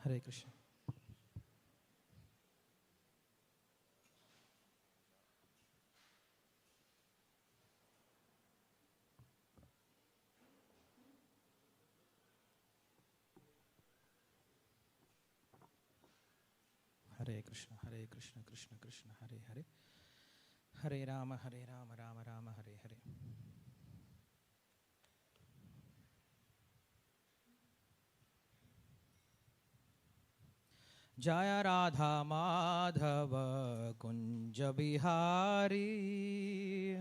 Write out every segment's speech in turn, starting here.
Hare Krishna. Hare Krishna, Hare Krishna, Krishna Krishna, Hare Hare. Hare Rama, Rama Rama, Hare Hare. Jaya Radha Madhava Kunja Bihari.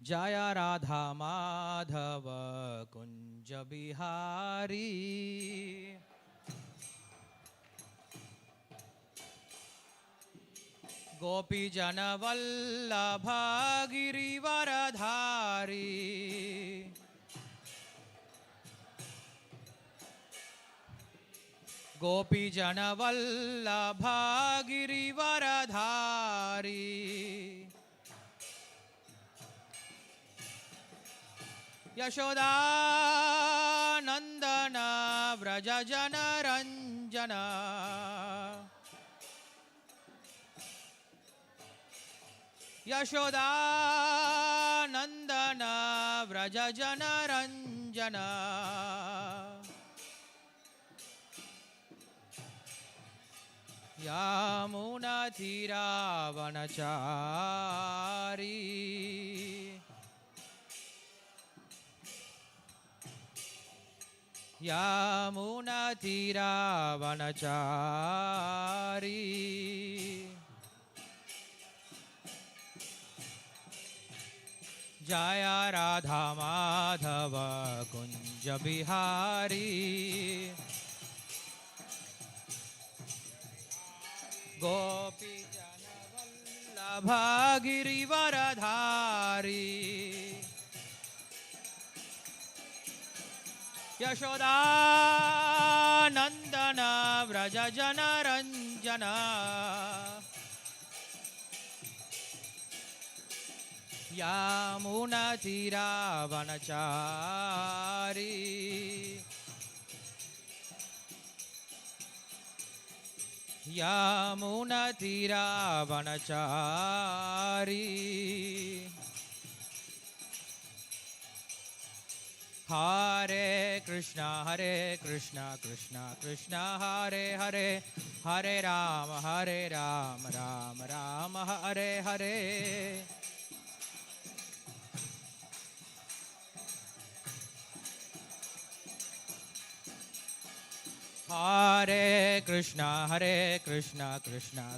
Jaya Radha Madhava Kunja Bihari. Gopi Jana Vallabha Girivaradhari. Gopi Jana Vallabha Girivaradhari. Yashoda Nandana Vraja Jana Ranjana. Yashoda Nandana Vraja Jana Ranjana. Yamuna Tira Vanachari. Yamuna Tira Vanachari. Jaya Radha Madhava Kunja Bihari. Gopi Jana Vallabha Girivaradhari. Yashoda Nandana Vraja Jana Ranjana. Yamuna Tira Vanachari. Yamuna Tira Vanachari. Hare Krishna, Krishna Krishna, Hare Hare. Hare Rama, Rama Rama, Hare Hare. Hare Krishna, Krishna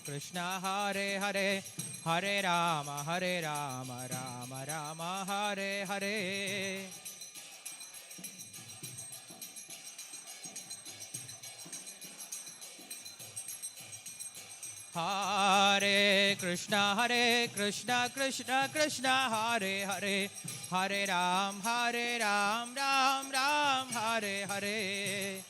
Krishna, Hare Hare. Hare Rama, Rama Rama, Hare Hare. Hare Krishna, Krishna Krishna, Hare Hare. Hare Ram, Ram Ram, Hare Hare.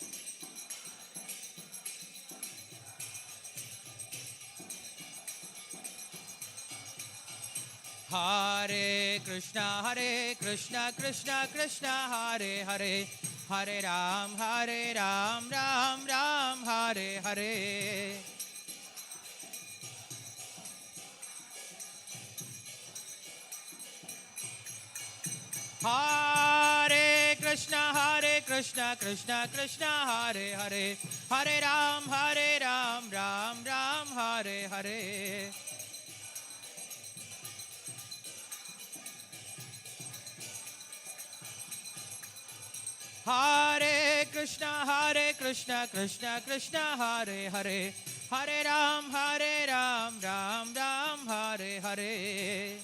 Hare Krishna, Krishna Hare Hare. Hare Ram, Ram Ram, Hare Hare. Hare Krishna, Krishna Hare Hare. Hare Ram, Ram Ram, Hare Hare. Hare Krishna, Krishna Hare Hare. Hare Ram, Ram Ram, Hare Hare.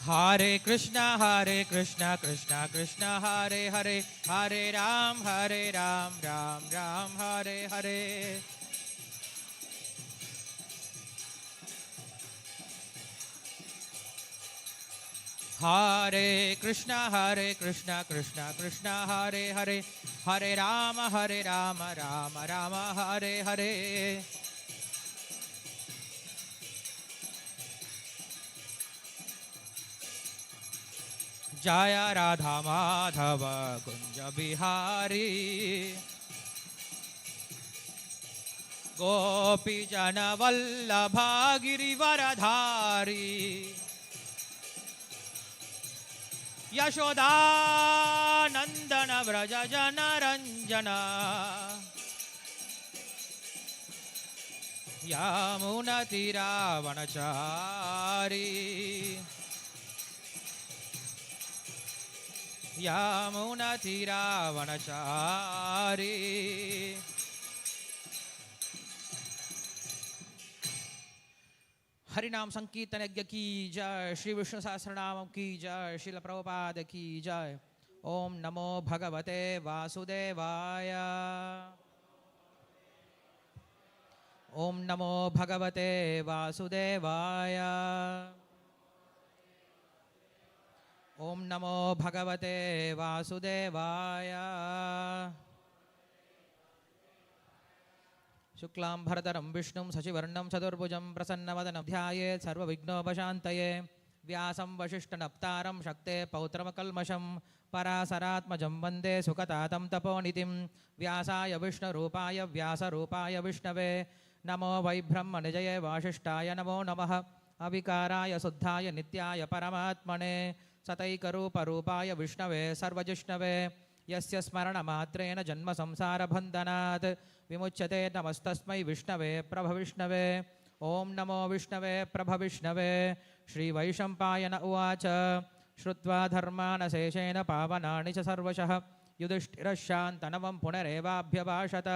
Hare Krishna, Krishna Hare Hare. Hare Ram, Ram Ram, Hare Hare. Hare Krishna, Krishna Hare Hare. Hare Rama, Rama Rama, Hare Hare. जय राधा माधव कुंज बिहारी गोपी जन वल्लभा गिरिवरधारी यशोदानंदन व्रज जन रंजना यामुनतिरावणचारी यामुनतिरावणचारी हरिनाम संकीर्तन यज्ञ की जय। श्री विष्णु सहस्रनाम की जय। श्रील प्रभुपाद की जय। ओम नमो भगवते वासुदेवाय। ओम नमो भगवते वासुदेवाय। ओम नमो भगवते वासुदेवाय। शुक्लां भरतरं विष्णुं शशिवर्णं चतुर्भुजं प्रसन्नवदनं ध्यायेत् सर्वविघ्नोपशान्तये। व्यासं वसिष्ठनप्तारं शक्ते पौत्रमकल्मषं पराशरात्मजं वन्दे सुखतातं तपोनिधिं। व्यासाय विष्णुरूपाय व्यासरूपाय विष्णवे नमो वै ब्रह्मनिजये वासिष्ठाय नमो नमः। अविकाराय शुद्धाय नित्याय परमात्मने सतैकरूपरूपाय विष्णवे सर्वजिष्णवे यस्य स्मरणमात्रेण जन्मसंसारबन्धनात् विमुच्यते। नमस्तस्मै विष्णवे प्रभविष्णवे। ओम नमो विष्णवे प्रभविष्णवे। श्रीवैशम्पायन उवाच श्रुत्वा धर्मानशेषेण पावनानि च सर्वशः युधिष्ठिरः शान्तनवं पुनरेवाभ्यभाषत।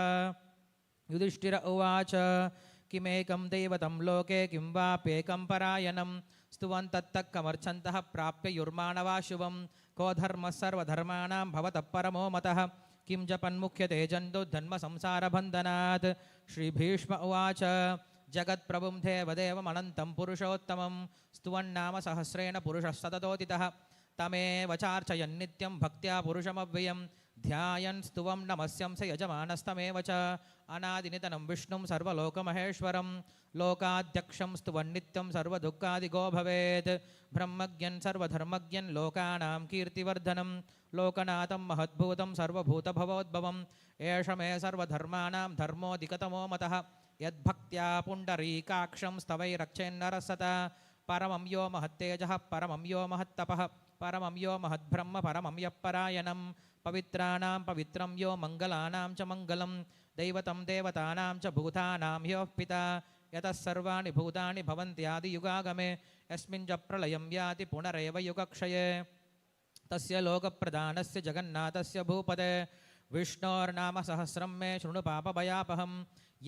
युधिष्ठिर उवाच किमेकं दैवतं लोके किं वाप्येकं परायणं स्तुवन्तत्तक्कमर्चन्तः प्राप्य युर्माणवा शुभं को धर्मः सर्वधर्माणां भवतः परमो मतः किं जपन्मुख्यते जन्तुर्जन्मसंसारबन्धनात्। श्रीभीष्म उवाच जगत्प्रभुं देवदेवमनन्तं पुरुषोत्तमं स्तुवन्नाम सहस्रेण पुरुषः सततोदितः तमेव चार्चयन् नित्यं भक्त्या पुरुषमव्ययं ध्यायन् स्तुवं नमस्यं स यजमानस्तमेव च अनादिनितनं विष्णुं सर्वलोकमहेश्वरं लोकाध्यक्षं स्तुवन्नित्यं सर्वदुःखादिगो भवेत् ब्रह्मज्ञं सर्वधर्मज्ञं लोकानां कीर्तिवर्धनं लोकनाथं महद्भूतं सर्वभूतभवोद्भवम् एष मे सर्वधर्माणां धर्मोऽधिकतमो मतः यद्भक्त्या पुण्डरीकाक्षं स्तवैरक्षेन्नरसता परमं यो महत्तेजः परमं यो महत्तपः परमं यो महद्ब्रह्म परमं यः परायणं पवित्राणां पवित्रं यो मङ्गलानां च मङ्गलं दैवतं देवतानां च भूतानां ह्योः पिता यतः सर्वाणि भूतानि भवन्त्यादियुगागमे यस्मिन् च प्रलयं याति पुनरेव युगक्षये तस्य लोकप्रधानस्य जगन्नाथस्य भूपते विष्णोर्नाम सहस्रं मे शृणु पापभयापहं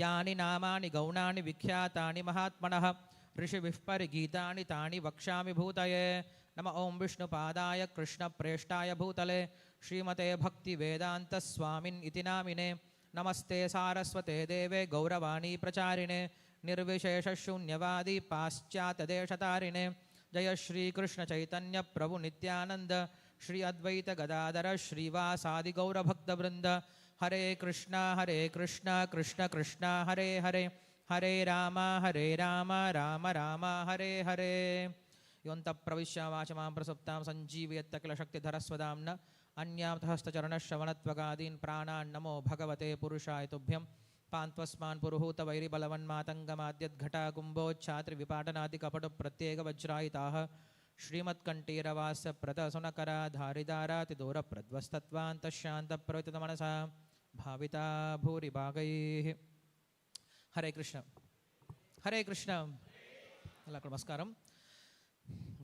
यानि नामानि गौणानि विख्यातानि महात्मनः ऋषिभिः परिगीतानि तानि वक्ष्यामि भूतये। नम ओं विष्णुपादाय कृष्णप्रेष्ठाय भूतले श्रीमते भक्तिवेदान्तस्वामिन् इति नामिने नमस्ते सारस्वते देवे गौरवाणी प्रचारिणे निर्विशेषशून्यवादी पाश्चात्यदेशतारिणे जय श्री कृष्ण चैतन्य प्रभु नित्यानंद श्री अद्वैत गदाधर श्रीवासादि गौरभक्तवृंद हरे कृष्णा कृष्ण कृष्णा हरे हरे हरे राम राम राम हरे हरे योऽन्तः प्रविश्य वाचमां प्रसुप्तां सञ्जीवयत्त किल शक्तिधरस्वदाम्ना अन्यां हस्तचरणश्रवणत्वगादीन् प्राणान् नमो भगवते पुरुषाय तुभ्यं पान्त्वस्मान् पुरुहूतवैरिबलवन्मातङ्गमाद्यद्घटा कुम्भोच्छात्रिविपाटनादिकपटुप्रत्येकवज्रायिताः श्रीमत्कण्ठीरवास्य प्रतसुनकरा धारिदारातिदूरप्रध्वस्तत्वान्तशान्तप्रवितमनसा भाविता भूरिभागैः हरे कृष्ण எல்லாருக்கும் நமஸ்காரம்.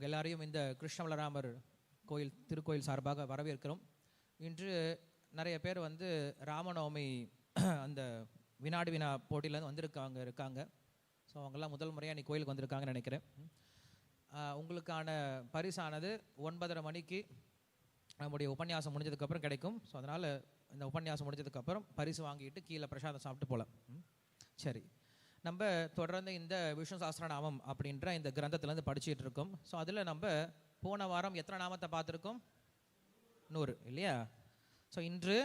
எல்லாரையும் இந்த கிருஷ்ணவலராமர் கோயில் திருக்கோயில் சார்பாக வரவேற்கிறோம். இன்று நிறைய பேர் வந்து ராமநவமி அந்த வினாடி வினா போட்டியிலேருந்து இருக்காங்க. ஸோ அவங்கெல்லாம் முதல் முறையாக நீ கோயிலுக்கு வந்திருக்காங்கன்னு நினைக்கிறேன். உங்களுக்கான பரிசானது 9:30 மணிக்கு நம்முடைய உபன்யாசம் முடிஞ்சதுக்கப்புறம் கிடைக்கும். ஸோ அதனால் இந்த உபன்யாசம் முடிஞ்சதுக்கப்புறம் பரிசு வாங்கிட்டு கீழே பிரசாதம் சாப்பிட்டு போகலாம். சரி, நம்ம தொடர்ந்து இந்த விஷ்ணு சஹஸ்ரநாமம் அப்படின்ற இந்த கிரந்தத்துலேருந்து படிச்சுட்டு இருக்கோம். ஸோ அதில் நம்ம போன வாரம் எத்தனை நாமத்தை பார்த்துருக்கோம்? 100 இல்லையா? ஸோ இன்று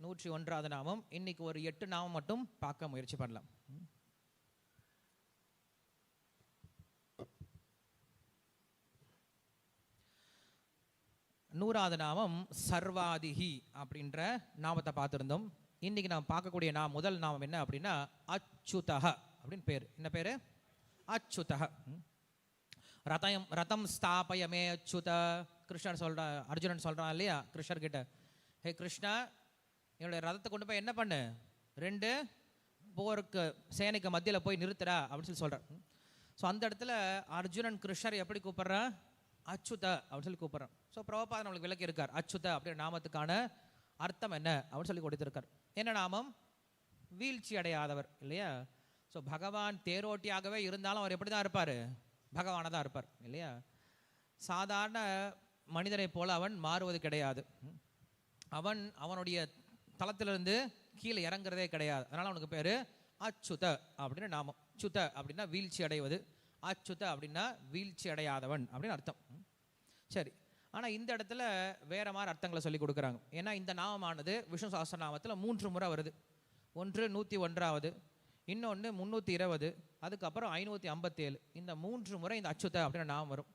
101வது நாமம். இன்னைக்கு ஒரு 8 நாமம் மட்டும் பார்க்க முயற்சி பண்ணலாம். 100வது நாமம் சர்வாதிகி அப்படின்ற நாமத்தை பார்த்துருந்தோம். இன்னைக்கு நாம் பார்க்கக்கூடிய முதல் நாமம் என்ன அப்படின்னா அச்சுதஹ அப்படின்னு பேர். என்ன பேர்? அச்சுதஹ. ரதம் ஸ்தாபயமே அச்சுத. கிருஷ்ணர் சொல்ற, அர்ஜுனன் சொல்றான் இல்லையா கிருஷ்ணர் கிட்ட, ஹே கிருஷ்ணா, என்னுடைய ரதத்தை கொண்டு போய் என்ன பண்ணு, 2 போருக்கு சேனைக்கு மத்தியில் போய் நிறுத்துறா அப்படின்னு சொல்லி சொல்கிறார். ஸோ அந்த இடத்துல அர்ஜுனன் கிருஷ்ணர் எப்படி கூப்பிட்றான்? அச்சுத அப்படின்னு சொல்லி கூப்பிட்றான். ஸோ பிரபுபாதர் நம்மளுக்கு விளக்கி இருக்கார், அச்சுத அப்படின்ற நாமத்துக்கான அர்த்தம் என்ன அப்படின்னு சொல்லி கொடுத்துருக்கார். என்ன நாமம்? வீழ்ச்சி அடையாதவர் இல்லையா? ஸோ பகவான் தேரோட்டியாகவே இருந்தாலும் அவர் எப்படி தான் இருப்பார்? பகவானாக தான் இருப்பார் இல்லையா? சாதாரண மனிதனை போல அவன் மாறுவது கிடையாது. அவனுடைய தளத்திலிருந்து கீழே இறங்குறதே கிடையாது. அதனால் அவனுக்கு பேர் அச்சுத அப்படின்னு நாமம். சுத அப்படின்னா வீழ்ச்சி அடைவது, அச்சுத அப்படின்னா வீழ்ச்சி அடையாதவன் அப்படின்னு அர்த்தம். சரி, ஆனால் இந்த இடத்துல வேற மாதிரி அர்த்தங்களை சொல்லி கொடுக்குறாங்க. ஏன்னா இந்த நாமமானது விஷ்ணு சஹஸ்ரநாமத்தில் 3 முறை வருது. ஒன்று 101வது, இன்னொன்று 320, அதுக்கப்புறம் 557. இந்த 3 முறை இந்த அச்சுத அப்படின்னு நாமம் வரும்.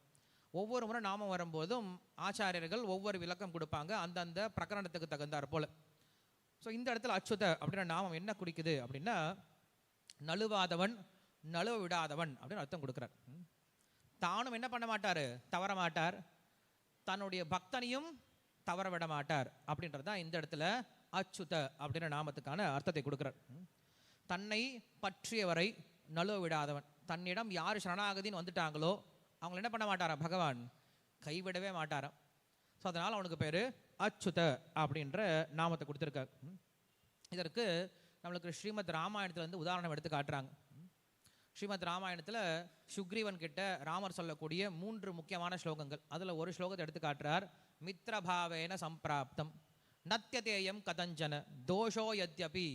ஒவ்வொரு முறை நாமம் வரும்போதும் ஆச்சாரியர்கள் ஒவ்வொரு விளக்கம் கொடுப்பாங்க அந்தந்த பிரகரணத்துக்கு தகுந்தார் போல. ஸோ இந்த இடத்துல அச்சுத அப்படின்ற நாமம் என்ன குறிக்குது அப்படின்னா நழுவாதவன், நழுவ விடாதவன் அப்படின்னு அர்த்தம் கொடுக்குறார். தானும் என்ன பண்ண மாட்டார்? தவற மாட்டார். தன்னுடைய பக்தனையும் தவற விட மாட்டார் அப்படின்றது தான் இந்த இடத்துல அச்சுத அப்படின்ற நாமத்துக்கான அர்த்தத்தை கொடுக்குறார். தன்னை பற்றியவரை நழுவ விடாதவன். தன்னிடம் யார் சரணாகதின்னு வந்துட்டாங்களோ அவங்களை என்ன பண்ண மாட்டாரா பகவான்? கைவிடவே மாட்டாராம். ஸோ அதனால் அவனுக்கு பேர் அச்சுத அப்படின்ற நாமத்தை கொடுத்துருக்காரு. இதற்கு நம்மளுக்கு ஸ்ரீமத் ராமாயணத்தில் உதாரணம் எடுத்து காட்டுறாங்க. ஸ்ரீமத் ராமாயணத்தில் சுக்ரீவன் கிட்ட ராமர் சொல்லக்கூடிய 3 முக்கியமான ஸ்லோகங்கள். அதில் ஒரு ஸ்லோகத்தை எடுத்து காட்டுறார். மித்ரபாவேன சம்பிராப்தம் நத்தியதேயம் கதஞ்சன தோஷோ யத்யபி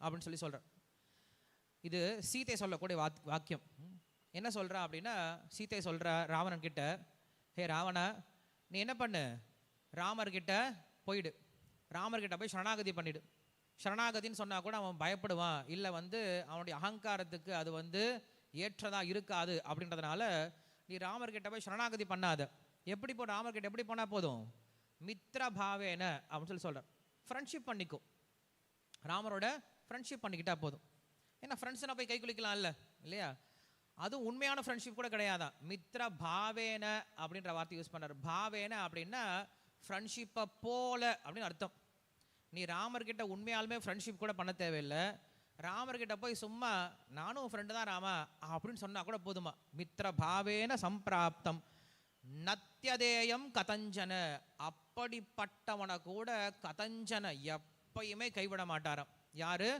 அப்படின்னு சொல்லி சொல்கிறார். இது சீதை சொல்லக்கூடிய வாக்கியம். என்ன சொல்கிறா அப்படின்னா, சீதை சொல்கிற ராவணன் கிட்ட, ஹே ராவணா, நீ என்ன பண்ணு, ராமர்கிட்ட போயிடு, ராமர்கிட்ட போய் சரணாகதி பண்ணிடு. சரணாகதின்னு சொன்னால் கூட அவன் பயப்படுவான், இல்லை அவனுடைய அகங்காரத்துக்கு அது ஏற்றதாக இருக்காது. அப்படின்றதுனால நீ ராமர்கிட்ட போய் சரணாகதி பண்ணாத. எப்படி ராமர்கிட்ட எப்படி போனால் போதும்? மித்ர பாவேன அப்படின்னு சொல்லி சொல்கிறார். ஃப்ரெண்ட்ஷிப் பண்ணிக்கோ, ராமரோட ஃப்ரெண்ட்ஷிப் பண்ணிக்கிட்டா போதும். ஏன்னா ஃப்ரெண்ட்ஸ்னா போய் கை குளிக்கலாம் இல்லையா? அதுவும் உண்மையான ஃப்ரெண்ட்ஷிப் கூட கிடையாதான். மித்ர பாவேன அப்படின்ற வார்த்தை யூஸ் பண்ணார். பாவேன அப்படின்னா ஃப்ரெண்ட்ஷிப்பை போல அப்படின்னு அர்த்தம். நீ ராமர்கிட்ட உண்மையாலுமே ஃப்ரெண்ட்ஷிப் கூட பண்ண தேவையில்லை. ராமர்கிட்ட போய் சும்மா நானும் ஃப்ரெண்டு தான் ராமா அப்படின்னு சொன்னால் கூட போதுமா. மித்ர பாவேன சம்பிராப்தம் நத்தியதேயம் கதஞ்சன, அப்படிப்பட்டவனை கூட கதஞ்சன எப்பயுமே கைவிட மாட்டாராம். யாரு?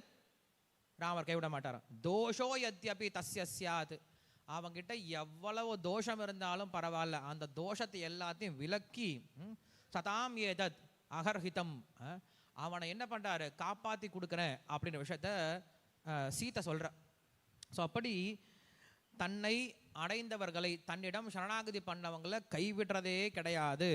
ராமர் கைவிட மாட்டாராம். தோஷோ யத்யபி தஸ்ய ஸ்யாத், அவங்கிட்ட எவ்வளவு தோஷம் இருந்தாலும் பரவாயில்ல, அந்த தோஷத்தை எல்லாத்தையும் விலக்கி சதாம் ஏதத் அகர்ஹிதம், அவனை என்ன பண்ணுறாரு, காப்பாற்றி கொடுக்குறேன் அப்படின்ற விஷயத்த சீதை சொல்கிற. ஸோ அப்படி தன்னை அடைந்தவர்களை, தன்னிடம் சரணாகதி பண்ணவங்களை கைவிடுறதே கிடையாது.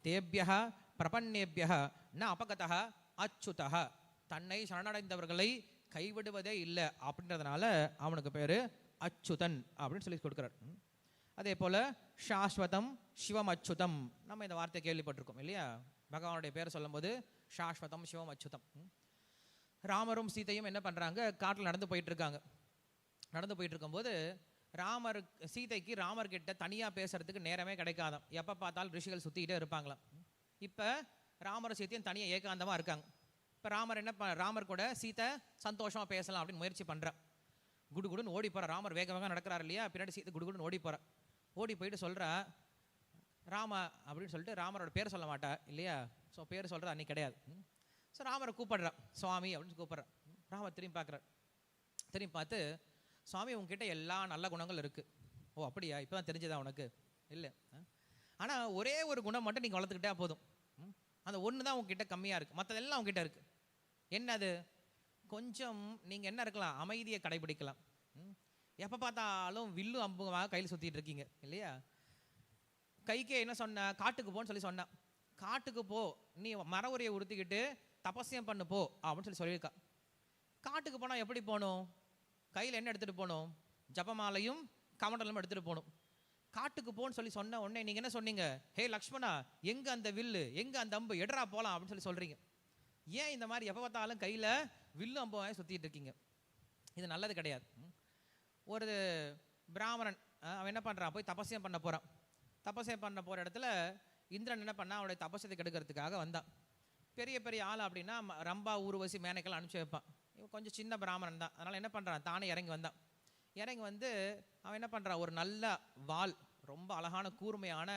தேபியா பிரபன்னேபியா ந அபகதா அச்சுதா, தன்னை சரணடைந்தவர்களை கைவிடுவதே இல்லை. அப்படின்றதுனால அவனுக்கு பேர் அச்சுதன் அப்படின்னு சொல்லி கொடுக்குறார். அதே போல் சாஸ்வதம் சிவம் அச்சுதம், நம்ம இந்த வார்த்தையை கேள்விப்பட்டிருக்கோம் இல்லையா? பகவானுடைய பேரை சொல்லும்போது சாஸ்வதம் சிவம் அச்சுதம். ராமரும் சீதையும் என்ன பண்ணுறாங்க, காட்டில் நடந்து போயிட்டு இருக்காங்க. நடந்து போயிட்டு இருக்கும்போது சீதைக்கு ராமர்கிட்ட தனியாக பேசுறதுக்கு நேரமே கிடைக்காதாம். எப்போ பார்த்தாலும் ரிஷிகள் சுற்றிக்கிட்டே இருப்பாங்களாம். இப்போ ராமர் சீத்தையும் தனியாக ஏகாந்தமாக இருக்காங்க. இப்போ ராமர் கூட சீதை சந்தோஷமாக பேசலாம் அப்படின்னு முயற்சி பண்ணுறான். குடுகுடுன்னு ஓடி போகிற ராமர், வேக வேகமாக நடக்கிறார் இல்லையா? பின்னாடி சீதை குடுகுடுன்னு ஓடி போகிறா. ஓடி போயிட்டு சொல்கிறா ராமா அப்படின்னு சொல்லிட்டு, ராமரோட பேர் சொல்ல மாட்டா இல்லையா? ஸோ பேர் சொல்கிறது அன்னைக்கு கிடையாது. ஸோ ராமரை கூப்பிடுறா, சுவாமி அப்படின்னு கூப்பிட்றான். ராமர் திரும்பி பார்க்குறார். திரும்பி பார்த்து, சுவாமி உங்ககிட்ட எல்லா நல்ல குணங்கள் இருக்குது. ஓ அப்படியா, இப்போ தான் தெரிஞ்சதா உனக்கு? இல்லை, ஆனால் ஒரே ஒரு குணம் மட்டும் நீங்கள் வளர்த்துக்கிட்டா போதும். அந்த ஒன்று தான் உங்ககிட்ட கம்மியாக இருக்குது, மற்றதெல்லாம் உங்ககிட்ட இருக்குது. என்னது? கொஞ்சம் நீங்கள் என்ன இருக்கலாம், அமைதியை கடைபிடிக்கலாம். எப்போ பார்த்தாலும் வில்லு அம்புமாக கையில் சுற்றிட்டு இருக்கீங்க இல்லையா? கைக்கே என்ன சொன்ன, காட்டுக்கு போன்னு சொல்லி சொன்னான். காட்டுக்கு போ, நீ மர உரையை உறுத்திக்கிட்டு தபஸ்யம் பண்ணு போ அப்படின்னு சொல்லியிருக்கா. காட்டுக்கு போனால் எப்படி போகணும்? கையில் என்ன எடுத்துகிட்டு போகணும்? ஜபமாலையும் கமண்டலும் எடுத்துகிட்டு போகணும். காட்டுக்கு போன்னு சொல்லி சொன்ன உடனே நீங்கள் என்ன சொன்னீங்க? ஹே லக்ஷ்மணா, எங்கே அந்த வில்லு, எங்கே அந்த அம்பு, எடரா போகலாம் அப்படின்னு சொல்லி சொல்கிறீங்க. ஏன் இந்த மாதிரி எப்போ பார்த்தாலும் கையில் வில்லு அம்பு சுற்றிட்டு இருக்கீங்க? இது நல்லது கிடையாது. ஒரு பிராமணன் அவன் என்ன பண்ணுறான், போய் தபசியம் பண்ண போகிறான். தபசியம் பண்ண போகிற இடத்துல இந்திரன் என்ன பண்ணால் அவனுடைய தபசத்தை கெடுக்கிறதுக்காக வந்தான். பெரிய பெரிய ஆள் அப்படின்னா ரம்பா, ஊர்வசி, மேனைக்கெல்லாம் அனுப்பிச்சி வைப்பான். இவன் கொஞ்சம் சின்ன பிராமணன் தான். அதனால் என்ன பண்ணுறான், தானே இறங்கி வந்தான். இறங்கி வந்து அவன் என்ன பண்ணுறான், ஒரு நல்ல வாள், ரொம்ப அழகான கூர்மையான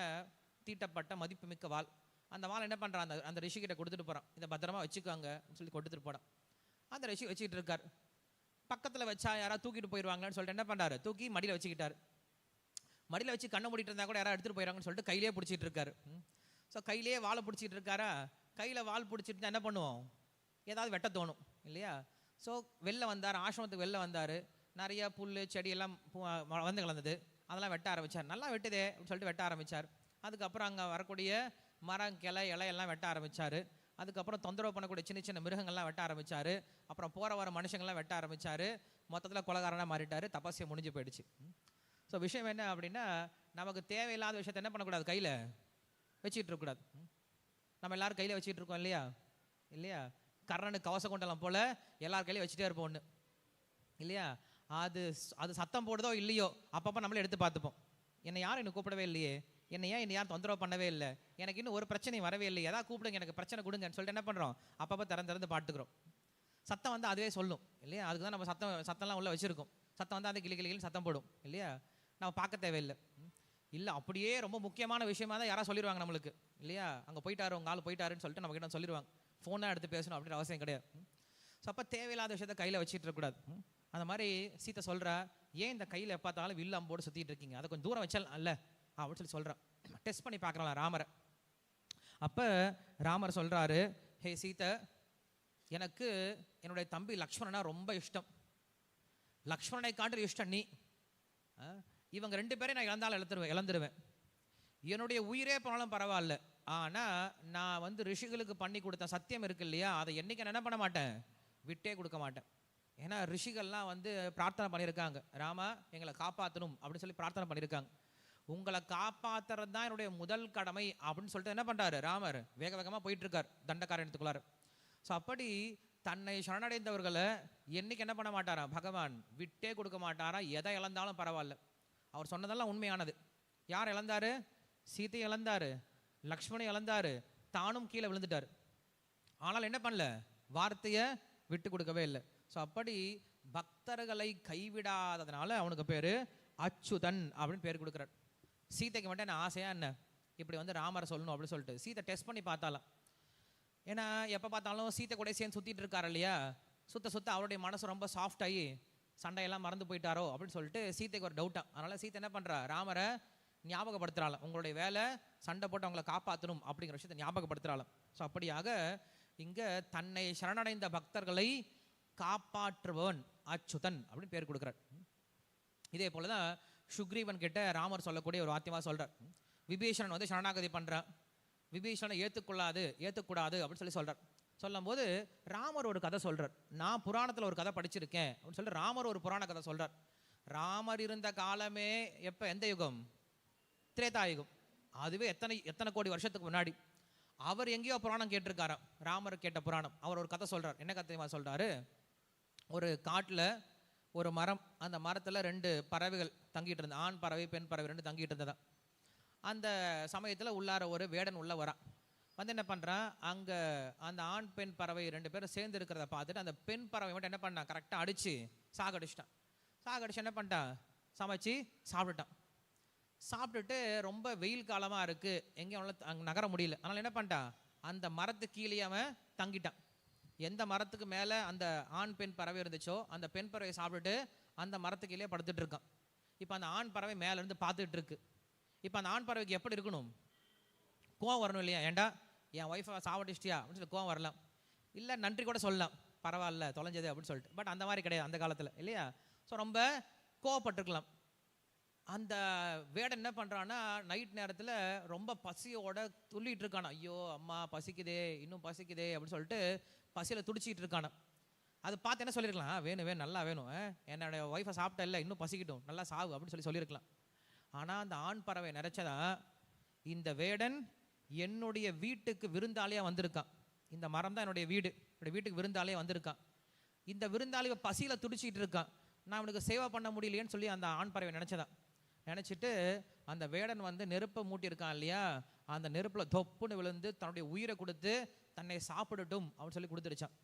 தீட்டப்பட்ட மதிப்புமிக்க வாள். அந்த வாள் என்ன பண்ணுறான், அந்த ரிஷிக்கிட்ட கொடுத்துட்டு போகிறான். இதை பத்திரமா வச்சுக்காங்க சொல்லி கொடுத்துட்டு போகிறான். அந்த ரிஷி வச்சுக்கிட்டு இருக்கார். பக்கத்தில் வச்சா யாராவது தூக்கிட்டு போயிடுவாங்கன்னு சொல்லிட்டு என்ன பண்ணுறாரு, தூக்கி மடியில் வச்சுக்கிட்டார். மடியில் வச்சு கண்ணை மூடிட்டு இருந்தால் கூட யாராவது எடுத்துகிட்டு போயிடுறாங்கன்னு சொல்லிட்டு கையிலே பிடிச்சிட்டு இருக்காரு. ஸோ கையிலேயே வாழை பிடிச்சிட்டு இருக்காரா. கையில் வாள் பிடிச்சிட்டு என்ன பண்ணுவோம், ஏதாவது வெட்ட தோணும் இல்லையா. ஸோ வெளில வந்தார், ஆசிரமத்துக்கு வெளில வந்தார். நிறைய புல் செடி எல்லாம் வந்து கலந்தது. அதெல்லாம் வெட்ட ஆரம்பித்தார். நல்லா வெட்டுதே அப்படின்னு சொல்லிட்டு வெட்ட ஆரம்பித்தார். அதுக்கப்புறம் அங்கே வரக்கூடிய மரம், கிளை, இலையெல்லாம் வெட்ட ஆரம்பித்தார். அதுக்கப்புறம் தொந்தரவு பண்ணக்கூடிய சின்ன சின்ன மிருகங்கள்லாம் வெட்ட ஆரம்பித்தார். அப்புறம் போகிற வர மனுஷங்கள்லாம் வெட்ட ஆரம்பித்தார். மொத்தத்தில் கொலகாரனாக மாறிட்டார். தபசியம் முடிஞ்சு போயிடுச்சு. ஸோ விஷயம் என்ன அப்படின்னா, நமக்கு தேவையில்லாத விஷயத்தை என்ன பண்ணக்கூடாது, கையில் வச்சுக்கிட்டு இருக்கக்கூடாது. நம்ம எல்லாரும் கையில் வச்சுக்கிட்டு இருக்கோம் இல்லையா இல்லையா. கர்ணனுக்கு கவச கொண்டலாம் போல் எல்லார் கையிலையும் வச்சுட்டே இருப்போம் ஒன்று இல்லையா. அது சத்தம் போடுதோ இல்லையோ அப்பப்போ நம்மளே எடுத்து பார்த்துப்போம். என்னை யாரும் இன்னும் கூப்பிடவே இல்லையே, என்னை யாரும் தொந்தரவு பண்ணவே இல்லை, எனக்கு இன்னும் ஒரு பிரச்சனையும் வரவே இல்லை, ஏதாவது கூப்பிடுங்க, எனக்கு பிரச்சனை கொடுங்கன்னு சொல்லிட்டு என்ன பண்ணுறோம், அப்பப்போ திறந்து பார்த்துக்கிறோம். சத்தம் வந்து அதுவே சொல்லும் இல்லையா. அதுக்கு தான் நம்ம சத்தம்லாம் உள்ளே வச்சுருக்கோம். சத்தம் வந்து அந்த கிளி சத்தம் போடும் இல்லையா. நம்ம பார்க்க தேவையில்லை. இல்லை அப்படியே ரொம்ப முக்கியமான விஷயமா தான் யாராவது சொல்லிடுவாங்க நம்மளுக்கு இல்லையா. அங்கே போயிட்டாரு, உங்கள் ஆள் போயிட்டாருன்னு சொல்லிட்டு நம்ம கிட்ட சொல்லிடுவாங்க. ஃபோன் தான் எடுத்து பேசணும் அப்படின்ற அவசியம் கிடையாது. ஸோ அப்போ தேவையில்லாத விஷயத்த கையில் வச்சுட்டு இருக்கக்கூடாது. அந்த மாதிரி சீத்தை சொல்கிறா, ஏன் இந்த கையில் பார்த்தாலும் வில்லு அம்போடு சுற்றிட்டு இருக்கீங்க, அதை கொஞ்சம் தூரம் வச்சால் அல்ல அப்படின்னு சொல்லி சொல்கிறேன். டெஸ்ட் பண்ணி பார்க்கலாம் ராமரை. அப்போ ராமர் சொல்கிறாரு, ஹே சீத்தை, எனக்கு என்னுடைய தம்பி லக்ஷ்மணனா ரொம்ப இஷ்டம். லக்ஷ்மணனை காட்டுற இஷ்டம் நீ. இவங்க 2 பேரையும் நான் இழந்துருவேன். என்னுடைய உயிரே போனாலும் பரவாயில்ல. ஆனால் நான் வந்து ரிஷிகளுக்கு பண்ணி கொடுத்த சத்தியம் இருக்கு இல்லையா, அதை என்னைக்கு நான் என்ன பண்ண மாட்டேன், விட்டே கொடுக்க மாட்டேன். ஏன்னா ரிஷிகள்லாம் வந்து பிரார்த்தனை பண்ணியிருக்காங்க, ராமா எங்களை காப்பாற்றணும் அப்படின்னு சொல்லி பிரார்த்தனை பண்ணியிருக்காங்க. உங்களை காப்பாற்றுறது தான் என்னுடைய முதல் கடமை அப்படின்னு சொல்லிட்டு என்ன பண்ணுறாரு ராமர், வேக வேகமாக போயிட்டு இருக்கார் தண்டகாரண்யத்துக்குள்ளார். ஸோ அப்படி தன்னை சரணடைந்தவர்களை என்னைக்கு என்ன பண்ண மாட்டாரா பகவான், விட்டே கொடுக்க மாட்டாரா. எதை இழந்தாலும் பரவாயில்ல. அவர் சொன்னதெல்லாம் உண்மையானது. யார் இழந்தாரு, சீத்தையை இழந்தாரு, லக்ஷ்மணை இழந்தாரு, தானும் கீழே விழுந்துட்டார். ஆனால் என்ன பண்ணல, வார்த்தையை விட்டு கொடுக்கவே இல்லை. ஸோ அப்படி பக்தர்களை கைவிடாததுனால அவனுக்கு பேர் அச்சுதன் அப்படின்னு பேர் கொடுக்குறார். சீத்தைக்கு மட்டும் என்ன ஆசையா என்ன, இப்படி வந்து ராமரை சொல்லணும் அப்படின்னு சொல்லிட்டு சீத்தை டெஸ்ட் பண்ணி பார்த்தாலாம். ஏன்னா எப்போ பார்த்தாலும் சீத்தை கூட சேர்ந்து சுற்றிட்டு இருக்காரு இல்லையா. சுத்த அவருடைய மனசு ரொம்ப சாஃப்ட் ஆகி சண்டையெல்லாம் மறந்து போயிட்டாரோ அப்படின்னு சொல்லிட்டு சீத்தைக்கு ஒரு டவுட்டா. அதனால சீத்தை என்ன பண்ணுறா, ராமரை ஞாபகப்படுத்துறாள். உங்களுடைய வேலை சண்டை போட்டு அவங்களை காப்பாற்றணும் அப்படிங்கிற விஷயத்தை ஞாபகப்படுத்துறாள். ஸோ அப்படியாக இங்கே தன்னை சரணடைந்த பக்தர்களை காப்பாற்றுபவன் அச்சுதன் அப்படின்னு பேர் கொடுக்குறார். இதே போல தான் சுக்ரீவன் கிட்ட ராமர் சொல்லக்கூடிய ஒரு வாத்தியமாக சொல்கிறார். விபீஷணன் வந்து சரணாகதி பண்ணுறான், விபீஷணனை ஏற்றுக்கூடாது அப்படின்னு சொல்லி சொல்கிறார். சொல்லும் போது ராமர் ஒரு கதை சொல்கிறார். நான் புராணத்தில் ஒரு கதை படிச்சிருக்கேன் அப்படின்னு சொல்லிட்டு ராமர் ஒரு புராண கதை சொல்கிறார். ராமர் இருந்த காலமே எப்போ, எந்த யுகம், திரேதாயுகம். அதுவே எத்தனை கோடி வருஷத்துக்கு முன்னாடி. அவர் எங்கேயோ புராணம் கேட்டிருக்காராம், ராமர் கேட்ட புராணம். அவர் ஒரு கதை சொல்கிறார். என்ன கதை சொல்கிறாரு, ஒரு காட்டில் ஒரு மரம், அந்த மரத்தில் 2 பறவைகள் தங்கிட்டு இருந்தது, ஆண் பறவை பெண் பறவை 2 தங்கிட்டு இருந்ததான். அந்த சமயத்தில் உள்ளார ஒரு வேடன் உள்ள வரான். வந்து என்ன பண்ணுறான், அங்கே அந்த ஆண் பெண் பறவை 2 பேரும் சேர்ந்து இருக்கிறத பார்த்துட்டு அந்த பெண் பறவை மட்டும் என்ன பண்ணான், கரெக்டாக அடித்து சாகடிச்சு என்ன பண்ணிட்டான், சமைச்சு சாப்பிட்டுட்டான். சாப்பிட்டுட்டு ரொம்ப வெயில் காலமாக இருக்குது, எங்கேயும் அங்கே நகர முடியல. அதனால் என்ன பண்ணிட்டான், அந்த மரத்துக்கு கீழே அவன் தங்கிட்டான். எந்த மரத்துக்கு மேலே அந்த ஆண் பெண் பறவை இருந்துச்சோ அந்த பெண் பறவை சாப்பிட்டுட்டு அந்த மரத்துக்கு கீழே படுத்துட்டு இருக்கான். இப்போ அந்த ஆண் பறவை மேலேருந்து பார்த்துட்டு இருக்கு. இப்போ அந்த ஆண் பறவைக்கு எப்படி இருக்கணும், கோவம் வரணும் இல்லையா. ஏண்டா என் ஒய்ஃபை சாவடிச்சிட்டியா அப்படின்னு சொல்லி கோவம் வரலாம், இல்லை நன்றி கூட சொல்லலாம், பரவாயில்ல தொலைஞ்சது அப்படின்னு சொல்லிட்டு. பட் அந்த மாதிரி கிடையாது அந்த காலத்தில் இல்லையா. ஸோ ரொம்ப கோவப்பட்டிருக்கலாம். அந்த வேடன் என்ன பண்ணுறான்னா, நைட் நேரத்தில் ரொம்ப பசியோட துள்ளிட்டு இருக்கானா. ஐயோ அம்மா பசிக்குதே, இன்னும் பசிக்குதே அப்படின்னு சொல்லிட்டு பசியில் துடிச்சிட்டு இருக்கானா. அது பார்த்து என்ன சொல்லியிருக்கலாம், வேணும் நல்லா வேணும், என்னோட ஒய்ஃபை சாப்பிட்டா இல்லை, இன்னும் பசிக்கிட்டும், நல்லா சாவு அப்படின்னு சொல்லியிருக்கலாம். ஆனால் அந்த ஆண் பறவை நினைச்சதா, இந்த வேடன் என்னுடைய வீட்டுக்கு விருந்தாளியாக வந்திருக்கான், இந்த மரம் தான் என்னுடைய வீடு, என்னுடைய வீட்டுக்கு விருந்தாளியாக வந்திருக்கான், இந்த விருந்தாளியை பசியில் துடிச்சிக்கிட்டு இருக்கான், நான் அவனுக்கு சேவை பண்ண முடியலையேன்னு சொல்லி அந்த ஆண் பறவை நினச்சதான். நினச்சிட்டு அந்த வேடன் வந்து நெருப்பை மூட்டியிருக்கான் இல்லையா, அந்த நெருப்பில் தொப்புன்னு விழுந்து தன்னுடைய உயிரை கொடுத்து தன்னை சாப்பிடட்டும் அப்படின்னு சொல்லி கொடுத்துருச்சான்.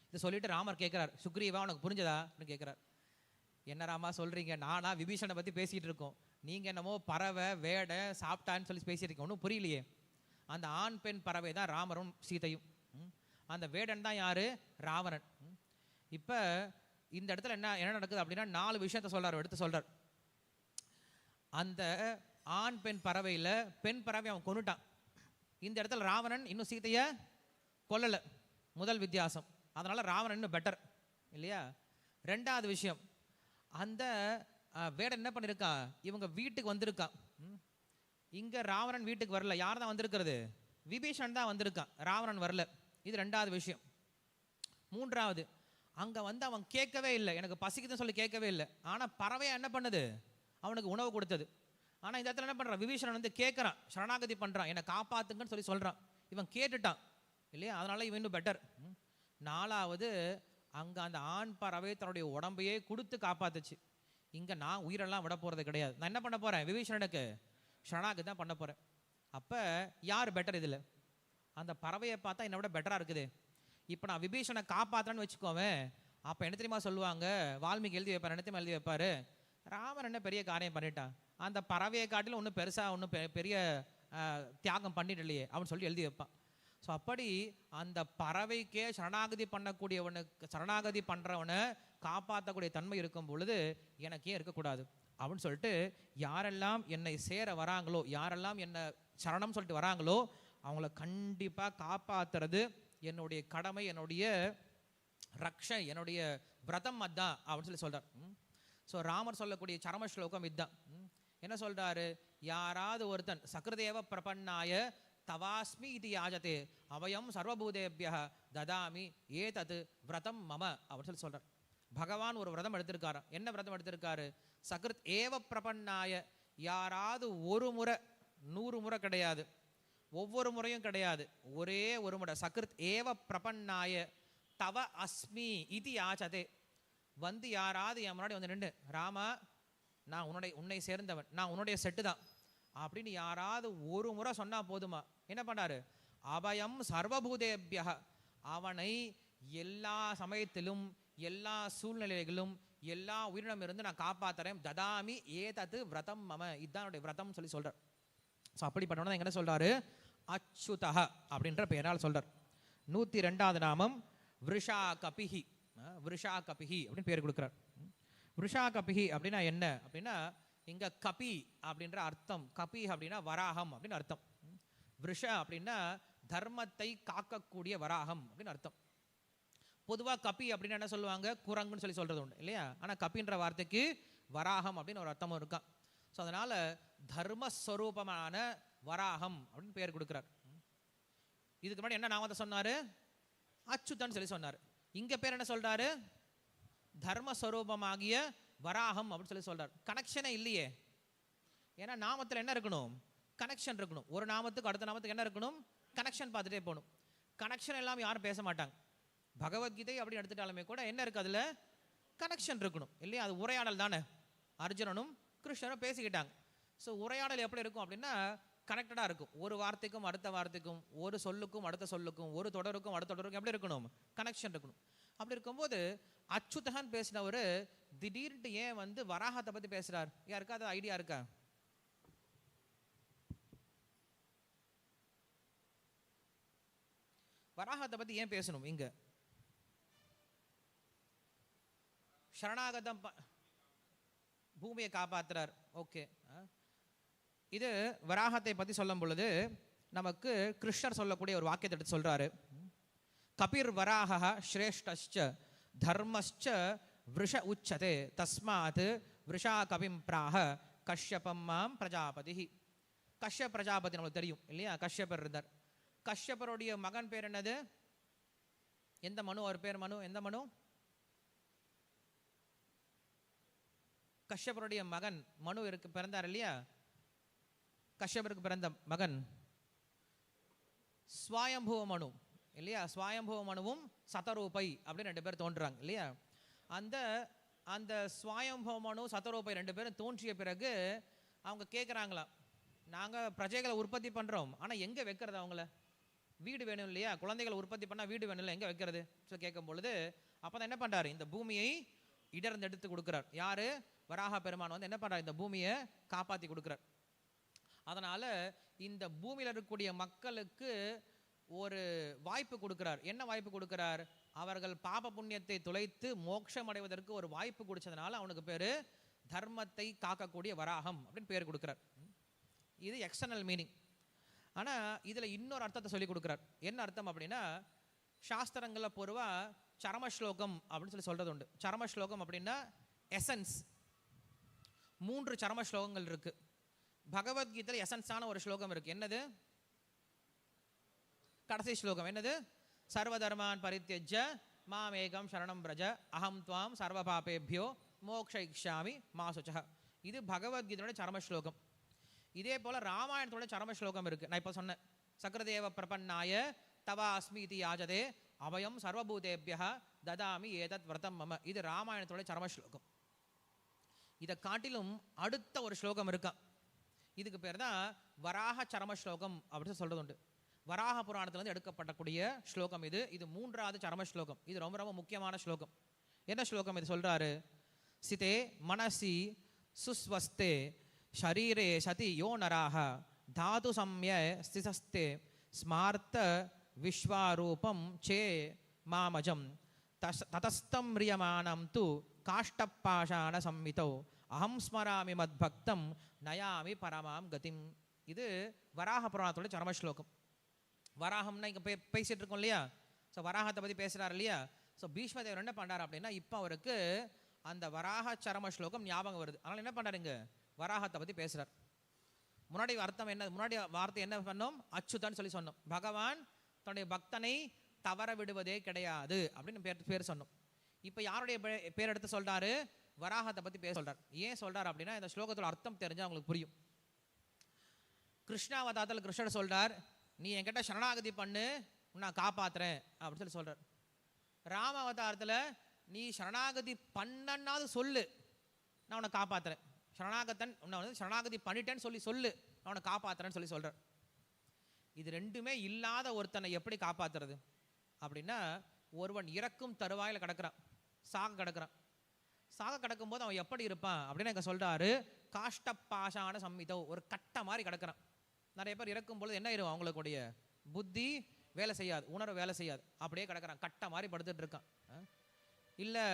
இதை சொல்லிட்டு ராமர் கேட்குறார், சுக்ரீவா உனக்கு புரிஞ்சதா அப்படின்னு கேட்குறார். என்ன ராமா சொல்கிறீங்க, நானா விபீஷனை பற்றி பேசிகிட்டு இருக்கோம், நீங்கள் என்னமோ பறவை வேடை சாப்பிட்டான்னு சொல்லி பேசிட்டு இருக்கீங்க, ஒன்றும் புரியலையே. அந்த ஆண் பெண் பறவை தான் ராமரும் சீதையும், அந்த வேடன் தான் யாரு, ராவணன். இப்போ இந்த இடத்துல என்ன நடக்குது அப்படின்னா 4 விஷயத்த சொல்றாரு, எடுத்து சொல்றார். அந்த ஆண் பெண் பறவையில் பெண் பறவை அவன் கொன்னுட்டான். இந்த இடத்துல ராவணன் இன்னும் சீதையை கொல்லலை, முதல் வித்தியாசம். அதனால ராவணன் இன்னும் பெட்டர் இல்லையா. 2வது விஷயம், அந்த வேடன் என்ன பண்ணியிருக்கான், இவங்க வீட்டுக்கு வந்திருக்கான். இங்கே ராவணன் வீட்டுக்கு வரல, யார் தான் வந்திருக்கிறது, விபீஷன் தான் வந்திருக்கான், ராவணன் வரல. இது 2வது விஷயம். 3வது, அங்கே வந்து அவன் கேட்கவே இல்லை, எனக்கு பசிக்குதுன்னு சொல்லி கேட்கவே இல்லை. ஆனால் பறவையா என்ன பண்ணுது, அவனுக்கு உணவு கொடுத்தது. ஆனால் இந்த இடத்துல என்ன பண்ணுறான், விபீஷணன் வந்து கேட்குறான், சரணாகதி பண்ணுறான், என்னை காப்பாத்துங்கன்னு சொல்லி சொல்கிறான். இவன் கேட்டுட்டான் இல்லையா, அதனால இவன் இன்னும் பெட்டர். 4வது, அங்கே அந்த ஆண் பறவை தன்னுடைய உடம்பையே கொடுத்து காப்பாத்துச்சு. இங்கே நான் உயிரெல்லாம் விட போகிறது கிடையாது, நான் என்ன பண்ண போகிறேன், விபீஷணனுக்கு சரணாகதி தான் பண்ண போகிறேன். அப்போ யார் பெட்டர் இதில், அந்த பறவையை பார்த்தா என்னை விட பெட்டராக இருக்குது. இப்போ நான் விபீஷனை காப்பாற்றுறேன்னு வச்சுக்கோவேன், அப்போ என்ன தெரியுமா சொல்லுவாங்க, வால்மீகி எழுதி வைப்பார், என்ன தெரியுமா எழுதி வைப்பார், ராமர் என்ன பெரிய காரியம் பண்ணிட்டான், அந்த பறவையை காட்டிலும் ஒன்றும் பெருசாக ஒன்றும் பெரிய தியாகம் பண்ணிடலையே அப்படின்னு சொல்லி எழுதி வைப்பான். ஸோ அப்படி அந்த பறவைக்கே சரணாகதி பண்ணக்கூடியவனுக்கு, சரணாகதி பண்ணுறவனை காப்பாற்றக்கூடிய தன்மை இருக்கும் பொழுது எனக்கே இருக்கக்கூடாது அப்படின்னு சொல்லிட்டு, யாரெல்லாம் என்னை சேர வராங்களோ, யாரெல்லாம் என்னை சரணம் சொல்லிட்டு வராங்களோ அவங்கள கண்டிப்பாக காப்பாற்றுறது என்னுடைய கடமை, என்னுடைய ரக்ஷை, என்னுடைய விரதம் அதான் அப்படின்னு சொல்லி சொல்கிறார். ஸோ ராமர் சொல்லக்கூடிய சரம ஸ்லோகம் இதுதான். என்ன சொல்கிறாரு, யாராவது ஒருத்தன் சக்ருதேவ பிரபன்னாய தவாஸ்மி இது யாஜதே அவயம் சர்வபூதேபிய ததாமி ஏதது விரதம் மம அப்படின்னு சொல்லி சொல்கிறார். பகவான் ஒரு விரதம் எடுத்திருக்காரு. என்ன விரதம் எடுத்திருக்காரு, சக்ருத் ஏவ பிரபன்னாய, யாராவது ஒரு முறை, 100 முறை கிடையாது, ஒவ்வொரு முறையும் கிடையாது, ஒரே ஒரு முறை, சக்ருத் ஏவ பிரபன்னாய தவ அஸ்மி இது யாச்சதே, வந்து யாராவது என் முன்னாடி வந்து நின்று, ராமா நான் உன்னை சேர்ந்தவன், நான் உன்னுடைய செட்டு தான் அப்படின்னு யாராவது ஒரு முறை சொன்னா போதுமா, என்ன பண்ணாரு, அபயம் சர்வபூதேபிய, அவனை எல்லா சமயத்திலும் எல்லா சூழ்நிலைகளும் எல்லா உயிரினம் இருந்து நான் காப்பாத்துறேன், ததாமி ஏதது விரதம் மம, இதுதான் என்னுடைய விரதம் சொல்லி சொல்றார். ஸோ அப்படிப்பட்டவன என்ன சொல்றாரு, அச்சுதஹ அப்படின்ற பெயரால் சொல்றார். 102வது நாமம் விருஷா கபிஹி, விருஷா கபிஹி அப்படின்னு பேர் கொடுக்குறார். விருஷா கபிஹி அப்படின்னா என்ன அப்படின்னா, இங்க கபி அப்படின்ற அர்த்தம், கபி அப்படின்னா வராகம் அப்படின்னு அர்த்தம். விருஷ அப்படின்னா தர்மத்தை காக்கக்கூடிய வராகம் அப்படின்னு அர்த்தம். பொதுவாக கபி அப்படின்னு என்ன சொல்லுவாங்க, குரங்குன்னு சொல்லி சொல்றது உண்டு இல்லையா, ஆனால் கபின்ற வார்த்தைக்கு வராகம் அப்படின்னு ஒரு அர்த்தமும் இருக்கான். ஸோ அதனால தர்மஸ்வரூபமான வராகம் அப்படின்னு பேர் கொடுக்குறார். இதுக்கு முன்னாடி என்ன நாமத்தை சொன்னாரு, அச்சுதன் சொல்லி சொன்னார். இங்க பேர் என்ன சொல்றாரு, தர்மஸ்வரூபமாகிய வராகம் அப்படின்னு சொல்லி சொல்றார். கனெக்ஷனே இல்லையே, ஏன்னா நாமத்தில் என்ன இருக்கணும், கனெக்ஷன் இருக்கணும். ஒரு நாமத்துக்கு அடுத்த நாமத்துக்கு என்ன இருக்கணும், கனெக்ஷன் பார்த்துட்டே போகணும். கனெக்ஷன் எல்லாம் யாரும் பேச மாட்டாங்க. பகவத்கீதை அப்படின்னு எடுத்துட்டாலுமே கூட என்ன இருக்கு, அதில் கனெக்ஷன் இருக்கணும் இல்லையா, அது உரையாடல் தானே. அர்ஜுனனும் கிருஷ்ணரும் பேசிக்கிட்டாங்க. ஸோ உரையாடல் எப்படி இருக்கும் அப்படின்னா கனெக்டடாக இருக்கும். ஒரு வார்த்தைக்கும் அடுத்த வார்த்தைக்கும், ஒரு சொல்லுக்கும் அடுத்த சொல்லுக்கும், ஒரு தொடருக்கும் அடுத்த தொடருக்கும் எப்படி இருக்கணும், கனெக்ஷன் இருக்கணும். அப்படி இருக்கும்போது அச்சுதகன் பேசினவர் திடீர்னு ஏன் வந்து வராகத்தை பற்றி பேசுகிறார், யாருக்கா அது ஐடியா இருக்கா? வராகத்தை பற்றி ஏன் பேசணும் இங்க? சரணாகதம், பூமியை காப்பாற்றுறார். ஓகே, இது வராகத்தை பற்றி சொல்லும் பொழுது நமக்கு கிருஷ்ணர் சொல்லக்கூடிய ஒரு வாக்கியத்தை எடுத்து சொல்றாரு. கபிர் வராக ஸ்ரேஷ்டச்ச தர்மச்ச விருஷ உச்சதே தஸ்மாத் விருஷா கபிம் பிராக கஷ்யபம் மாம் பிரஜாபதி. கஷ்யப் பிரஜாபதி நம்மளுக்கு தெரியும் இல்லையா, கஷ்யப்பர் இருந்தார். கஷ்யப்பருடைய மகன் பேர் என்னது, எந்த மனு, அவர் பேர் மனு, எந்த மனு, கஷ்யபருடைய மகன் மனு பிறந்தார் இல்லையா, கஷ்யபருக்கு பிறந்த மகன் ஸ்வயம்புவ மனு இல்லையா, ஸ்வயம்புவ மனுவும் சதரூபை அப்படின்னு 2 பேர் தோன்றுறாங்க இல்லையா. அந்த அந்த ஸ்வயம்புவ மனு சதரூபை 2 பேரும் தோன்றிய பிறகு அவங்க கேட்குறாங்களாம், நாங்கள் பிரஜைகளை உற்பத்தி பண்ணுறோம், ஆனால் எங்கே வைக்கிறது, அவங்கள வீடு வேணும் இல்லையா, குழந்தைகளை உற்பத்தி பண்ணால் வீடு வேணும் இல்லை, எங்கே வைக்கிறது சொல்லி கேட்கும் பொழுது அப்போ தான் என்ன பண்ணுறாரு, இந்த பூமியை இடர்ந்து எடுத்து கொடுக்குறார். யார், வராக பெருமான் வந்து என்ன பண்ணுறார், இந்த பூமியை காப்பாற்றி கொடுக்குறார். அதனால் இந்த பூமியில் இருக்கக்கூடிய மக்களுக்கு ஒரு வாய்ப்பு கொடுக்கிறார். என்ன வாய்ப்பு கொடுக்கிறார், அவர்கள் பாப புண்ணியத்தை துளைத்து மோட்சம் அடைவதற்கு ஒரு வாய்ப்பு கொடுத்ததுனால அவனுக்கு பேர் தர்மத்தை காக்கக்கூடிய வராகம் அப்படின்னு பேர் கொடுக்கிறார். இது எக்ஸ்டர்னல் மீனிங். ஆனால் இதில் இன்னொரு அர்த்தத்தை சொல்லி கொடுக்குறார். என்ன அர்த்தம் அப்படின்னா, சாஸ்திரங்களில் பொதுவாக சரமஸ்லோகம் அப்படின்னு சொல்லி சொல்கிறது உண்டு. சரமஸ்லோகம் அப்படின்னா எசன்ஸ். 3 சரமஸ்லோகங்கள் இருக்குது. பகவத்கீதையில் எசன்ஸான ஒரு ஸ்லோகம் இருக்குது. என்னது, கடைசி ஸ்லோகம் என்னது, சர்வதர்மான் பரித்யஜ்ய மாமேகம் சரணம் பிரஜ அகம் துவாம் சர்வ பாபேபியோ மோக்ஷயிஷ்யாமி மா சுச்சஹ. இது பகவத்கீதையோட சரமஸ்லோகம். இதே போல் ராமாயணத்தோட சரமஸ்லோகம் இருக்குது. நான் இப்போ சொன்னேன், சக்ரதேவ பிரபன்னாய தவா அஸ்மி இது யாஜதே அபயம் சர்வபூதேபியா ததாமி ஏதத் விரதம் மம. இது ராமாயணத்தோட சரமஸ்லோகம். இதை காட்டிலும் அடுத்த ஒரு ஸ்லோகம் இருக்கா, இதுக்கு பேர் தான் வராக சரமஸ்லோகம் அப்படின்னு சொல்கிறது உண்டு. வராக புராணத்திலிருந்து எடுக்கப்படக்கூடிய ஸ்லோகம் இது. இது 3வது சரம ஸ்லோகம். இது ரொம்ப ரொம்ப முக்கியமான ஸ்லோகம். என்ன ஸ்லோகம் இது சொல்றாரு, சிதே மனசி சுஸ்வஸ்தே ஷரீரே சதி யோ நராக தாது சம்ய ஸ்திதஸ்தே ஸ்மார்த்த விஸ்வாரூபம் சே மாமஜம் ததஸ்தம் ரியமானம் து காஷ்டப்பாஷாண சம்மிதோ அகம் ஸ்மராமி மத்பக்தம் நயாமி பரமாம் கதிம். இது வராக புராணத்தோட சரமஸ்லோகம். வராகம்னா இங்கே பேசிட்டு இருக்கோம் இல்லையா, ஸோ வராகத்தை பற்றி பேசுகிறார் இல்லையா. ஸோ பீஷ்மதேவர் என்ன பண்ணுறார் அப்படின்னா, இப்போ அவருக்கு அந்த வராக சரம ஸ்லோகம் ஞாபகம் வருது. அதனால் என்ன பண்ணுறாரு, இங்கே வராகத்தை பற்றி பேசுகிறார். முன்னாடி அர்த்தம் என்ன, முன்னாடி வார்த்தை என்ன பண்ணோம், அச்சுதன் சொல்லி சொன்னோம். பகவான் தன்னுடைய பக்தனை தவற விடுவதே கிடையாது அப்படின்னு பேர் சொன்னோம். இப்போ யாருடைய பேர் எடுத்து சொல்கிறாரு, வராகத்தை பற்றி பேச சொல்கிறார். ஏன் சொல்கிறார் அப்படின்னா, இந்த ஸ்லோகத்தோட அர்த்தம் தெரிஞ்சால் அவங்களுக்கு புரியும். கிருஷ்ணாவதாரத்தில் கிருஷ்ணர் சொல்கிறார், நீ என்கிட்ட சரணாகதி பண்ணு, நான் காப்பாத்துறேன் அப்படின்னு சொல்லி சொல்கிறார். ராம அவதாரத்தில் நீ சரணாகதி பண்ணனாவது சொல்லு, நான் உன்னை காப்பாத்துறேன். உன்னை வந்து சரணாகதி பண்ணிட்டேன்னு சொல்லு, நான் உன்னை காப்பாத்துறேன்னு சொல்லி சொல்கிறார். இது ரெண்டுமே இல்லாத ஒருத்தனை எப்படி காப்பாத்துறது அப்படின்னா, ஒருவன் இறக்கும் தருவாயில் கிடக்கிறான், சாக கிடக்கிறான். சாக கிடக்கும் போது அவன் எப்படி இருப்பான் அப்படின்னு எங்க சொல்றாரு, காஷ்டப்பாஷான சம்மிதோ, ஒரு கட்டை மாதிரி கிடக்கிறான். நிறைய பேர் இறக்கும் பொழுது என்ன ஆயிரும், அவங்களுடைய புத்தி வேலை செய்யாது, உணர்வு வேலை செய்யாது, அப்படியே கிடக்கிறான், கட்டை மாதிரி படுத்துட்டு இருக்கான். இல்லை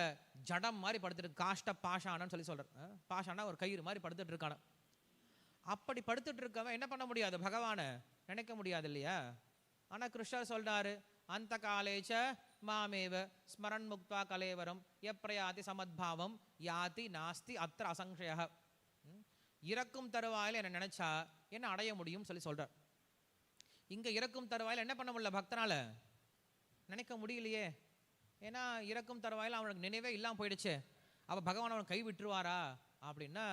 ஜடம் மாதிரி படுத்துட்டு, காஷ்ட பாஷானன்னு சொல்லி சொல்கிறார். பாஷானா ஒரு கயிறு மாதிரி படுத்துட்டு இருக்கான. அப்படி படுத்துட்டு இருக்கவன் என்ன பண்ண முடியாது, பகவானை நினைக்க முடியாது இல்லையா. ஆனால் கிருஷ்ணர் சொல்றாரு, அந்த காலேச்ச மாமேவ ஸ்மரன் முக்தா கலேவரம் எப்ரயாதி சமத்பாவம் யாதி நாஸ்தி அத்திர அசங்ஷய. இறக்கும் தருவாயில் என்ன நினைச்சா என்ன அடைய முடியும் சொல்லி சொல்றார். இங்க இறக்கும் தருவாயில் என்ன பண்ண முடியல, பக்தனால நினைக்க முடியலையே. ஏன்னா இறக்கும் தருவாயில் அவனுக்கு நினைவே இல்லாமல் போயிடுச்சு. அப்ப பகவான் அவன் கை விட்டுருவாரா அப்படின்னா,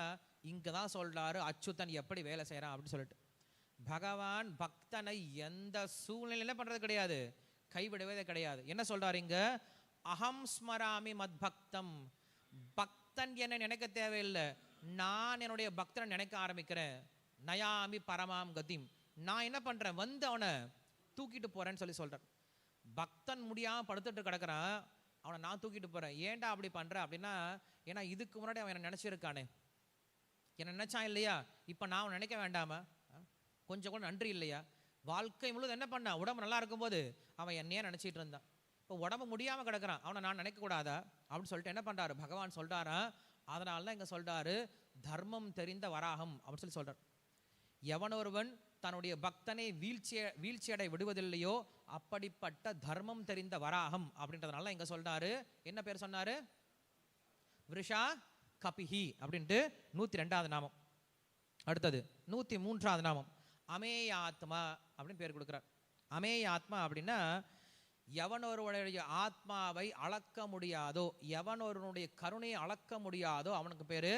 இங்க தான் சொல்றாரு அச்சுதன் எப்படி வேலை செய்யறான் அப்படின்னு சொல்லிட்டு. பகவான் பக்தனை எந்த சூழ்நிலையில பண்றது கிடையாது, கைவிடுவதே கிடையாது. என்ன சொல்றாரு இங்க, அகம் ஸ்மராமி மத் பக்தம். பக்தன் என்ன நினைக்க தேவையில்லை, நான் என்னுடைய பக்தனை நினைக்க ஆரம்பிக்கிறேன். நயாமி பரமாம் கதிம், நான் என்ன பண்றேன், வந்து அவனை தூக்கிட்டு போறேன்னு சொல்லி சொல்றேன். பக்தன் முடியாம படுத்துட்டு கிடக்கிறான், அவனை நான் தூக்கிட்டு போறேன். ஏன்டா அப்படி பண்ற அப்படின்னா, ஏன்னா இதுக்கு முன்னாடி அவன் என்ன நினைச்சிருக்கானே, என்ன நினைச்சான் இல்லையா, இப்ப நான் அவன் நினைக்க வேண்டாமா, கொஞ்சம் கூட நன்றி இல்லையா. வாழ்க்கை முழுவதும் என்ன பண்ண, உடம்பு நல்லா இருக்கும்போது அவன் என்னையே நினைச்சிட்டு இருந்தான். இப்போ உடம்பு முடியாம கிடக்கிறான், அவனை நான் நினைக்க கூடாதா அப்படின்னு சொல்லிட்டு என்ன பண்றாரு பகவான் சொல்றாரா. அதனால தான் இங்க சொல்றாரு தர்மம் தெரிந்த வராகம் அப்படின்னு சொல்லி சொல்றார். எவனொருவன் தன்னுடைய பக்தனை வீழ்ச்சியடை விடுவதில்லையோ அப்படிப்பட்ட தர்மம் தெரிந்த வராகம் அப்படின்றதுனால இங்க சொல்றாரு. என்ன பேர் சொன்னாரு, விருஷா கபிஹி அப்படின்ட்டு 102வது நாமம். அடுத்தது 103வது நாமம் அமேயாத்மா அப்படின்னு பேர் கொடுக்கிறார். அமேயாத்மா அப்படின்னா எவனொருவனுடைய ஆத்மாவை அளக்க முடியாதோ, எவனொருவனுடைய கருணையை அளக்க முடியாதோ அவனுக்கு பேரு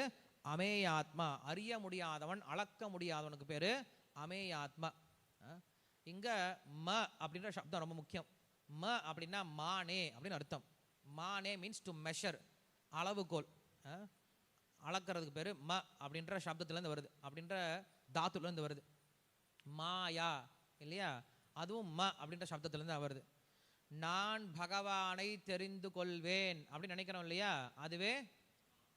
அமேயாத்மா, அறிய முடியாதவன், அளக்க முடியாதவனுக்கு பேரு அமேயாத்மா. இங்க ம அப்படின்ற சப்தம் ரொம்ப முக்கியம். ம அப்படின்னா மானே அப்படின்னு அர்த்தம். மானே மீன்ஸ் டு மெஷர், அளவுகோல், அளக்கிறதுக்கு பேரு ம அப்படின்ற சப்தத்துலேருந்து வருது, அப்படின்ற தாத்துலேருந்து வருது. மாயா இல்லையா, அதுவும் ம அப்படின்ற சப்தத்துலேருந்து வருது. நான் பகவானை தெரிந்து கொள்வேன் அப்படின்னு நினைக்கிறோம் இல்லையா, அதுவே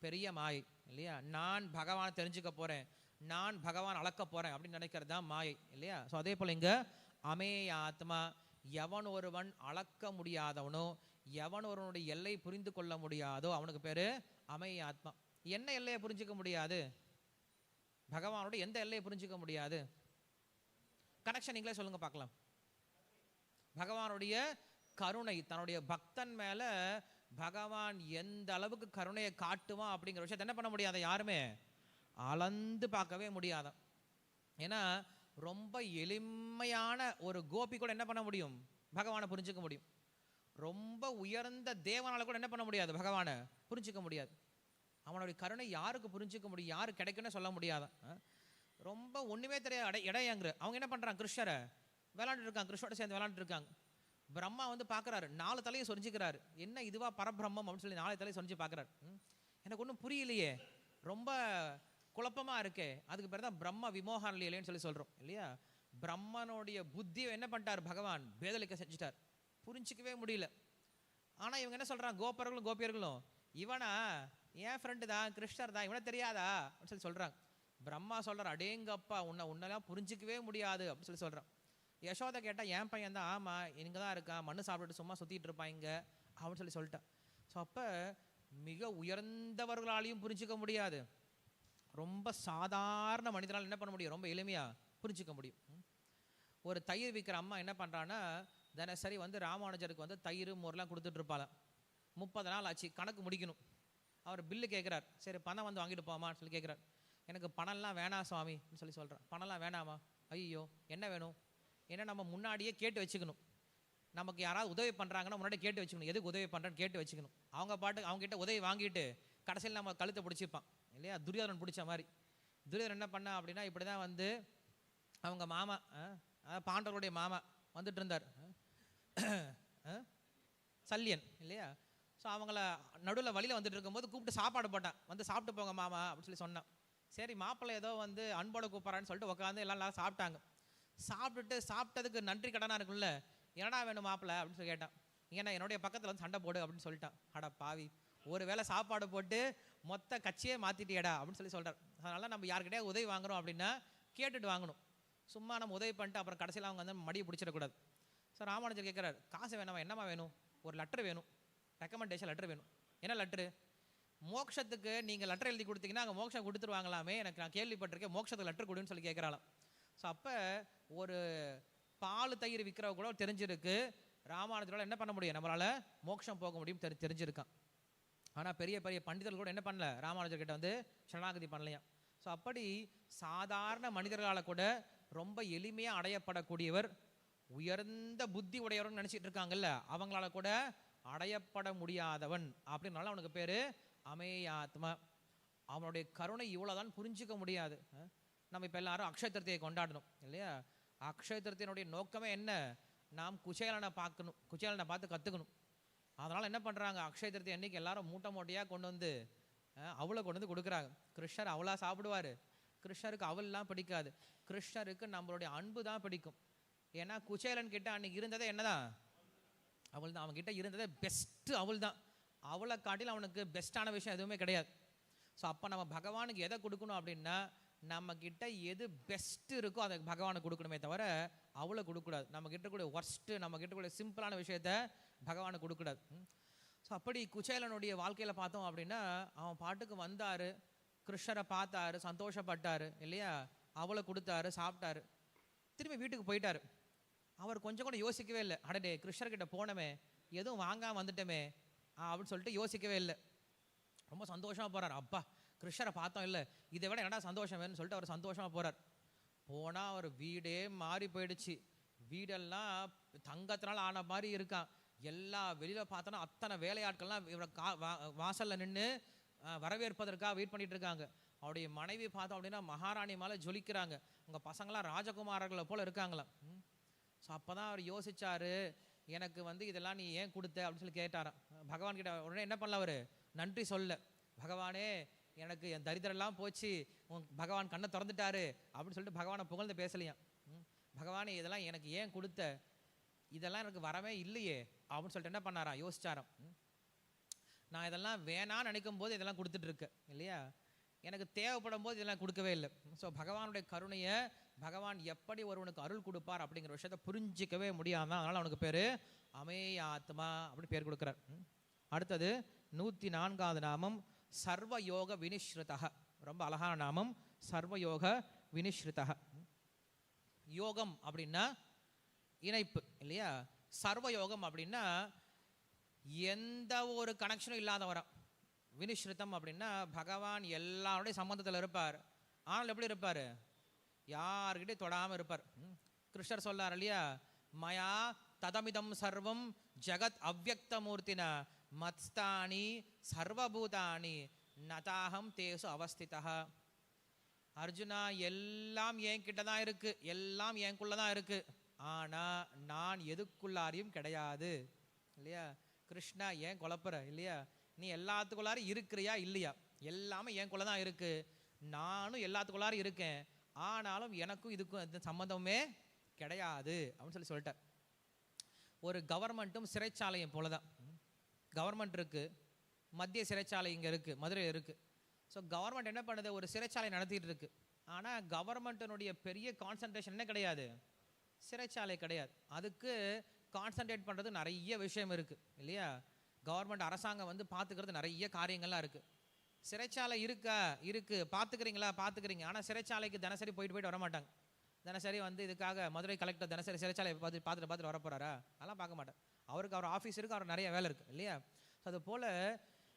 பெரிய மாயை இல்லையா. நான் பகவானை தெரிஞ்சுக்க போறேன், நான் பகவான் அளக்க போறேன் அப்படின்னு நினைக்கிறது தான் மாயை இல்லையா. ஸோ அதே போல இங்க அமேயாத்மா, எவன் ஒருவன் அளக்க முடியாதவனோ, எவன் ஒருவனுடைய எல்லை புரிந்து கொள்ள முடியாதோ அவனுக்கு பேரு அமேயாத்மா. என்ன எல்லையை புரிஞ்சுக்க முடியாது? பகவானோட எந்த எல்லையை புரிஞ்சுக்க முடியாது? கனெக்ஷன் நீங்களே சொல்லுங்க பார்க்கலாம். பகவானுடைய கருணை, தன்னுடைய பக்தன் மேல பகவான் எந்த அளவுக்கு கருணையை காட்டுவான் அப்படிங்கிற விஷயத்தை என்ன பண்ண முடியாத, யாருமே அளந்து பார்க்கவே முடியாத. ஏன்னா ரொம்ப எளிமையான ஒரு கோபி கூட என்ன பண்ண முடியும், பகவானை புரிஞ்சுக்க முடியும். ரொம்ப உயர்ந்த தேவனால கூட என்ன பண்ண முடியாது, பகவானை புரிஞ்சுக்க முடியாது. அவனுடைய கருணை யாருக்கு புரிஞ்சுக்க முடியும், யாரு கிடைக்குன்னு சொல்ல முடியாத. ரொம்ப ஒண்ணுமே தெரியாது இடையங்கிற அவங்க என்ன பண்றாங்க, கிருஷ்ணரை விளையாண்டு இருக்காங்க, கிருஷ்ணோட சேர்ந்து விளையாண்டு இருக்காங்க. பிரம்மா வந்து பாக்குறாரு, 4 தலையை சொரிஞ்சுக்கிறாரு. என்ன இதுவா பரபிரம்மம் அப்படின்னு சொல்லி 4 தலையை சொரிஞ்சு பாக்குறாரு. எனக்கு ஒன்றும் புரியலையே, ரொம்ப குழப்பமா இருக்கே. அதுக்கு பேர் தான் பிரம்ம விமோகன லீலைன்னு சொல்லி சொல்றோம் இல்லையா. பிரம்மனுடைய புத்தியை என்ன பண்ணிட்டார் பகவான், பேதலிக்க செஞ்சுட்டார், புரிஞ்சிக்கவே முடியல. ஆனா இவங்க என்ன சொல்றாங்க, கோபர்களும் கோபியர்களும், இவனா என் ஃப்ரெண்டு தான், கிருஷ்ணர் தான், இவனை தெரியாதா அப்படின்னு சொல்லி சொல்றாங்க. பிரம்மா சொல்றார், அடேங்கப்பா உன்னெல்லாம் புரிஞ்சிக்கவே முடியாது அப்படின்னு சொல்லி சொல்றான். யசோதை கேட்டா, என் பையன் தான், ஆமா இங்க தான் இருக்கான், மண்ணு சாப்பிட்டுட்டு சும்மா சுத்திட்டு இருப்பான் இங்க அப்படின்னு சொல்லிட்டான். ஸோ அப்ப மிக உயர்ந்தவர்களாலையும் புரிஞ்சிக்க முடியாது, ரொம்ப சாதாரண மனிதனால் என்ன பண்ண முடியும், ரொம்ப எளிமையா புரிஞ்சிக்க முடியும். ஒரு தயிர் விற்கிற அம்மா என்ன பண்றான்னா, தினசரி வந்து ராமானுஜருக்கு வந்து தயிர் மோர்லாம் கொடுத்துட்டு இருப்பாள். 30 நாள் ஆச்சு, கணக்கு முடிக்கணும். அவர் பில்லு கேட்குறார். சரி பணம் வந்து வாங்கிட்டு போமான்னு சொல்லி கேட்குறார். எனக்கு பணம்லாம் வேணாம் சுவாமி சொல்லி சொல்கிறேன். பணம்லாம் வேணாமா? ஐயோ என்ன வேணும்? ஏன்னா நம்ம முன்னாடியே கேட்டு வச்சுக்கணும். நமக்கு யாராவது உதவி பண்ணுறாங்கன்னா முன்னாடியே கேட்டு வச்சுக்கணும், எதுக்கு உதவி பண்ணுறேன்னு கேட்டு வச்சுக்கணும். அவங்க பாட்டு அவங்க கிட்ட உதவி வாங்கிட்டு கடைசியில் நம்ம கழுத்தை பிடிச்சிப்பான் இல்லையா, துரியோதனன் பிடிச்ச மாதிரி. துரியோதனன் என்ன பண்ணா அப்படின்னா, இப்படி தான் வந்து அவங்க மாமா, பாண்டவருடைய மாமா வந்துட்டு இருந்தார், சல்லியன் இல்லையா. ஸோ அவங்கள நடுவில் வழியில் வந்துட்டு இருக்கும்போது கூப்பிட்டு சாப்பாடு போட்டான், வந்து சாப்பிட்டு போங்க மாமா அப்படின்னு சொல்லி சொன்னான். சரி மாப்பிள்ளை ஏதோ வந்து அன்போட கூப்பிட்றான்னு சொல்லிட்டு உட்காந்து எல்லாம் சாப்பிட்டாங்க. சாப்பிட்டதுக்கு நன்றி கடனாக இருக்குல்ல, என்னடா வேணும் மாப்பிள்ளை அப்படின்னு சொல்லி கேட்டான். ஏன்னா என்னுடைய பக்கத்தில் வந்து சண்டை போடு அப்படின்னு சொல்லிட்டான். அடா பாவி, ஒரு வேளை சாப்பாடு போட்டு மொத்த கட்சியே மாற்றிட்டியடா அப்படின்னு சொல்லி சொல்கிறார். அதனால் நம்ம யார்கிட்டயே உதவி வாங்குறோம் அப்படின்னா கேட்டுட்டு வாங்கணும். சும்மா நம்ம உதவி பண்ணிட்டு அப்புறம் கடைசியில் அவங்க வந்து மடியை பிடிச்சிடக்கூடாது. ஸோ ராமானுஜர் கேட்குறாரு, காசு வேணாமா, என்னமா வேணும்? ஒரு லெட்டர் வேணும், ரெக்கமெண்டேஷன் லெட்டர் வேணும். என்ன லெட்ரு? மோட்சத்துக்கு நீங்கள் லெட்டர் எழுதி கொடுத்தீங்கன்னா அங்கே மோட்சம் கொடுத்துருவாங்களாமே, எனக்கு நான் கேள்விப்பட்டிருக்கேன், மோட்சத்துக்கு லெட்டர் கொடுன்னு சொல்லி கேட்குறாளாம். ஸோ அப்போ ஒரு பால் தயிர் விற்கிறவ கூட தெரிஞ்சிருக்கு, ராமானுஜரால் என்ன பண்ண முடியும், நம்மளால் மோட்சம் போக முடியும் தெரிஞ்சிருக்கான். ஆனால் பெரிய பெரிய பண்டிதர்கள் கூட என்ன பண்ணல, ராமானுஜர்கிட்ட வந்து சரணாகதி பண்ணலையா. ஸோ அப்படி சாதாரண மனிதர்களால் கூட ரொம்ப எளிமையாக அடையப்படக்கூடியவர், உயர்ந்த புத்தி உடையவர்னு நினச்சிட்டு இருக்காங்கல்ல, அவங்களால கூட அடையப்பட முடியாதவன் அப்படின்னால அவனுக்கு பேரு அமேயாத்மா. அவனுடைய கருணை இவ்வளவுதான் புரிஞ்சிக்க முடியாது. நம்ம இப்ப எல்லாரும் அக்ஷய திருத்தியை கொண்டாடணும் இல்லையா. அக்ஷய திருத்தியினுடைய நோக்கமே என்ன, நாம் குச்சேலனை பார்க்கணும், குச்சேலனை பார்த்து கத்துக்கணும். அதனால என்ன பண்றாங்க, அக்ஷய திருத்தி அன்னைக்கு எல்லாரும் மூட்டை மூட்டையா கொண்டு வந்து அவளை கொண்டு வந்து கொடுக்குறாங்க. கிருஷ்ணர் அவளா சாப்பிடுவாரு, கிருஷ்ணருக்கு அவள்லாம் பிடிக்காது, கிருஷ்ணருக்கு நம்மளுடைய அன்பு தான் பிடிக்கும். ஏன்னா குச்சேலன் கிட்ட அன்னைக்கு இருந்ததே என்னதான், அவள் தான். அவன்கிட்ட இருந்ததே பெஸ்ட்டு அவள் தான். அவளை காட்டில் அவனுக்கு பெஸ்ட்டான விஷயம் எதுவுமே கிடையாது. ஸோ அப்போ நம்ம பகவானுக்கு எதை கொடுக்கணும் அப்படின்னா, நம்ம கிட்ட எது பெஸ்ட்டு இருக்கோ அதை பகவானுக்கு கொடுக்கணுமே தவிர அவளை கொடுக்கக்கூடாது. நம்ம கிட்ட கூட ஒர்ஸ்ட்டு, நம்ம கிட்ட கூட சிம்பிளான விஷயத்த பகவானுக்கு கொடுக்கக்கூடாது. ஸோ அப்படி குச்சேலனுடைய வாழ்க்கையில் பார்த்தோம் அப்படின்னா, அவன் பாட்டுக்கு வந்தார், கிருஷ்ணரை பார்த்தாரு, சந்தோஷப்பட்டார் இல்லையா, அவளை கொடுத்தாரு, சாப்பிட்டாரு, திரும்பி வீட்டுக்கு போயிட்டாரு. அவர் கொஞ்சம் கூட யோசிக்கவே இல்லை, அடடே கிருஷ்ணர்கிட்ட போனமே எதுவும் வாங்காம வந்துட்டோமே அப்படின்னு சொல்லிட்டு யோசிக்கவே இல்லை. ரொம்ப சந்தோஷமாக போகிறார். அப்பா கிருஷ்ணரை பார்த்தோம் இல்லை, இதை விட என்னடா சந்தோஷம் வேணும்னு சொல்லிட்டு அவர் சந்தோஷமாக போகிறார். போனால் அவர் வீடே மாறி போயிடுச்சு. வீடெல்லாம் தங்கத்தினால் ஆன மாதிரி இருக்கான். எல்லா வெளியில் பார்த்தோன்னா அத்தனை வேலையாட்கள்லாம் இவரை வாசலில் நின்று வரவேற்பதற்காக வெயிட் பண்ணிட்டு இருக்காங்க. அவருடைய மனைவி பார்த்தோம் அப்படின்னா மகாராணி மேலே ஜொலிக்கிறாங்க, உங்கள் பசங்களாம் ராஜகுமாரர்களை போல் இருக்காங்களாம். ஸோ அப்போ தான் அவர் யோசிச்சாரு, எனக்கு வந்து இதெல்லாம் நீ ஏன் கொடுத்த அப்படின்னு சொல்லி கேட்டாராம் பகவான் கிட்ட. உடனே என்ன பண்ணல அவர், நன்றி சொல்ல, பகவானே எனக்கு என் தரித்திரெல்லாம் போச்சு, பகவான் கண்ணை திறந்துட்டாரு அப்படின்னு சொல்லிட்டு பகவானை புகழ்ந்து பேசலையாம். பகவானே இதெல்லாம் எனக்கு ஏன் கொடுத்த, இதெல்லாம் எனக்கு வரவே இல்லையே அப்படின்னு சொல்லிட்டு என்ன பண்ணாராம், யோசிச்சாராம். நான் இதெல்லாம் வேணான்னு நினைக்கும் போது இதெல்லாம் கொடுத்துட்டு இருக்கேன் இல்லையா, எனக்கு தேவைப்படும் போது இதெல்லாம் கொடுக்கவே இல்லை. ஸோ பகவானுடைய கருணையை பகவான் எப்படி ஒருவனுக்கு அருள் கொடுப்பார் அப்படிங்கிற விஷயத்த புரிஞ்சிக்கவே முடியாமல், அதனால் அவனுக்கு பேர் அமேயாத்மா அப்படின்னு பேர் கொடுக்குறார். அடுத்தது 104வது நாமம் சர்வயோக வினிஸ்ருதக. ரொம்ப அழகான நாமம், சர்வயோக வினிஸ்ருதக. யோகம் அப்படின்னா இணைப்பு இல்லையா, சர்வயோகம் அப்படின்னா எந்த ஒரு கனெக்ஷனும் இல்லாதவரா. வினிஸ்ருதம் அப்படின்னா பகவான் எல்லாருடைய சம்பந்தத்தில் இருப்பார், ஆனால் எப்படி இருப்பார், யார்கிட்டே தொடாமல் இருப்பார். கிருஷ்ணர் சொல்லார் இல்லையா, மயா ததமிதம் சர்வம் ஜகத் அவ்யக்த மூர்த்தின மத்ஸ்தானி சர்வபூதானி நதாகம் தேசு அவஸ்திதா. அர்ஜுனா, எல்லாம் என் கிட்ட தான் இருக்கு, எல்லாம் எனக்குள்ள தான் இருக்கு, ஆனா நான் எதுக்குள்ளாரையும் கிடையாது இல்லையா. கிருஷ்ணா ஏன் குழப்பற இல்லையா, நீ எல்லாத்துக்குள்ளாரும் இருக்கிறியா இல்லையா, எல்லாமே எனக்குள்ள தான் இருக்கு, நானும் எல்லாத்துக்குள்ளாரும் இருக்கேன், ஆனாலும் எனக்கும் இதுக்கும் எந்த சம்மந்தமே கிடையாது அப்படின்னு சொல்லிட்டார். ஒரு கவர்மெண்ட்டும் சிறைச்சாலையும் போலதான். கவர்மெண்ட் இருக்கு, மத்திய சிறைச்சாலை இங்கே இருக்கு, மதுரையில் இருக்கு. ஸோ கவர்மெண்ட் என்ன பண்ணுது, ஒரு சிறைச்சாலை நடத்திட்டு இருக்கு, ஆனால் கவர்மெண்ட்டினுடைய பெரிய கான்சன்ட்ரேஷன் என்ன கிடையாது, சிறைச்சாலை கிடையாது. அதுக்கு கான்சன்ட்ரேட் பண்ணுறது நிறைய விஷயம் இருக்குது இல்லையா. கவர்மெண்ட் அரசாங்கம் வந்து பார்த்துக்கிறது நிறைய காரியங்கள்லாம் இருக்குது. சிறைச்சாலை இருக்குது பார்த்துக்கிறீங்க, ஆனால் சிறைச்சாலைக்கு தினசரி போயிட்டு வர மாட்டாங்க. தினசரி வந்து இதுக்காக மதுரை கலெக்டர் தினசரி சிறைச்சாலை பார்த்துட்டு வர போகிறாரா, அதெல்லாம் பார்க்க மாட்டார். அவருக்கு அவர் ஆஃபீஸ் இருக்குது, அவர் நிறைய வேலை இருக்குது இல்லையா. ஸோ அது போல்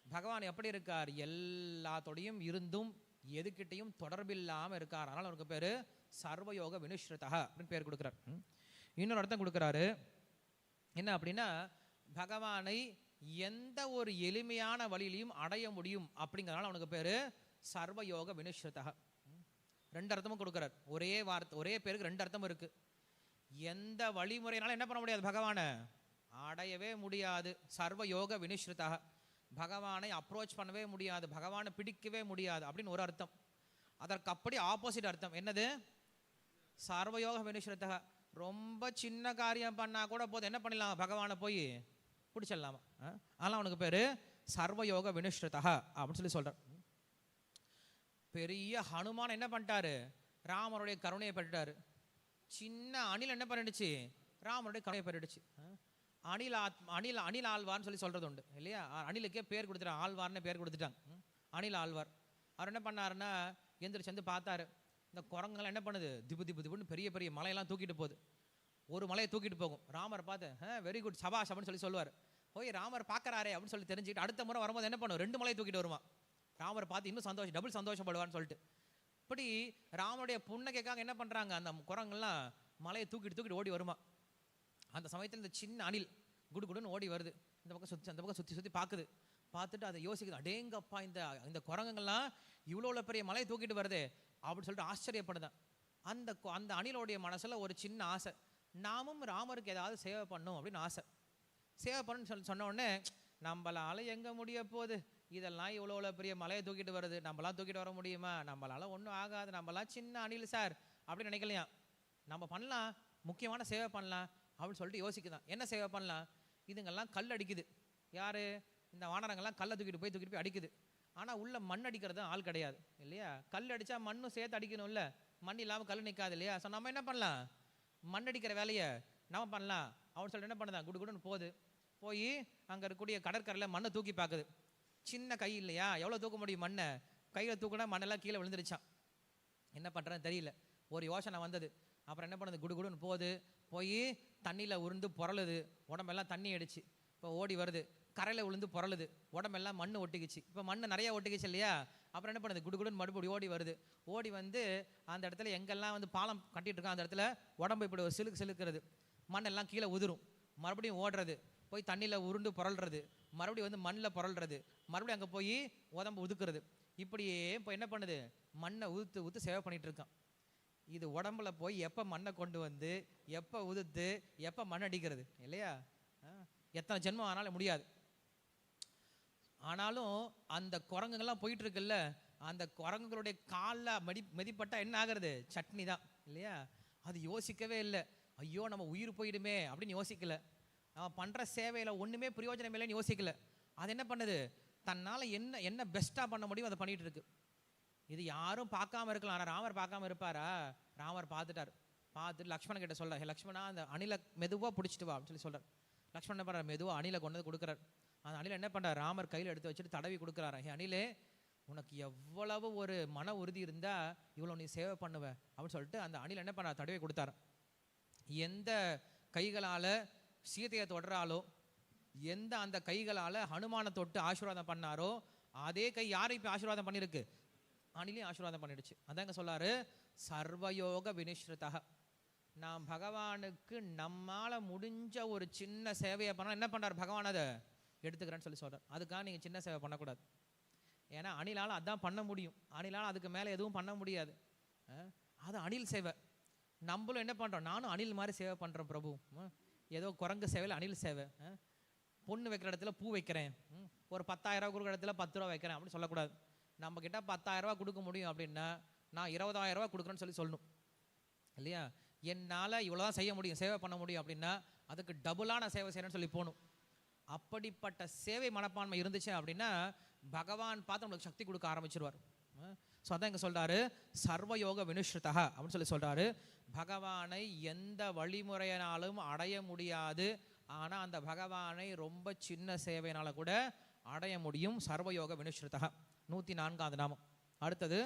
பகவான் எப்படி இருக்கார், எல்லாத்தோடையும் இருந்தும் எதுக்கிட்டையும் தொடர்பில்லாமல் இருக்கார், அதனால் அவருக்கு பேர் சர்வயோக வினுஸ்ருதா அப்படின்னு பேர் கொடுக்குறார். இன்னொரு அர்த்தம் கொடுக்குறாரு, என்ன அப்படின்னா பகவானை எந்த ஒரு எளிமையான வழியிலையும் அடைய முடியும் அப்படிங்கிறனால அவனுக்கு பேர் சர்வயோக வினுஸ்ருதா. ரெண்டு அர்த்தமும் கொடுக்குறார், ஒரே வார்த்தை ஒரே பேருக்கு ரெண்டு அர்த்தம் இருக்கு. எந்த வழிமுறையினாலும் என்ன பண்ண முடியாது, பகவானை அடையவே முடியாது. சர்வயோக வினுஸ்ருதா, பகவானை அப்ரோச் பண்ணவே முடியாது, பகவானை பிடிக்கவே முடியாது அப்படின்னு ஒரு அர்த்தம். அதற்கு அப்படி ஆப்போசிட் அர்த்தம் என்னது, சர்வயோக வினுஸ்ருதா, ரொம்ப சின்ன காரியம் பண்ணா கூட போதும், என்ன பண்ணிடலாம், பகவானை போய் பிடிச்சிடலாமா. அதெல்லாம் அவனுக்கு பேர் சர்வயோக வினுஸ்ருதா அப்படின்னு சொல்றார். பெரிய ஹனுமான் என்ன பண்ணிட்டாரு, ராமருடைய கருணையை பெற்றாரு. சின்ன அணில் என்ன பண்ணிடுச்சு, ராமருடைய கருணையை பெற்றுடுச்சு. அணில் ஆழ்வார்னு சொல்றது உண்டு இல்லையா. அணிலுக்கே பேர் கொடுத்துட்டாங்க, ஆழ்வார்னு பேர் கொடுத்துட்டாங்க. அணில் ஆழ்வார் அவர் என்ன பண்ணாருன்னா எந்திரிச்சு வந்து பார்த்தாரு, இந்த குரங்கெல்லாம் என்ன பண்ணுது, திபுன்னு பெரிய பெரிய மலையெல்லாம் தூக்கிட்டு போகுது. ஒரு மலையை தூக்கிட்டு போகும். ராமரை பார்த்து வெரி குட் சபாஷ் அப்படின்னு சொல்லுவார். போய் ராமர் பார்க்கறாரே அப்படின்னு சொல்லி தெரிஞ்சுக்கிட்டு அடுத்த முறை வரும்போது என்ன பண்ணும், 2 மலையை தூக்கிட்டு வருமா. ராமரை பார்த்து இன்னும் டபுள் சந்தோஷப்படுவான்னு சொல்லிட்டு. இப்படி ராமனுடைய புன்னகைக்காக என்ன பண்ணுறாங்க, அந்த குரங்கெல்லாம் மலையை தூக்கிட்டு ஓடி வருமா. அந்த சமயத்தில் இந்த சின்ன அணில் குடுன்னு ஓடி வருது, இந்த பக்கம் அந்த பக்கம் சுற்றி பார்க்குது. பார்த்துட்டு அதை யோசிக்குது, அடேங்கப்பா இந்த குரங்குங்கள்லாம் இவ்வளோ பெரிய மலையை தூக்கிட்டு வருதே அப்படின்னு சொல்லிட்டு ஆச்சரியப்படுதான். அந்த அணிலோடைய மனசில் ஒரு சின்ன ஆசை, நாமும் ராமருக்கு ஏதாவது சேவை பண்ணும் அப்படின்னு ஆசை. சேவை பண்ணுன்னு சொன்ன உடனே நம்மளால எங்கே முடிய போகுது, இதெல்லாம் இவ்வளோ பெரிய மலையை தூக்கிட்டு வருது, நம்மளாம் தூக்கிட்டு வர முடியுமா, நம்மளால ஒன்றும் ஆகாது, நம்மளாம் சின்ன அணில் சார் அப்படின்னு நினைக்கலையா. நம்ம பண்ணலாம், முக்கியமான சேவை பண்ணலாம் அப்படின்னு சொல்லிட்டு யோசிக்குதான். என்ன சேவை பண்ணலாம், இதுங்கெல்லாம் கல் அடிக்குது, யார் இந்த வானரங்கள்லாம் கல்லை தூக்கிட்டு போய் அடிக்குது. ஆனால் உள்ள மண் அடிக்கிறது ஆள் கிடையாது இல்லையா. கல் அடித்தா மண்ணும் சேர்த்து அடிக்கணும் இல்லை, மண் இல்லாமல் கல் நிற்காது இல்லையா. ஸோ நம்ம என்ன பண்ணலாம், மண் அடிக்கிற வேலையை நம்ம பண்ணலாம் அப்படின்னு சொல்லிட்டு என்ன பண்ணுதான், குடுன்னு போய் அங்கே இருக்கக்கூடிய கடற்கரையில் மண்ணை தூக்கி பார்க்குது. சின்ன கை இல்லையா, எவ்வளோ தூக்க முடியும் மண்ணை, கையில் தூக்கினா மண்ணெல்லாம் கீழே விழுந்துருச்சான். என்ன பண்ணுறேன்னு தெரியல, ஒரு யோசனை வந்தது. அப்புறம் என்ன பண்ணுது, குடுன்னு போய் தண்ணியில் உருண்டு புரளுது, உடம்பெல்லாம் தண்ணி அடிச்சு இப்போ ஓடி வருது. கரையில் விழுந்து புரளுது, உடம்பெல்லாம் மண் ஒட்டிக்கிச்சு. இப்போ மண் நிறையா ஒட்டிக்கிச்சு இல்லையா. அப்புறம் என்ன பண்ணுது, குடுன்னு மறுபடியும் ஓடி வருது. ஓடி வந்து அந்த இடத்துல எங்கெல்லாம் வந்து பாலம் கட்டிட்டு இருக்கோம் அந்த இடத்துல உடம்பு இப்படி ஒரு சிலுக்கிறது, மண்ணெல்லாம் கீழே உதிரும். மறுபடியும் ஓடுறது, போய் தண்ணியில் உருண்டு புரள்றது, மறுபடியும் வந்து மண்ணில் புரள்றது, மறுபடியும் அங்கே போய் உடம்பு உதுக்குறது. இப்படியே இப்போ என்ன பண்ணுது, மண்ணை உதுத்து ஊத்து சேவை பண்ணிட்டு இருக்கான். இது உடம்புல போய் எப்போ மண்ணை கொண்டு வந்து எப்போ உதுத்து எப்போ மண் அடிக்கிறது இல்லையா? எத்தனை ஜென்மம் ஆனாலும் முடியாது. ஆனாலும் அந்த குரங்குகள்லாம் போயிட்டு இருக்குல்ல, அந்த குரங்குகளுடைய காலில் மெதிப்பட்டா என்ன ஆகிறது? சட்னி தான் இல்லையா? அது யோசிக்கவே இல்லை, ஐயோ நம்ம உயிர் போயிடுமே அப்படின்னு யோசிக்கல. நம்ம பண்ணுற சேவையில் ஒன்றுமே பிரயோஜனம் இல்லைன்னு யோசிக்கல. அது என்ன பண்ணுது, தன்னால் என்ன என்ன பெஸ்ட்டாக பண்ண முடியும் அதை பண்ணிகிட்டு இருக்கு. இது யாரும் பார்க்காம இருக்கலாம், ஆனால் ராமர் பார்க்காம இருப்பாரா? ராமர் பார்த்துட்டார். பார்த்துட்டு லக்ஷ்மணன் கிட்ட சொல்கிறார், லக்ஷ்மணா அந்த அணிலை மெதுவாக பிடிச்சிட்டு வா அப்படின்னு சொல்லி சொல்கிறார். லக்ஷ்மணன் என்ன பண்ணுறார், மெதுவாக அணிலை கொண்டு வந்து கொடுக்குறார். அந்த அணிலை என்ன பண்ணுறார், ராமர் கையில் எடுத்து வச்சுட்டு தடவி கொடுக்குறாரு. அணிலே, உனக்கு எவ்வளவு ஒரு மன உறுதி இருந்தால் இவ்வளோ நீ சேவை பண்ணுவ அப்படின்னு சொல்லிட்டு அந்த அணில் என்ன பண்ணார், தடவி கொடுத்தார். எந்த கைகளால் சீதையை தொடராலோ, எந்த அந்த கைகளால் ஹனுமானை தொட்டு ஆசீர்வாதம் பண்ணாரோ, அதே கை யாரை இப்போ ஆசீர்வாதம் பண்ணியிருக்கு, அணிலையும் ஆசீர்வாதம் பண்ணிடுச்சு. அதாங்க சொல்லாரு, சர்வயோக வினிஸ்ருதா. நாம் பகவானுக்கு நம்மால் முடிஞ்ச ஒரு சின்ன சேவையை பண்ணால் என்ன பண்ணுறார் பகவான், அதை எடுத்துக்கிறேன்னு சொல்லி சொல்கிறார். அதுக்காக நீங்கள் சின்ன சேவை பண்ணக்கூடாது. ஏன்னா அணிலால் அதான் பண்ண முடியும், அணிலால் அதுக்கு மேலே எதுவும் பண்ண முடியாது. அது அணில் சேவை. நம்மளும் என்ன பண்ணுறோம், நானும் அணில் மாதிரி சேவை பண்ணுறேன் பிரபு, ஏதோ குரங்கு சேவையில் அணில் சேவை. பொண்ணு வைக்கிற இடத்துல பூ வைக்கிறேன், ஒரு 10,000 ரூபா கொடுக்குற இடத்துல 10 ரூபா வைக்கிறேன் அப்படின்னு சொல்லக்கூடாது. நம்மக்கிட்ட 10,000 ரூபா கொடுக்க முடியும் அப்படின்னா நான் 20,000 ரூபா கொடுக்குறேன்னு சொல்லணும் இல்லையா? என்னால் இவ்வளோதான் செய்ய முடியும், சேவை பண்ண முடியும் அப்படின்னா அதுக்கு டபுளான சேவை செய்யணும்னு சொல்லி போகணும். அப்படிப்பட்ட சேவை மனப்பான்மை இருந்துச்சு அப்படின்னா பகவான் பார்த்து நம்மளுக்கு சக்தி கொடுக்க ஆரம்பிச்சிருவார். ஸோ அதான் இங்கே சொல்கிறாரு, சர்வயோக வினுஷ்ருதா அப்படின்னு சொல்லி சொல்கிறாரு. பகவானை எந்த வழிமுறையினாலும் அடைய முடியாது, ஆனால் அந்த பகவானை ரொம்ப சின்ன சேவையினால் கூட அடைய முடியும். சர்வயோக வினுஷ்ருதா 104வது நாமம். அடுத்தது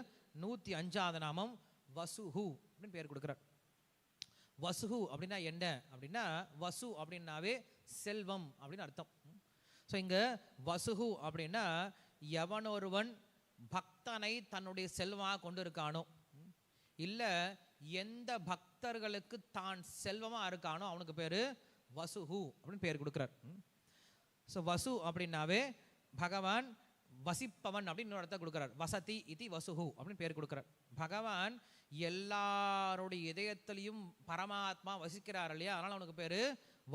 105வது நாமம் வசுஹு அப்படின்னு பேர் கொடுக்குறார். வசுஹு அப்படின்னா என்ன அப்படின்னா, வசு அப்படின்னாவே செல்வம் அப்படின்னு அர்த்தம். ஸோ இங்கே வசுஹு அப்படின்னா எவனொருவன் பக்தனை தன்னுடைய செல்வமாக கொண்டு இருக்கானோ, இல்லை எந்த பக்தர்களுக்கு தான் செல்வமாக இருக்கானோ அவனுக்கு பேர் வசுஹு அப்படின்னு பேர் கொடுக்குறார். ஸோ வசு அப்படின்னாவே பகவான் வசிப்பவன் அப்படின்னு இன்னொரு இடத்த கொடுக்குறார். வசதி இது வசுஹு அப்படின்னு பேர் கொடுக்குறார். பகவான் எல்லாருடைய இதயத்திலையும் பரமாத்மா வசிக்கிறார் இல்லையா, அதனால் அவனுக்கு பேர்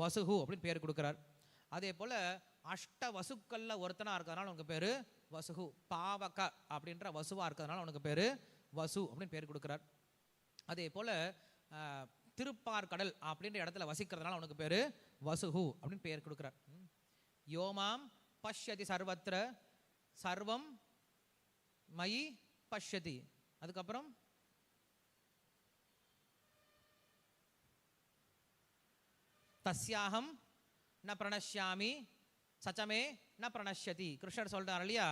வசுஹு அப்படின்னு பேர் கொடுக்குறார். அதே போல் அஷ்ட வசுக்களில் ஒருத்தனாக இருக்கிறதுனால அவனுக்கு பேர் வசுஹு. பாவக அப்படின்ற வசுவாக இருக்கிறதுனால அவனுக்கு பேர் வசு அப்படின்னு பேர் கொடுக்குறார். அதே போல் திருப்பார்கடல் அப்படின்ற இடத்துல வசிக்கிறதுனால அவனுக்கு பேர் வசுஹு அப்படின்னு பேர் கொடுக்குறார். யோமாம் பஷ்யதி சர்வத்திர சர்வம் மயி பஷ்யதி. அதுக்கப்புறம் தஸ்யாஹம் ந பிரணஷ்யாமி சச்சமே ந பிரணஷ்யதி. கிருஷ்ணர் சொல்றார் இல்லையா,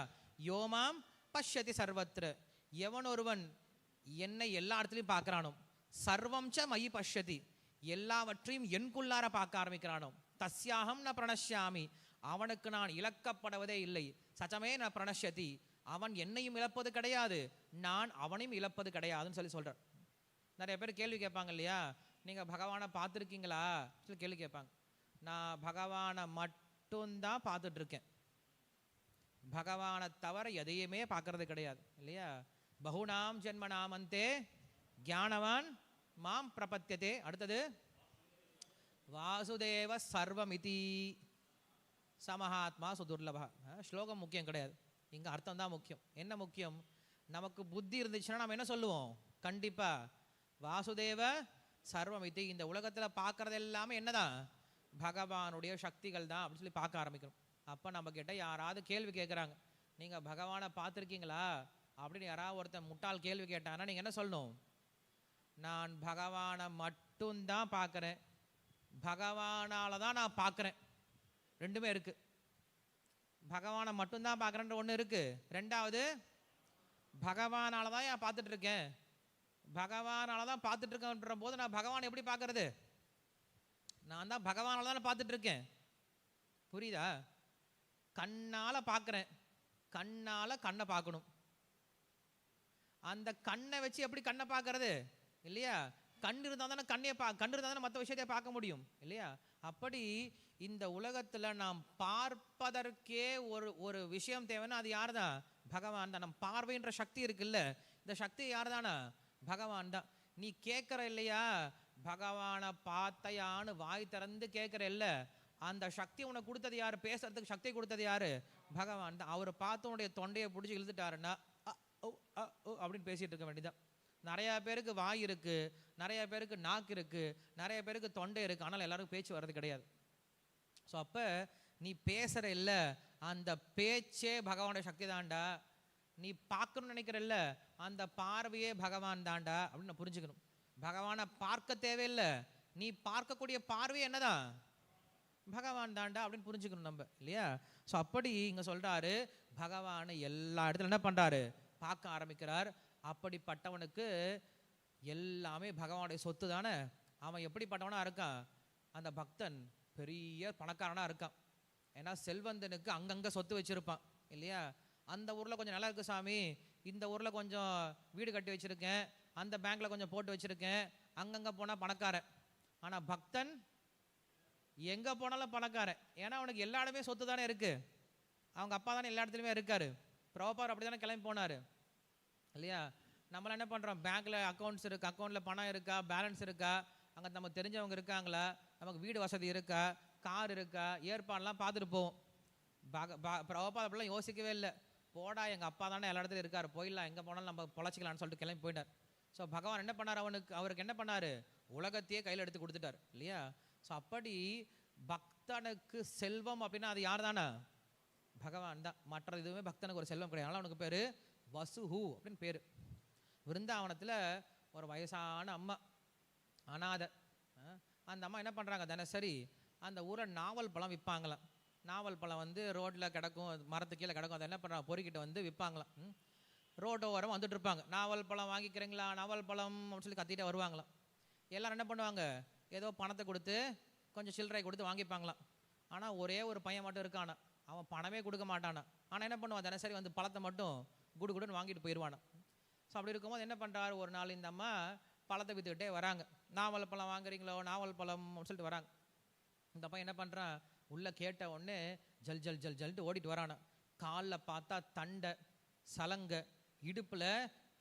யோமாம் பஷ்யதி சர்வத்திர, எவன் ஒருவன் என்னை எல்லா இடத்துலையும் பார்க்கிறானோ, சர்வம் ச மயி பஷ்யதி, எல்லாவற்றையும் என்குள்ளார பார்க்க ஆரம்பிக்கிறானோ, தஸ்யாஹம் ந பிரணஷ்யாமி, அவனுக்கு நான் இழக்கப்படுவதே இல்லை, சச்சமே ந பிரணஷ்யதி, அவன் என்னையும் இழப்பது கிடையாது, நான் அவனையும் இழப்பது கிடையாதுன்னு சொல்லி சொல்கிறார். நிறைய பேர் கேள்வி கேட்பாங்க இல்லையா, நீங்கள் பகவானை பார்த்துருக்கீங்களா சொல்லி கேள்வி கேட்பாங்க. நான் பகவானை மட்டும்தான் பார்த்துட்ருக்கேன், பகவானை தவிர எதையுமே பார்க்கறது கிடையாது இல்லையா. பகுநாம் ஜென்மநாமந்தே ஞானவான் மாம் பிரபத்தியதே. அடுத்தது வாசுதேவ சர்வமிதி சமஹாத்மா சுதுர்லபா. ஸ்லோகம் முக்கியம் கிடையாது, இங்கே அர்த்தம் தான் முக்கியம். என்ன முக்கியம், நமக்கு புத்தி இருந்துச்சுன்னா நம்ம என்ன சொல்லுவோம், கண்டிப்பாக வாசுதேவ சர்வமிதி, இந்த உலகத்தில் பார்க்குறது எல்லாமே என்னதான், பகவானுடைய சக்திகள் தான் அப்படின்னு சொல்லி பார்க்க ஆரம்பிக்கணும். அப்போ நம்ம கிட்ட யாராவது கேள்வி கேட்குறாங்க, நீங்கள் பகவானை பார்த்துருக்கீங்களா அப்படின்னு யாராவது ஒருத்தன் முட்டாள் கேள்வி கேட்டாங்கன்னா நீங்கள் என்ன சொல்லணும், நான் பகவானை மட்டும்தான் பார்க்குறேன், பகவானால தான் நான் பார்க்குறேன். ரெண்டுமே இருக்குது, பகவானை மட்டும்தான் பார்க்குறேன்ற ஒன்று இருக்குது, ரெண்டாவது பகவானால தான் நான் பார்த்துட்டு இருக்கேன், பகவானால தான் பார்த்துட்டு இருக்கேன்ற போது நான் பகவானை எப்படி பார்க்கறது, நான் தான் பகவானால தான் பார்த்துட்டு இருக்கேன். புரியுதா? கண்ணால் பார்க்குறேன், கண்ணால் கண்ணை பார்க்கணும், அந்த கண்ணை வச்சு எப்படி கண்ணை பார்க்கறது இல்லையா. கண் இருந்தால் தானே கண் இருந்தால் தானே மற்ற விஷயத்தை பார்க்க முடியும் இல்லையா. அப்படி இந்த உலகத்தில் நாம் பார்ப்பதற்கே ஒரு விஷயம் தேவைன்னா அது யார் தான், பகவான் தான். நம்ம பார்வைன்ற சக்தி இருக்குல்ல, இந்த சக்தி யார் தானா? பகவான் தான். நீ கேட்குற இல்லையா, பகவானை பார்த்தையான்னு வாய் திறந்து கேட்குற இல்ல, அந்த சக்தி உனக்கு கொடுத்தது யாரு? பேசுறதுக்கு சக்தி கொடுத்தது யாரு? பகவான் தான். அவரை பார்த்து உன்னுடைய தொண்டையை பிடிச்சி இழுத்துட்டாருன்னா அப்படின்னு பேசிட்டு இருக்க வேண்டியதான். நிறைய பேருக்கு வாய் இருக்கு, நிறைய பேருக்கு நாக்கு இருக்கு, நிறைய பேருக்கு தொண்டை இருக்கு, ஆனால் எல்லாருக்கும் பேச்சு வர்றது கிடையாது. ஸோ அப்போ நீ பேசுற இல்லை, அந்த பேச்சே பகவானோட சக்தி தான்டா. நீ பார்க்கணும்னு நினைக்கிறல்ல, அந்த பார்வையே பகவான் தான்டா அப்படின்னு நான் புரிஞ்சுக்கணும். பகவானை பார்க்க தேவையில்லை, நீ பார்க்கக்கூடிய பார்வை என்னதான்? பகவான் தான்டா அப்படின்னு புரிஞ்சுக்கணும் நம்ம, இல்லையா? ஸோ அப்படி இங்கே சொல்றாரு, பகவானை எல்லா இடத்துல என்ன பண்றாரு? பார்க்க ஆரம்பிக்கிறார். அப்படிப்பட்டவனுக்கு எல்லாமே பகவானுடைய சொத்து தானே. அவன் எப்படிப்பட்டவனா இருக்கான்? அந்த பக்தன் பெரிய பணக்காரனா இருக்கான். ஏன்னா செல்வந்தனுக்கு அங்கங்கே சொத்து வச்சிருப்பான், இல்லையா? அந்த ஊரில் கொஞ்சம் நல்லா இருக்கு சாமி, இந்த ஊரில் கொஞ்சம் வீடு கட்டி வச்சிருக்கேன், அந்த பேங்க்ல கொஞ்சம் போட்டு வச்சிருக்கேன், அங்கங்கே போனால் பணக்காரன். ஆனால் பக்தன் எங்கே போனாலும் பணக்காரன். ஏன்னா அவனுக்கு எல்லா இடமே சொத்து தானே இருக்கு, அவங்க அப்பா தானே எல்லா இடத்துலையுமே இருக்காரு. பிரபுபாதர் அப்படி தானே கிளம்பி போனார், இல்லையா? நம்மளாம் என்ன பண்ணுறோம்? பேங்க்கில் அக்கௌண்ட்ஸ் இருக்கா, அக்கௌண்ட்டில் பணம் இருக்கா, பேலன்ஸ் இருக்கா, அங்கே நமக்கு தெரிஞ்சவங்க இருக்காங்களா, நமக்கு வீடு வசதி இருக்கா, கார் இருக்கா, ஏற்பாடுலாம் பார்த்துட்டு போவோம். பிரபுபாதர் அப்படிலாம் யோசிக்கவே இல்லை. போடா, எங்கள் அப்பா தானே எல்லா இடத்துலையும் இருக்கார், போயிடலாம், எங்கே போனாலும் நம்ம பொழைச்சிக்கலான்னு சொல்லிட்டு கிளம்பி போயிட்டார். ஸோ பகவான் என்ன பண்ணார்? அவருக்கு என்ன பண்ணார்? உலகத்தையே கையில் எடுத்து கொடுத்துட்டார், இல்லையா? ஸோ அப்படி பக்தனுக்கு செல்வம் அப்படின்னா அது யார் தானே? பகவான் தான். மற்ற எதுவுமே பக்தனுக்கு ஒரு செல்வம் கிடையாது. அதனால அவனுக்கு பேர் வசுஹு அப்படின்னு பேர். விருந்தாவனத்தில் ஒரு வயசான அம்மா, அனாதை. அந்த அம்மா என்ன பண்ணுறாங்க? தினசரி அந்த ஊரை நாவல் பழம் விற்பாங்களாம். நாவல் பழம் வந்து ரோட்டில் கிடக்கும், மரத்து கீழே கிடக்கும். அதை என்ன பண்ணுறாங்க? பொறுக்கிட்டு வந்து விற்பாங்களாம். ரோட்டோ ஓரம் வந்துட்டு இருப்பாங்க. நாவல் பழம் வாங்கிக்கிறீங்களா, நாவல் பழம் அப்படின்னு சொல்லி கத்திட்டே வருவாங்களாம். எல்லாரும் என்ன பண்ணுவாங்க? ஏதோ பணத்தை கொடுத்து கொஞ்சம் சில்லறை கொடுத்து வாங்கிப்பாங்களாம். ஆனால் ஒரே ஒரு பையன் மட்டும் இருக்கானா, அவன் பணமே கொடுக்க மாட்டானா. ஆனால் என்ன பண்ணுவான்? தினசரி வந்து பழத்தை மட்டும் குடு குடுன்னு வாங்கிட்டு போயிடுவானா. ஸோ அப்படி இருக்கும்போது என்ன பண்ணுறாரு? ஒரு நாள் இந்த அம்மா பழத்தை விற்றுக்கிட்டே வராங்க. நாவல் பழம் வாங்குறீங்களோ, நாவல் பழம் சொல்லிட்டு வராங்க. இந்த பையன் என்ன பண்ணுறான்? உள்ளே கேட்ட உடனே ஜல் ஜல் ஜல் ஜல்ட்டு ஓடிட்டு வரானா. காலில் பார்த்தா தண்டை, சலங்கை, இடுப்பில்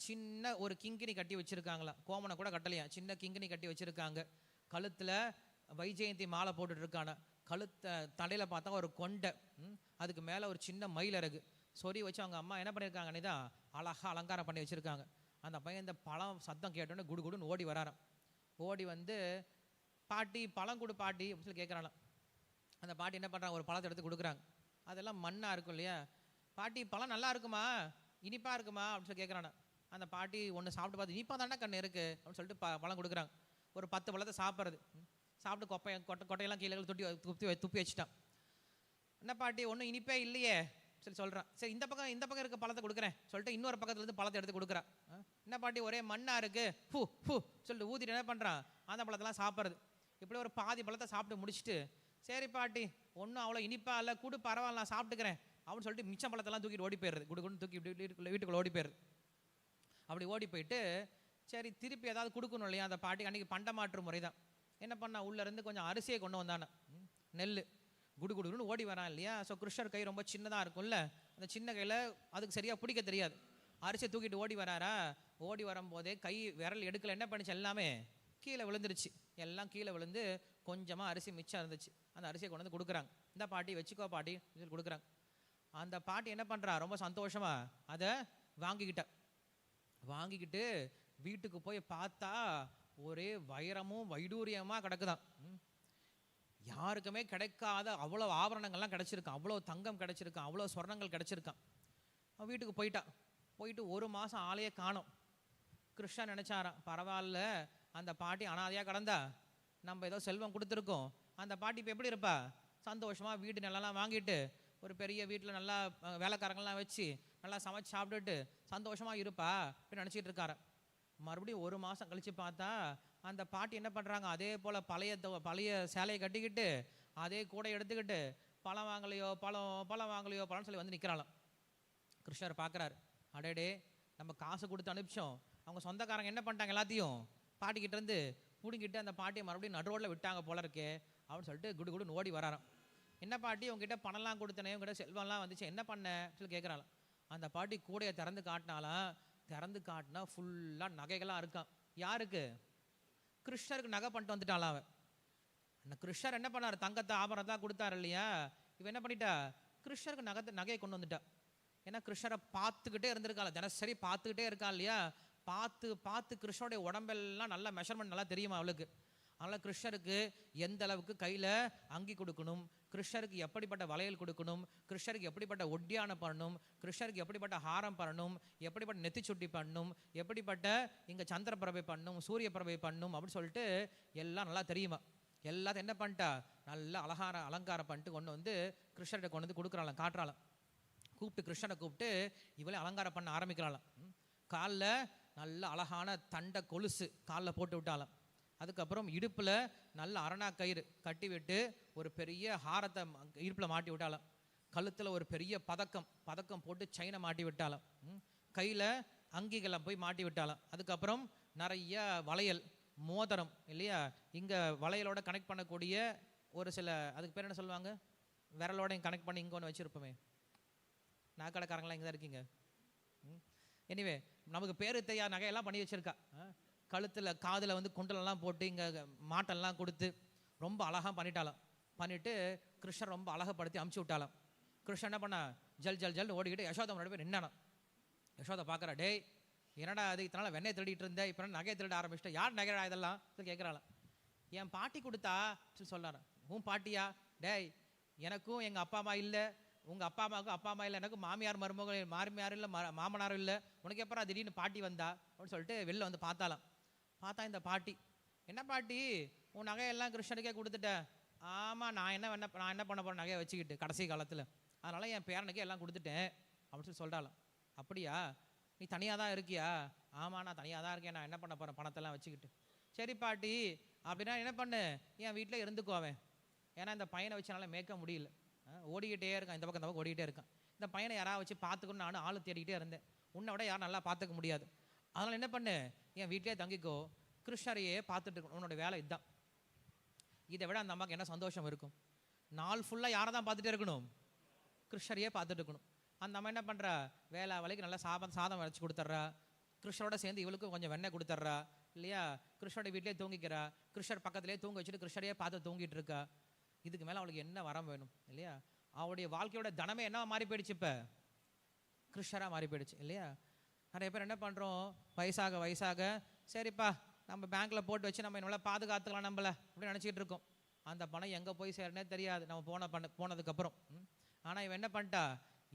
சின்ன ஒரு கிங்கினி கட்டி வச்சுருக்காங்களாம். கோமனை கூட கட்டலையா, சின்ன கிங்கினி கட்டி வச்சுருக்காங்க. கழுத்தில் வைஜெயந்தி மாலை போட்டுட்டு இருக்கான. கழுத்தை தலையில் பார்த்தா ஒரு கொண்டை, அதுக்கு மேலே ஒரு சின்ன மயிலரகு சொறி வச்சு அவங்க அம்மா என்ன பண்ணியிருக்காங்க? நீதான் அழகாக அலங்காரம் பண்ணி வச்சுருக்காங்க. அந்த பையன் இந்த பழம் சத்தம் கேட்டோன்னே குடு குடுன்னு ஓடி வராராம். ஓடி வந்து பாட்டி பழம் கொடு பாட்டி அப்படின்னு சொல்லி கேட்குறாங்க. அந்த பாட்டி என்ன பண்ணுறாங்க? ஒரு பழத்தை எடுத்து கொடுக்குறாங்க. அதெல்லாம் மண்ணாக இருக்கும், இல்லையா? பாட்டி பழம் நல்லா இருக்குமா, இனிப்பாக இருக்குமா அப்படின்னு சொல்லி கேட்குறாங்க. அந்த பாட்டி ஒன்று சாப்பிட்டு பார்த்து, இனிப்பாக தானே கண்ணு இருக்குது அப்படின்னு சொல்லிட்டு பழம் கொடுக்குறாங்க. ஒரு 10 பழத்தை சாப்பிட்றது. சாப்பிட்டு கொட்டையெல்லாம் கீழே துப்பி வச்சுட்டான். என்ன பாட்டி ஒன்றும் இனிப்பே இல்லையே சரி சொல்கிறான். சரி இந்த பக்கம் இருக்க பழத்தை கொடுக்குறேன் சொல்லிட்டு இன்னொரு பக்கத்துலேருந்து பழத்தை எடுத்து கொடுக்குறான். என்ன பாட்டி ஒரே மண்ணாக இருக்குது ஃபூ சொல்லிட்டு ஊற்றிட்டு என்ன பண்ணுறான்? அந்த பழத்தெல்லாம் சாப்பிட்றது. இப்படி ஒரு பாதி பழத்தை சாப்பிட்டு முடிச்சுட்டு, சரி பாட்டி ஒன்றும் அவ்வளோ இனிப்பா இல்லை, கூடு பரவாயில்ல நான் சாப்பிட்டுக்கிறேன் அப்படின்னு சொல்லிட்டு மிச்சம் பழத்தெல்லாம் தூக்கிட்டு ஓடி போயிடுறது. குடுக்குன்னு தூக்கி வீட்டுக்குள்ளே ஓடி போயிடுறது. அப்படி ஓடி போயிட்டு சரி திருப்பி ஏதாவது கொடுக்கணும் இல்லையா? அந்த பாட்டி அன்றைக்கி பண்ட மாற்று முறை தான். என்ன பண்ணா? உள்ளேருந்து கொஞ்சம் அரிசியை கொண்டு வந்தானே, நெல். குடுகுடுன்னு ஓடி வரான், இல்லையா? ஸோ கிருஷ்ணர் கை ரொம்ப சின்னதாக இருக்கும்ல, அந்த சின்ன கையில் அதுக்கு சரியாக பிடிக்க தெரியாது. அரிசியை தூக்கிட்டு ஓடி வராரா. ஓடி வரும்போதே கை விரல் எடுக்கல, என்ன பண்ணிச்சு? எல்லாமே கீழே விழுந்துருச்சு. எல்லாம் கீழே விழுந்து கொஞ்சமாக அரிசி மிச்சம் இருந்துச்சு. அந்த அரிசியை கொண்டு வந்து கொடுக்குறாங்க. இந்த பாட்டி வச்சுக்கோ பாட்டி சொல்லி கொடுக்குறாங்க. அந்த பாட்டி என்ன பண்ணுறா? ரொம்ப சந்தோஷமா அதை வாங்கிக்கிட்டு வீட்டுக்கு போய் பார்த்தா ஒரே வைரமும் வைடூரியமாக கிடக்குதான். யாருக்குமே கிடைக்காத அவ்வளோ ஆபரணங்கள்லாம் கிடச்சிருக்கான், அவ்வளோ தங்கம் கிடச்சிருக்கான், அவ்வளோ சொர்ணங்கள் கிடச்சிருக்கான். அவன் வீட்டுக்கு போயிட்டு 1 மாதம் ஆளையே காணோம். கிருஷ்ணன் நினச்சாரான், பரவாயில்ல அந்த பாட்டி அனாதையாக கிடந்தா, நம்ம ஏதோ செல்வம் கொடுத்துருக்கோம், அந்த பாட்டி இப்போ எப்படி இருப்பா? சந்தோஷமாக வீடு நல்லாலாம் வாங்கிட்டு ஒரு பெரிய வீட்டில் நல்லா வேலைக்காரங்கள்லாம் வச்சு நல்லா சமைச்சு சாப்பிட்டுட்டு சந்தோஷமாக இருப்பா அப்படின்னு நினச்சிட்டு இருக்காரு. மறுபடியும் 1 மாதம் கழித்து பார்த்தா அந்த பாட்டி என்ன பண்ணுறாங்க? அதே போல் பழைய சேலையை கட்டிக்கிட்டு அதே கூடை எடுத்துக்கிட்டு பழம் வாங்கலையோன்னு சொல்லி வந்து நிற்கிறாளாம். கிருஷ்ணர் பார்க்குறாரு, அடேடே நம்ம காசு கொடுத்து அனுப்பிச்சோம், அவங்க சொந்தக்காரங்க என்ன பண்ணிட்டாங்க? எல்லாத்தையும் பாட்டிக்கிட்டேருந்து பிடுங்கிட்டு அந்த பாட்டியை மறுபடியும் நடுரோடில் விட்டாங்க போல இருக்கே அப்படின்னு சொல்லிட்டு குடுன்னு ஓடி வராராம். என்ன பாட்டி உங்ககிட்ட பணம்லாம் கொடுத்தனே, உங்ககிட்ட செல்வம்லாம் வந்துச்சு, என்ன பண்ண சொல்லி கேட்குறாளாம். அந்த பாட்டி கூடையை திறந்து காட்டினாலாம். திறந்து காட்டினா ஃபுல்லாக நகைகளாக இருக்கான். யாருக்கு? கிருஷ்ணருக்கு நகை பண்ணிட்டு வந்துட்டாலாம் அவன். அந்த கிருஷ்ணர் என்ன பண்ணார்? தங்கத்தை ஆபரணத்தை கொடுத்தாரு இல்லையா? இவன் என்ன பண்ணிட்டா? கிருஷ்ணருக்கு நகையை கொண்டு வந்துட்டா. ஏன்னா கிருஷ்ணரை பார்த்துக்கிட்டே இருந்திருக்காள், தினசரி பார்த்துக்கிட்டே இருக்கா இல்லையா? பார்த்து பார்த்து கிருஷ்ணனுடைய உடம்பெல்லாம் நல்லா மெஷர்மெண்ட் நல்லா தெரியுமா அவளுக்கு. அதனால் கிருஷ்ணருக்கு எந்த அளவுக்கு கையில் அங்கி கொடுக்கணும், கிருஷ்ணருக்கு எப்படிப்பட்ட வளையல் கொடுக்கணும், கிருஷ்ணருக்கு எப்படிப்பட்ட ஒட்டியானம் பண்ணணும், கிருஷ்ணருக்கு எப்படிப்பட்ட ஹாரம் பண்ணணும், எப்படிப்பட்ட நெத்திச்சுட்டி பண்ணணும், எப்படிப்பட்ட இங்கே சந்திர பிரபை பண்ணணும், சூரிய பிரபை பண்ணணும் அப்படின்னு சொல்லிட்டு எல்லாம் நல்லா தெரியுமா. எல்லாத்தையும் என்ன பண்ணிட்டா? நல்லா அலங்காரம் பண்ணிட்டு கொண்டு வந்து கிருஷ்ணர்கிட்ட கொண்டு வந்து கொடுக்குறாளாம், காட்டுறாளாம். கூப்பிட்டு கிருஷ்ணனை கூப்பிட்டு இவளே அலங்காரம் பண்ண ஆரம்பிக்கிறாளாம். காலில் நல்ல அழகான தண்டை கொலுசு காலில் போட்டு விட்டாளாம். அதுக்கப்புறம் இடுப்பில் நல்ல அரணா கயிறு கட்டி விட்டு ஒரு பெரிய ஹாரத்தை இடுப்பில் மாட்டி விட்டாளாம். கழுத்தில் ஒரு பெரிய பதக்கம் போட்டு செயினை மாட்டி விட்டாளாம். கையில் அங்கிகளை போய் மாட்டி விட்டாளாம். அதுக்கப்புறம் நிறைய வளையல், மோதிரம் இல்லையா, இங்கே வளையலோட கனெக்ட் பண்ணக்கூடிய ஒரு சில, அதுக்கு பேர் என்ன சொல்லுவாங்க, விரலோட கனெக்ட் பண்ணி இங்கே ஒன்று வச்சுருப்போமே. நாக்கடைக்காரங்களாம் இங்கே தான் இருக்கீங்க. எனிவே நமக்கு பேரு தெரியா நகையெல்லாம் பண்ணி வச்சுருக்கா. கழுத்தில் காதில் வந்து குண்டலெல்லாம் போட்டு இங்கே மாட்டெல்லாம் கொடுத்து ரொம்ப அழகாக பண்ணிட்டாலாம். பண்ணிவிட்டு கிருஷ்ணர் ரொம்ப அழகப்படுத்தி அமுச்சு விட்டாலாம். கிருஷ்ணன் என்ன பண்ணா? ஜல் ஜல் ஜல் ஓடிக்கிட்டு யசோதா முன்னாடி போய் நின்னானா. யசோதா பார்க்குறா, டேய் என்னடா அது இதனால் வெண்ணெய் திருடிட்டு இருந்தேன், இப்போ நகையை திருட ஆரம்பிச்சிட்டேன், யார் நகைடா இதெல்லாம் கேட்குறாளாம். என் பாட்டி கொடுத்தா சொல்லாரா. உன் பாட்டியா? டேய் எனக்கும் எங்கள் அப்பா அம்மா இல்லை, உங்கள் அப்பா அம்மாவுக்கும் அப்பா அம்மா இல்லை, எனக்கும் மாமியார் மருமகள் மாமியாரும் இல்லை, மாமனாரும் இல்லை, உனக்கு எப்பறம் திடீர்னு பாட்டி வந்தா அப்படின்னு சொல்லிட்டு வெளில வந்து பார்த்தாலாம். பார்த்தா இந்த பாட்டி, என்ன பாட்டி உன் நகையெல்லாம் கிருஷ்ணனுக்கே கொடுத்துட்டேன். ஆமாம், நான் என்ன பண்ண போகிறேன் நகையை வச்சுக்கிட்டு கடைசி காலத்தில், அதனால் என் பேரனுக்கே எல்லாம் கொடுத்துட்டேன் அப்படின்னு சொல்லி சொல்கிறாளாம். அப்படியா, நீ தனியாக தான் இருக்கியா? ஆமாம் நான் தனியாக தான் இருக்கேன், நான் என்ன பண்ண போகிறேன் பணத்தெல்லாம் வச்சுக்கிட்டு. சரி பாட்டி அப்படின்னா என்ன பண்ணு, என் வீட்டில் இருந்துக்குவேன். ஏன்னா இந்த பையனை வச்சு என்னால் மேய்க்க முடியல, ஓடிக்கிட்டே இருக்கான், இந்த பக்கம் ஓடிக்கிட்டே இருக்கான். இந்த பையனை யாராவது வச்சு பார்த்துக்கணும்னு நானும் ஆள் தேடிக்கிட்டே இருந்தேன். உன்னை விட யாரும் நல்லா பார்த்துக்க முடியாது, அதனால் என்ன பண்ணு, என் வீட்டிலே தங்கிக்கோ, கிருஷ்ணரையே பார்த்துட்டு இருக்கணும், உன்னோட வேலை இதுதான். இதை விட அந்த அம்மாவுக்கு என்ன சந்தோஷம் இருக்கும்? நாள் ஃபுல்லாக யாரை தான் பார்த்துட்டே இருக்கணும்? கிருஷ்ணரையே பார்த்துட்டு இருக்கணும். அந்த அம்மா என்ன பண்ணுறா? வேலைக்கு நல்லா சாதம் வரைச்சி கொடுத்துட்றா, கிருஷ்ணரோட சேர்ந்து இவளுக்கும் கொஞ்சம் வெண்ணெய் கொடுத்துட்றா இல்லையா, கிருஷ்ணரோட வீட்டிலே தூங்கிக்கிறா, கிருஷ்ணர் பக்கத்துலேயே தூங்க வச்சுட்டு கிருஷ்ணரையே பார்த்து தூங்கிட்டு இருக்கா. இதுக்கு மேலே அவளுக்கு என்ன வரம் வேணும் இல்லையா? அவளுடைய வாழ்க்கையோட தனமே என்ன மாறி போயிடுச்சு, இப்போ கிருஷ்ணராக மாறி போயிடுச்சு இல்லையா? நிறைய பேர் என்ன பண்ணுறோம், வயசாக சரிப்பா நம்ம பேங்க்கில் போட்டு வச்சு நம்ம நல்லா பாதுகாத்துக்கலாம் நம்மளை அப்படின்னு நினச்சிக்கிட்டு இருக்கோம். அந்த பணம் எங்கே போய் சேரனே தெரியாது நம்ம போனதுக்கப்புறம். ஆனால் இவன் என்ன பண்ணிட்டா?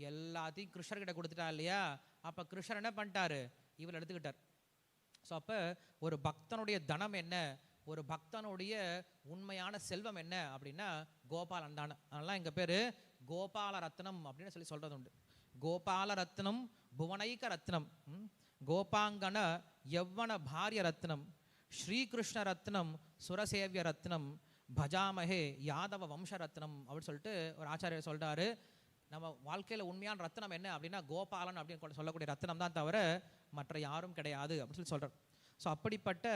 எல்லாத்தையும் கிருஷ்ணர்கிட்ட கொடுத்துட்டா இல்லையா? அப்போ கிருஷ்ணர் என்ன பண்ணிட்டாரு? இவள் எடுத்துக்கிட்டார். ஸோ அப்போ ஒரு பக்தனுடைய தனம் என்ன, ஒரு பக்தனுடைய உண்மையான செல்வம் என்ன அப்படின்னா கோபாலன் தானே. அதனால எங்கள் பேர் கோபால ரத்னம் அப்படின்னு சொல்கிறது உண்டு. கோபால ரத்னம், புவனைக்க ரத்னம், கோபாங்கன யவ்வன பாரிய ரத்னம், ஸ்ரீகிருஷ்ண ரத்னம், சுரசேவிய ரத்னம், பஜாமஹே யாதவ வம்ச ரத்னம் அப்படின்னு சொல்லிட்டு ஒரு ஆச்சாரியர் சொல்கிறாரு. நம்ம வாழ்க்கையில் உண்மையான ரத்னம் என்ன அப்படின்னா கோபாலன் அப்படின்னு சொல்லக்கூடிய ரத்னம் தான் தவிர மற்ற யாரும் கிடையாது அப்படின்னு சொல்கிறார். ஸோ அப்படிப்பட்ட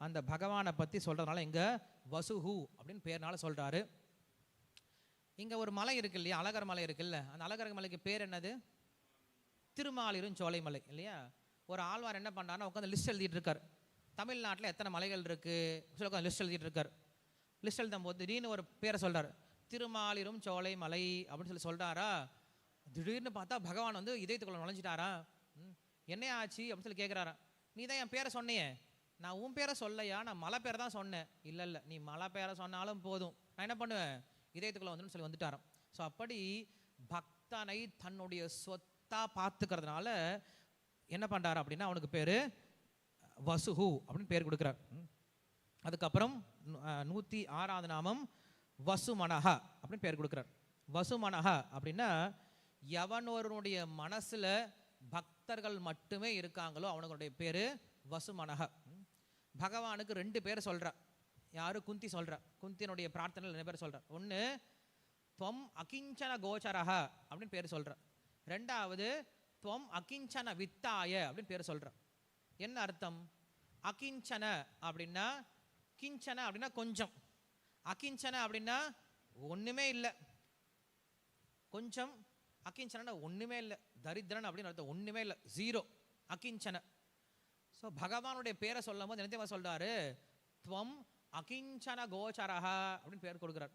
அந்த பகவானை பற்றி சொல்கிறதுனால இங்கே வசுஹு அப்படின்னு பேர்னால சொல்கிறாரு. இங்கே ஒரு மலை இருக்கு இல்லையா, அழகர் மலை இருக்குல்ல, அந்த அழகர் மலைக்கு பேர் என்னது? திருமாலிரும் மலை இல்லையா? ஒரு ஆழ்வார் என்ன பண்ணாருன்னா உட்காந்து லிஸ்ட் எழுதிட்டு இருக்கார். தமிழ்நாட்டில் எத்தனை மலைகள் இருக்குது சொல்லி உட்காந்து லிஸ்ட் எழுதிட்டு இருக்கார். லிஸ்ட் எழுதும் போது திடீர்னு ஒரு பேரை சொல்கிறார், திருமாலிரும் மலை அப்படின்னு சொல்கிறாரா. திடீர்னு பார்த்தா பகவான் வந்து இதயத்துக்குள்ள நுழைஞ்சிட்டாரா. என்ன ஆச்சு அப்படின்னு சொல்லி கேட்குறாரா. நீ தான் என் பேரை சொன்னியே, நான் உன் பேரை சொல்லையா, நான் மலை பேரை தான் சொன்னேன். இல்லை நீ மலை பேரை சொன்னாலும் போதும், நான் என்ன பண்ணுவேன், இதயத்துக்குள்ள வந்துன்னு சொல்லி வந்துட்டாராம். ஸோ அப்படி பக்தனை தன்னுடைய சொத்தா பார்த்துக்கிறதுனால என்ன பண்ணுறாரு அப்படின்னா அவனுக்கு பேர் வசுஹு அப்படின்னு பேர் கொடுக்குறார். அதுக்கப்புறம் 106வது நாமம் வசுமனஹ அப்படின்னு பேர் கொடுக்குறார். வசுமனஹ அப்படின்னா எவனொருடைய மனசில் பக்தர்கள் மட்டுமே இருக்காங்களோ அவனுடைய பேர் வசுமனஹ. பகவானுக்கு 2 பேர் சொல்கிறார். யாரு? குந்தி சொல்கிறார். குந்தியினுடைய பிரார்த்தனை 2 பேர் சொல்கிறார். ஒன்று துவம் அகிஞ்சன கோச்சரஹ அப்படின்னு பேர் சொல்கிறார். 2வது துவம் அகிஞ்சன வித்தாய அப்படின்னு பேர் சொல்கிறார். என்ன அர்த்தம்? அகிஞ்சன அப்படின்னா, கிஞ்சன அப்படின்னா கொஞ்சம், அகிஞ்சன அப்படின்னா ஒன்றுமே இல்லை, கொஞ்சம், அகிஞ்சன ஒன்றுமே இல்லை. தரித்திரன் அப்படின்னு அர்த்தம், ஒன்றுமே இல்லை, ஜீரோ, அகிஞ்சன. ஸோ பகவானுடைய பேரை சொல்லும் போது என்ன சொல்றாரு, துவம் அகிஞ்சன கோச்சரஹா அப்படின்னு பேர் கொடுக்குறார்.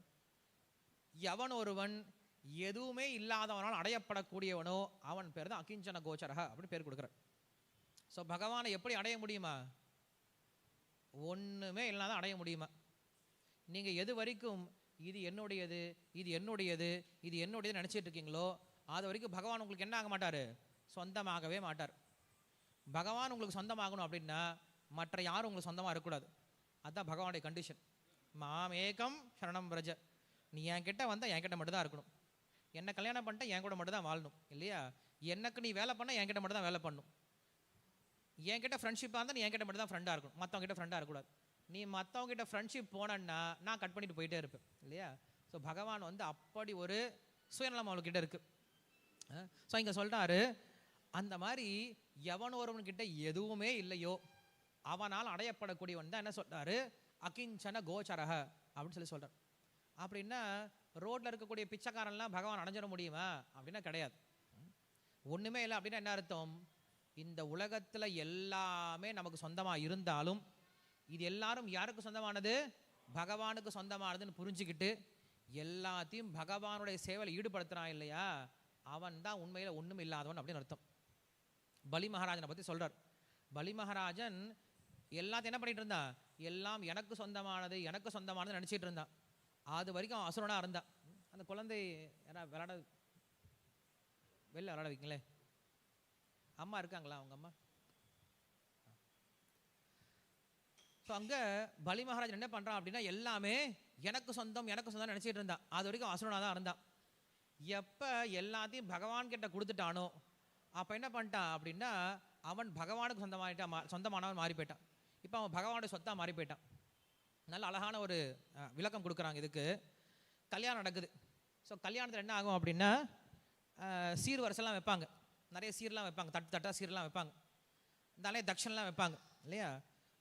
எவன் ஒருவன் எதுவுமே இல்லாதவனால் அடையப்படக்கூடியவனோ அவன் பேர் தான் அகிஞ்சன கோச்சரஹா அப்படின்னு பேர் கொடுக்குறார். ஸோ பகவானை எப்படி அடைய முடியுமா? ஒன்றுமே இல்லாத அடைய முடியுமா? நீங்கள் எது வரைக்கும் இது என்னுடையது, இது என்னுடையது, இது என்னுடையது நினச்சிட்டு இருக்கீங்களோ அது வரைக்கும் பகவான் உங்களுக்கு என்ன ஆக மாட்டார், சொந்தமாகவே மாட்டார். பகவான் உங்களுக்கு சொந்தமாகணும் அப்படின்னா மற்ற யாரும் உங்களுக்கு சொந்தமாக இருக்கக்கூடாது. அதுதான் பகவானுடைய கண்டிஷன். மாம் ஏகம் சரணம் பிரஜ, நீ என்கிட்ட வந்தால் என்கிட்ட மட்டும் தான் இருக்கணும், என்னை கல்யாணம் பண்ணிட்டா என் கூட மட்டும் தான் வாழணும் இல்லையா? எனக்கு நீ வேலை பண்ணால் என்கிட்ட மட்டும் தான் வேலை பண்ணணும், என்கிட்ட ஃப்ரெண்ட்ஷிப்பாக இருந்தால் நீ என்கிட்ட மட்டும் தான் ஃப்ரெண்டாக இருக்கணும், மற்றவங்ககிட்ட ஃப்ரெண்டாக இருக்கக்கூடாது. நீ மற்றவங்ககிட்ட ஃப்ரெண்ட்ஷிப் போனன்னா நான் கட் பண்ணிட்டு போயிட்டே இருப்பேன் இல்லையா? ஸோ பகவான் வந்து அப்படி ஒரு சுயநலம் அவங்கக்கிட்ட இருக்குது. ஸோ இங்கே சொல்கிறாரு, அந்த மாதிரி எவன் ஒருவன்கிட்ட எதுவுமே இல்லையோ அவனால் அடையப்படக்கூடியவன் தான் என்ன சொல்கிறாரு, அகிஞ்சன கோச்சரக அப்படின்னு சொல்லி சொல்கிறார். அப்படின்னா ரோட்டில் இருக்கக்கூடிய பிச்சைக்காரன்லாம் பகவான் அடைஞ்சிட முடியுமா அப்படின்னா கிடையாது. ஒன்றுமே இல்லை அப்படின்னா என்ன அர்த்தம், இந்த உலகத்தில் எல்லாமே நமக்கு சொந்தமாக இருந்தாலும் இது எல்லாரும் யாருக்கு சொந்தமானது, பகவானுக்கு சொந்தமானதுன்னு புரிஞ்சுக்கிட்டு எல்லாத்தையும் பகவானுடைய சேவையில் ஈடுபடுத்துகிறான் இல்லையா, அவன் தான் உண்மையில் ஒன்றும் இல்லாதவன் அப்படின்னு அர்த்தம். பலி மகாராஜனை பற்றி சொல்கிறார். பலி மகாராஜன் எல்லாத்தையும் என்ன பண்ணிட்டு இருந்தான், எல்லாம் எனக்கு சொந்தமானது எனக்கு சொந்தமானது நினச்சிட்டு இருந்தான். அது வரைக்கும் அவன் அசுரனாக இருந்தான். அந்த குழந்தை யாரா வெளில விளாட வைக்கங்களே, அம்மா இருக்காங்களா அவங்க அம்மா? ஸோ அங்கே பலி மகாராஜன் என்ன பண்ணுறான் அப்படின்னா எல்லாமே எனக்கு சொந்தம் எனக்கு சொந்தம் நினச்சிட்டு இருந்தான். அது வரைக்கும் அசுரனாக தான் இருந்தான். எப்போ எல்லாத்தையும் பகவான் கிட்ட கொடுத்துட்டானோ அப்போ என்ன பண்ணிட்டான் அப்படின்னா அவன் பகவானுக்கு சொந்தமானவன் மாறி போயிட்டான். இப்போ அவன் பகவானுடைய சொத்தாக மாறி போயிட்டான். நல்ல அழகான ஒரு விளக்கம் கொடுக்குறாங்க இதுக்கு. கல்யாணம் நடக்குது. ஸோ கல்யாணத்தில் என்ன ஆகும் அப்படின்னா சீர் வரிசைலாம் வைப்பாங்க, நிறைய சீர்லாம் வைப்பாங்க, தட்டாக சீர்லாம் வைப்பாங்க, நிறைய தட்சணெலாம் வைப்பாங்க இல்லையா?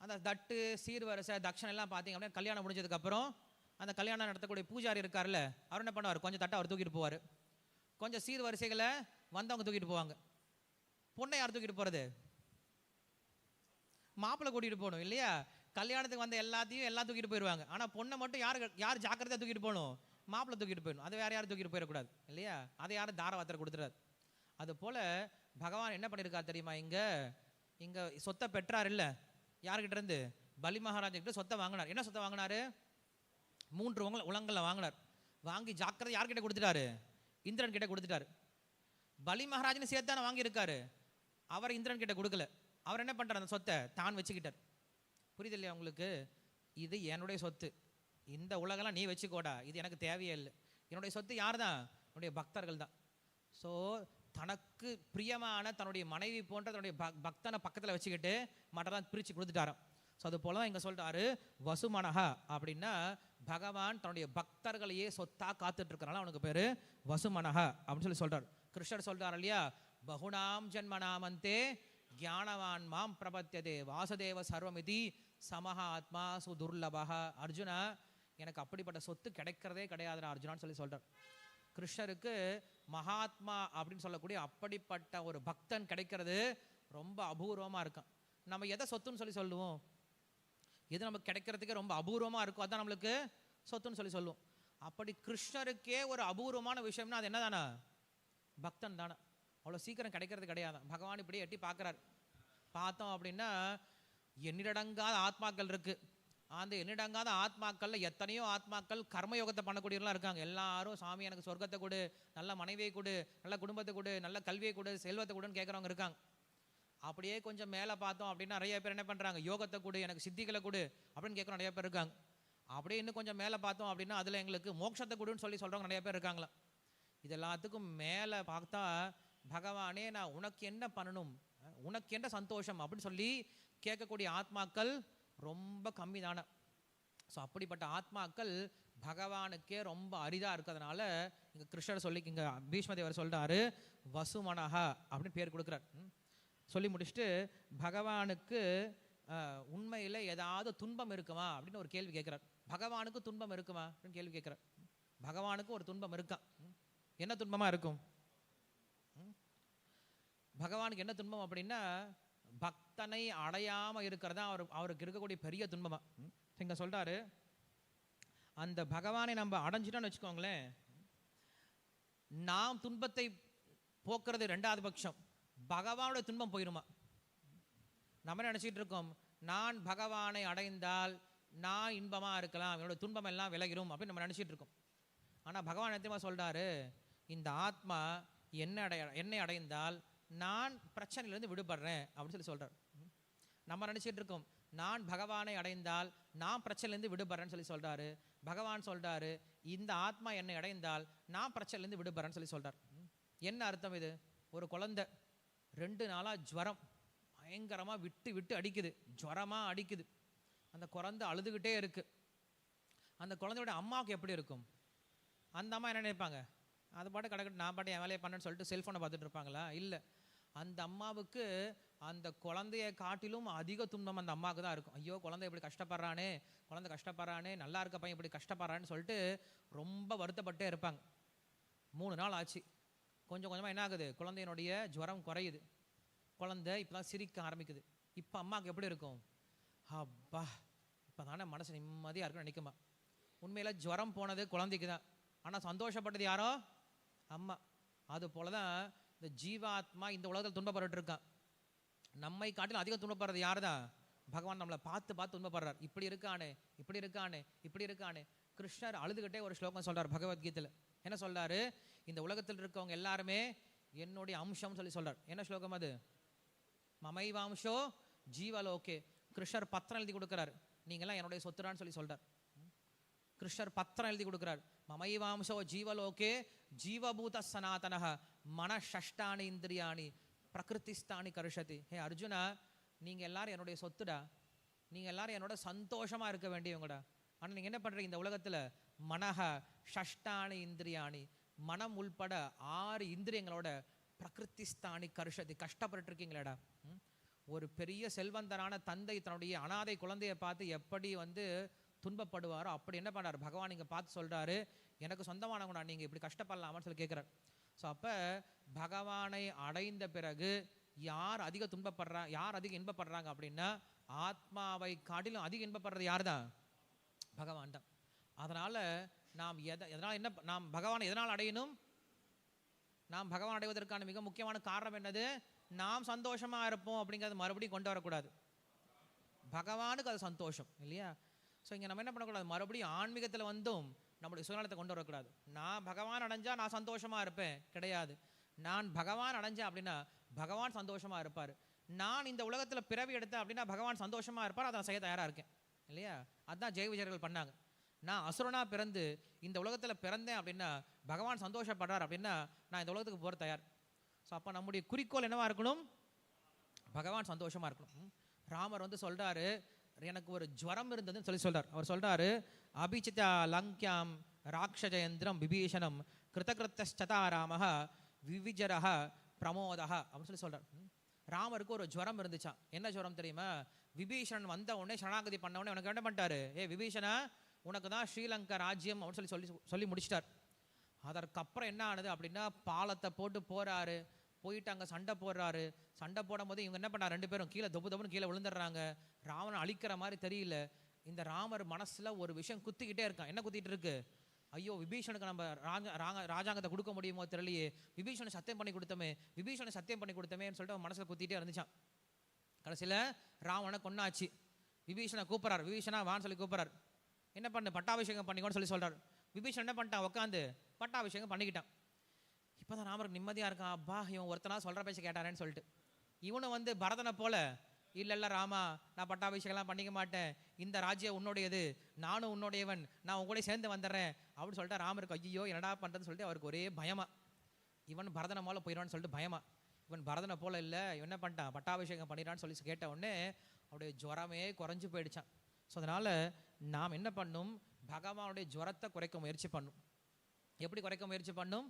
அந்த தட்டு சீர் வரிசை தட்சணை எல்லாம் பார்த்தீங்க அப்படின்னா கல்யாணம் முடிஞ்சதுக்கப்புறம் அந்த கல்யாணம் நடத்தக்கூடிய பூஜாரி இருக்கார்ல, அவர் என்ன பண்ணுவார், கொஞ்சம் தட்டை அவர் தூக்கிட்டு போவார், கொஞ்சம் சீர் வரிசைகளை வந்தவங்க தூக்கிட்டு போவாங்க. பொண்ணை யார் தூக்கிட்டு போகிறது, மாப்பிள்ளை கூட்டிகிட்டு போகணும் இல்லையா? கல்யாணத்துக்கு வந்த எல்லாத்தையும் எல்லாம் தூக்கிட்டு போயிடுவாங்க. ஆனால் பொண்ணை மட்டும் யார் ஜாக்கிரதையாக தூக்கிட்டு போகணும், மாப்பிள்ளை தூக்கிட்டு போயிடணும். அது வேறு யாரும் தூக்கிட்டு போயிடக்கூடாது இல்லையா? அதை யாரும் தாரவாத்திர கொடுத்துடாது. அது போல் பகவான் என்ன பண்ணியிருக்கார் தெரியுமா, இங்கே சொத்தை பெற்றார் இல்லை, யார்கிட்ட இருந்து, பலி மகாராஜர்கிட்ட சொத்தை வாங்கினார். என்ன சொத்தை வாங்கினார், 3 உலங்களில் வாங்கினார். வாங்கி ஜாக்கிரதை யார்கிட்ட கொடுத்துட்டாரு, இந்திரன் கிட்ட கொடுத்துட்டாரு. பலி மகாராஜன் சேர்த்தான வாங்கியிருக்காரு, அவர் இந்திரன் கிட்ட கொடுக்கல. அவர் என்ன பண்ணுறார், அந்த சொத்தை தான் வச்சுக்கிட்டார். புரியுது இல்லையா உங்களுக்கு? இது என்னுடைய சொத்து, இந்த உலகெல்லாம் நீ வச்சுக்கோடா, இது எனக்கு தேவையே இல்லை. என்னுடைய சொத்து யார் தான், என்னுடைய பக்தர்கள் தான். ஸோ தனக்கு பிரியமான தன்னுடைய மனைவி போன்ற தன்னுடைய பக்தனை பக்கத்தில் வச்சுக்கிட்டு மற்றதான் பிரித்து கொடுத்துட்டாராம். ஸோ அது போல தான் இங்கே சொல்கிறாரு வசுமனஹா அப்படின்னா பகவான் தன்னுடைய பக்தர்களையே சொத்தாக காத்துட்டு இருக்கிறனால அவனுக்கு பேர் வசுமனஹா அப்படின்னு சொல்லி சொல்கிறார். கிருஷ்ணர் சொல்கிறார் இல்லையா, பகுனாம் ஜன்மனாமந்தே ஞானவான் மாம் பிரபத்தியதே வாசுதேவ சர்வமிதி சமஹாத்மா சுதுர்லபஹா. அர்ஜுனா, எனக்கு அப்படிப்பட்ட சொத்து கிடைக்கிறதே கிடையாதுடா அர்ஜுனான்னு சொல்லி சொல்கிறார். கிருஷ்ணருக்கு மகாத்மா அப்படின்னு சொல்லக்கூடிய அப்படிப்பட்ட ஒரு பக்தன் கிடைக்கிறது ரொம்ப அபூர்வமாக இருக்கும். நம்ம எதை சொத்துன்னு சொல்லி சொல்லுவோம், எது நமக்கு கிடைக்கிறதுக்கே ரொம்ப அபூர்வமாக இருக்கும் அதான் நம்மளுக்கு சொத்துன்னு சொல்லி சொல்லுவோம். அப்படி கிருஷ்ணருக்கே ஒரு அபூர்வமான விஷயம்னா அது என்ன தானே, பக்தன் தானே. அவ்வளோ சீக்கிரம் கிடைக்கிறது கிடையாது. பகவான் இப்படி எட்டி பார்க்குறார். பார்த்தோம் அப்படின்னா எண்ணிடங்காத ஆத்மாக்கள் இருக்குது. அந்த எண்ணிடங்காத ஆத்மாக்களில் எத்தனையோ ஆத்மாக்கள் கர்மயோகத்தை பண்ணக்கூடியவர்களாக இருக்காங்க. எல்லாரும் சாமி எனக்கு சொர்க்கத்தை கொடு, நல்ல மனைவியை கொடு, நல்ல குடும்பத்தை கொடு, நல்ல கல்வியை கொடு, செல்வத்தை கொடுன்னு கேட்குறவங்க இருக்காங்க. அப்படியே கொஞ்சம் மேலே பார்த்தோம் அப்படின்னா நிறைய பேர் என்ன பண்ணுறாங்க, யோகத்தை கொடு, எனக்கு சித்திகளை கொடு அப்படின்னு கேட்குற நிறைய பேர் இருக்காங்க. அப்படியே இன்னும் கொஞ்சம் மேலே பார்த்தோம் அப்படின்னா அதில் எங்களுக்கு மோட்சத்தை கொடுன்னு சொல்லி சொல்கிறவங்க நிறைய பேர் இருக்காங்களா. இது எல்லாத்துக்கும் மேலே பார்த்தா பகவானே நான் உனக்கு என்ன பண்ணணும், உனக்கு என்ன சந்தோஷம் அப்படின்னு சொல்லி கேட்கக்கூடிய ஆத்மாக்கள் ரொம்ப கம்மி தானே. ஸோ அப்படிப்பட்ட ஆத்மாக்கள் பகவானுக்கே ரொம்ப அரிதாக இருக்கிறதுனால இங்கே கிருஷ்ணர் சொல்லி இங்கே பீஷ்மதேவர் சொல்கிறாரு வசுமனஹா அப்படின்னு பேர் கொடுக்குறார். சொல்லி முடிச்சுட்டு பகவானுக்கு உண்மையில் ஏதாவது துன்பம் இருக்குமா அப்படின்னு ஒரு கேள்வி கேட்குறார். பகவானுக்கு துன்பம் இருக்குமா அப்படின்னு கேள்வி கேட்குறார். பகவானுக்கு ஒரு துன்பம் இருக்கா, என்ன துன்பமாக இருக்கும்? பகவானுக்கு என்ன துன்பம் அப்படின்னா பக்தனை அடையாம இருக்கிறதா அவருக்கு இருக்கக்கூடிய பெரிய துன்பமா. இங்க சொல்றாரு, அந்த பகவானை நம்ம அடைஞ்சிட்டோம்னு வச்சுக்கோங்களேன், நாம் துன்பத்தை போக்குறது ரெண்டாவது பட்சம், பகவானுடைய துன்பம் போயிருமா. நம்ம நினைச்சிட்டு இருக்கோம், நான் பகவானை அடைந்தால் நான் இன்பமா இருக்கலாம், என்னோட துன்பம் எல்லாம் விலகிரும் அப்படின்னு நம்ம நினைச்சிட்டு இருக்கோம். ஆனா பகவான் நிச்சயமா சொல்றாரு, இந்த ஆத்மா என்னை அடைந்தால் நான் பிரச்சனையிலிருந்து விடுபடுறேன் அப்படின்னு சொல்லி சொல்றார். நம்ம நினைச்சிட்டு இருக்கோம், நான் பகவானை அடைந்தால் நான் பிரச்சனையிலிருந்து விடுபடுறேன்னு சொல்லி சொல்றாரு. பகவான் சொல்றாரு, இந்த ஆத்மா என்னை அடைந்தால் நான் பிரச்சனையிலிருந்து விடுபடுறேன்னு சொல்லி சொல்றார். என்ன அர்த்தம் இது? ஒரு குழந்தை 2 நாளா ஜுவரம் பயங்கரமா விட்டு விட்டு அடிக்குது, ஜுவரமா அடிக்குது. அந்த குழந்தை அழுதுகிட்டே இருக்கு. அந்த குழந்தையோட அம்மாவுக்கு எப்படி இருக்கும்? அந்த அம்மா என்ன நினைப்பாங்க? அது பாட்டு கிடக்கட்டு, நான் பாட்டு என் வேலையை பண்ணேன்னு சொல்லிட்டு செல்ஃபோனை பார்த்துட்டு இருப்பாங்களா? இல்லை. அந்த அம்மாவுக்கு அந்த குழந்தைய காட்டிலும் அதிக துன்பம் அந்த அம்மாவுக்கு தான் இருக்கும். ஐயோ குழந்தை இப்படி கஷ்டப்படுறானே, குழந்தை கஷ்டப்படுறானே, நல்லா இருக்க பையன் இப்படி கஷ்டப்படுறான்னு சொல்லிட்டு ரொம்ப வருத்தப்பட்டே இருப்பாங்க. 3 நாள் ஆச்சு. கொஞ்சம் கொஞ்சமாக என்ன ஆகுது? குழந்தையினுடைய ஜுவரம் குறையுது. குழந்தை இப்போதான் சிரிக்க ஆரம்பிக்குது. இப்போ அம்மாவுக்கு எப்படி இருக்கும்? அப்பா இப்போ தானே மனசு நிம்மதியாக இருக்குன்னு நினைக்குமா. உண்மையில் ஜுவரம் போனது குழந்தைக்கு தான், ஆனால் சந்தோஷப்பட்டது யாரோ? அம்மா. அது போல தான் இந்த ஜீவாத்மா இந்த உலகத்தில் துன்பப்பட்டு இருக்கான். நம்மை காட்டிலும் அதிகம் துன்பப்படுறது யார் தான்? பகவான் நம்மளை பார்த்து பார்த்து துன்பப்படுறார். இப்படி இருக்கானே, இப்படி இருக்கானே, இப்படி இருக்கானே. கிருஷ்ணர் அழுதுகிட்டே ஒரு ஸ்லோகம் சொல்றார் பகவத்கீதையில். என்ன சொல்றாரு? இந்த உலகத்தில் இருக்கவங்க எல்லாருமே என்னுடைய அம்சம் சொல்லி சொல்றார். என்ன ஸ்லோகம் அது? மமைவாம்சோ ஜீவலோகே. கிருஷ்ணர் பத்திரம் எழுதி கொடுக்கிறார், நீங்களாம் என்னுடைய சொத்துறான்னு சொல்லி சொல்றார். கிருஷ்ணர் பத்திரம் எழுதி கொடுக்கிறார், மமைவாம்சோ ஜீவலோகே ஜீவபூத சனாதனஹ மனஷஷ்டானி இந்திரியாணி பிரகிருதிஸ்தானி கருஷதி. ஹே அர்ஜுனா, நீங்கள் எல்லாரும் என்னுடைய சொத்துடா, நீங்கள் எல்லாரும் என்னோட சந்தோஷமா இருக்க வேண்டியவங்கடா. ஆனால் நீங்கள் என்ன பண்ணுறீங்க? இந்த உலகத்தில் மனஹ ஷஷ்டானி இந்திரியாணி, மனம் உள்பட 6 இந்திரியங்களோட பிரகிருதிஸ்தானி கருஷதி கஷ்டப்பட்டு இருக்கீங்களேடா. ஒரு பெரிய செல்வந்தரான தந்தை தன்னுடைய அனாதை குழந்தையை பார்த்து எப்படி துன்பப்படுவாரோ அப்படி என்ன பண்ணார் பகவான் இங்கே பார்த்து சொல்றாரு, எனக்கு சொந்தமானவங்கடா, நீங்கள் இப்படி கஷ்டப்படலாமான்னு சொல்லி கேட்குறார். ஸோ அப்போ பகவானை அடைந்த பிறகு யார் அதிக துன்பப்படுறாங்க, யார் அதிக இன்பப்படுறாங்க அப்படின்னா ஆத்மாவை காட்டிலும் அதிக இன்பப்படுறது யார் தான்? பகவான் தான். அதனால நாம் பகவானை எதனால் அடையணும்? நாம் பகவான் அடைவதற்கான மிக முக்கியமான காரணம் என்னது? நாம் சந்தோஷமா இருப்போம் அப்படிங்கிறது மறுபடியும் கொண்டு வரக்கூடாது. பகவானுக்கு அது சந்தோஷம் இல்லையா? ஸோ இங்கே நம்ம என்ன பண்ணக்கூடாது? மறுபடியும் ஆன்மீகத்தில் நம்மளுடைய சுயநலத்தை கொண்டு வரக்கூடாது. நான் பகவான் அடைஞ்சா நான் சந்தோஷமா இருப்பேன் கிடையாது. நான் பகவான் அடைஞ்சேன் அப்படின்னா பகவான் சந்தோஷமா இருப்பார். நான் இந்த உலகத்தில் பிறவி எடுத்தேன் அப்படின்னா பகவான் சந்தோஷமா இருப்பார், அதை செய்ய தயாராக இருக்கேன் இல்லையா? அதுதான் ஜெய விஜயர்கள் பண்ணாங்க. நான் அசுரனா பிறந்து இந்த உலகத்தில் பிறந்தேன் அப்படின்னா பகவான் சந்தோஷப்படுறார் அப்படின்னா நான் இந்த உலகத்துக்கு போகிற தயார். ஸோ அப்போ நம்முடைய குறிக்கோள் என்னவா இருக்கணும்? பகவான் சந்தோஷமா இருக்கணும். ராமர் சொல்றாரு, எனக்கு ஒரு ஜுவரம் இருந்ததுன்னு சொல்லி சொல்றார். அவர் சொல்றாரு, அபிச்சிதா லங்க்யாம் ராட்சஜயந்திரம் விபீஷணம் கிருதகிருத்ததாராமஹ விவிஜரஹ பிரமோதஹ அப்படின்னு சொல்லி சொல்றார். ராமருக்கு ஒரு ஜுவரம் இருந்துச்சான். என்ன ஜுவரம் தெரியுமா? விபீஷணன் வந்த உடனே சரணாகதி பண்ண உடனே உனக்கு என்ன பண்ணிட்டாரு? விபீஷணா, உனக்கு தான் ஸ்ரீலங்கா ராஜ்யம் அப்படின்னு சொல்லி முடிச்சிட்டார். அதற்கப்புறம் என்ன ஆனது அப்படின்னா பாலத்தை போட்டு போறாரு, போயிட்டு அங்கே சண்டை போடுறாரு. சண்டை போடும் போது இவங்க என்ன பண்ணார்? 2 பேரும் கீழே தொப்புன்னு கீழே விழுந்துடுறாங்க. ராவணன் அழிக்கிற மாதிரி தெரியல. இந்த ராமர் மனசுல ஒரு விஷயம் குத்திக்கிட்டே இருக்கான். என்ன குத்திட்டு இருக்கு? ஐயோ விபீஷனுக்கு நம்ம ராஜாங்கத்தை கொடுக்க முடியுமோ தெரியலையே, விபீஷனை சத்தியம் பண்ணி கொடுத்தமேன்னு சொல்லிட்டு மனசுல குத்திட்டே இருந்துச்சான். கடைசியில் ராவணனை கொன்னாச்சு. விபீஷனை கூப்பிட்றாரு, விபீஷனா வான்னு சொல்லி கூப்பிட்றாரு. என்ன பண்ணு, பட்டாபிஷேகம் பண்ணிக்கோன்னு சொல்லி சொல்றாரு. விபீஷன் என்ன பண்ணிட்டான்? உட்காந்து பட்டாபிஷேகம் பண்ணிக்கிட்டான். இப்போதான் ராமருக்கு நிம்மதியாக இருக்கான். அப்பா இவன் ஒருத்தனா சொல்கிற பேச்சு கேட்டாரேன்னு சொல்லிட்டு. இவனும் பரதனை போல, இல்லை ராமா, நான் பட்டாபிஷேகம்லாம் பண்ணிக்க மாட்டேன், இந்த ராஜ்யம் உன்னுடையது, நானும் உன்னுடையவன், நான் உங்க கூட சேர்ந்து வந்துடுறேன் அப்படின்னு சொல்லிட்டு ராமருக்கு ஐயோ என்னடா பண்ணுறதுன்னு சொல்லிட்டு அவருக்கு ஒரே பயமா. இவன் பரதனை போல போயிடுவான்னு சொல்லிட்டு பயமா. இவன் பரதனை போல இல்லை, இவன் என்ன பண்ணிட்டான்? பட்டாபிஷேகம் பண்ணிடான்னு சொல்லி கேட்ட உடனே அவருடைய ஜுவரமே குறைஞ்சு போயிடுச்சான். ஸோ அதனால் நாம் என்ன பண்ணும்? பகவானுடைய ஜுவரத்தை குறைக்க முயற்சி பண்ணும். எப்படி குறைக்க முயற்சி பண்ணும்?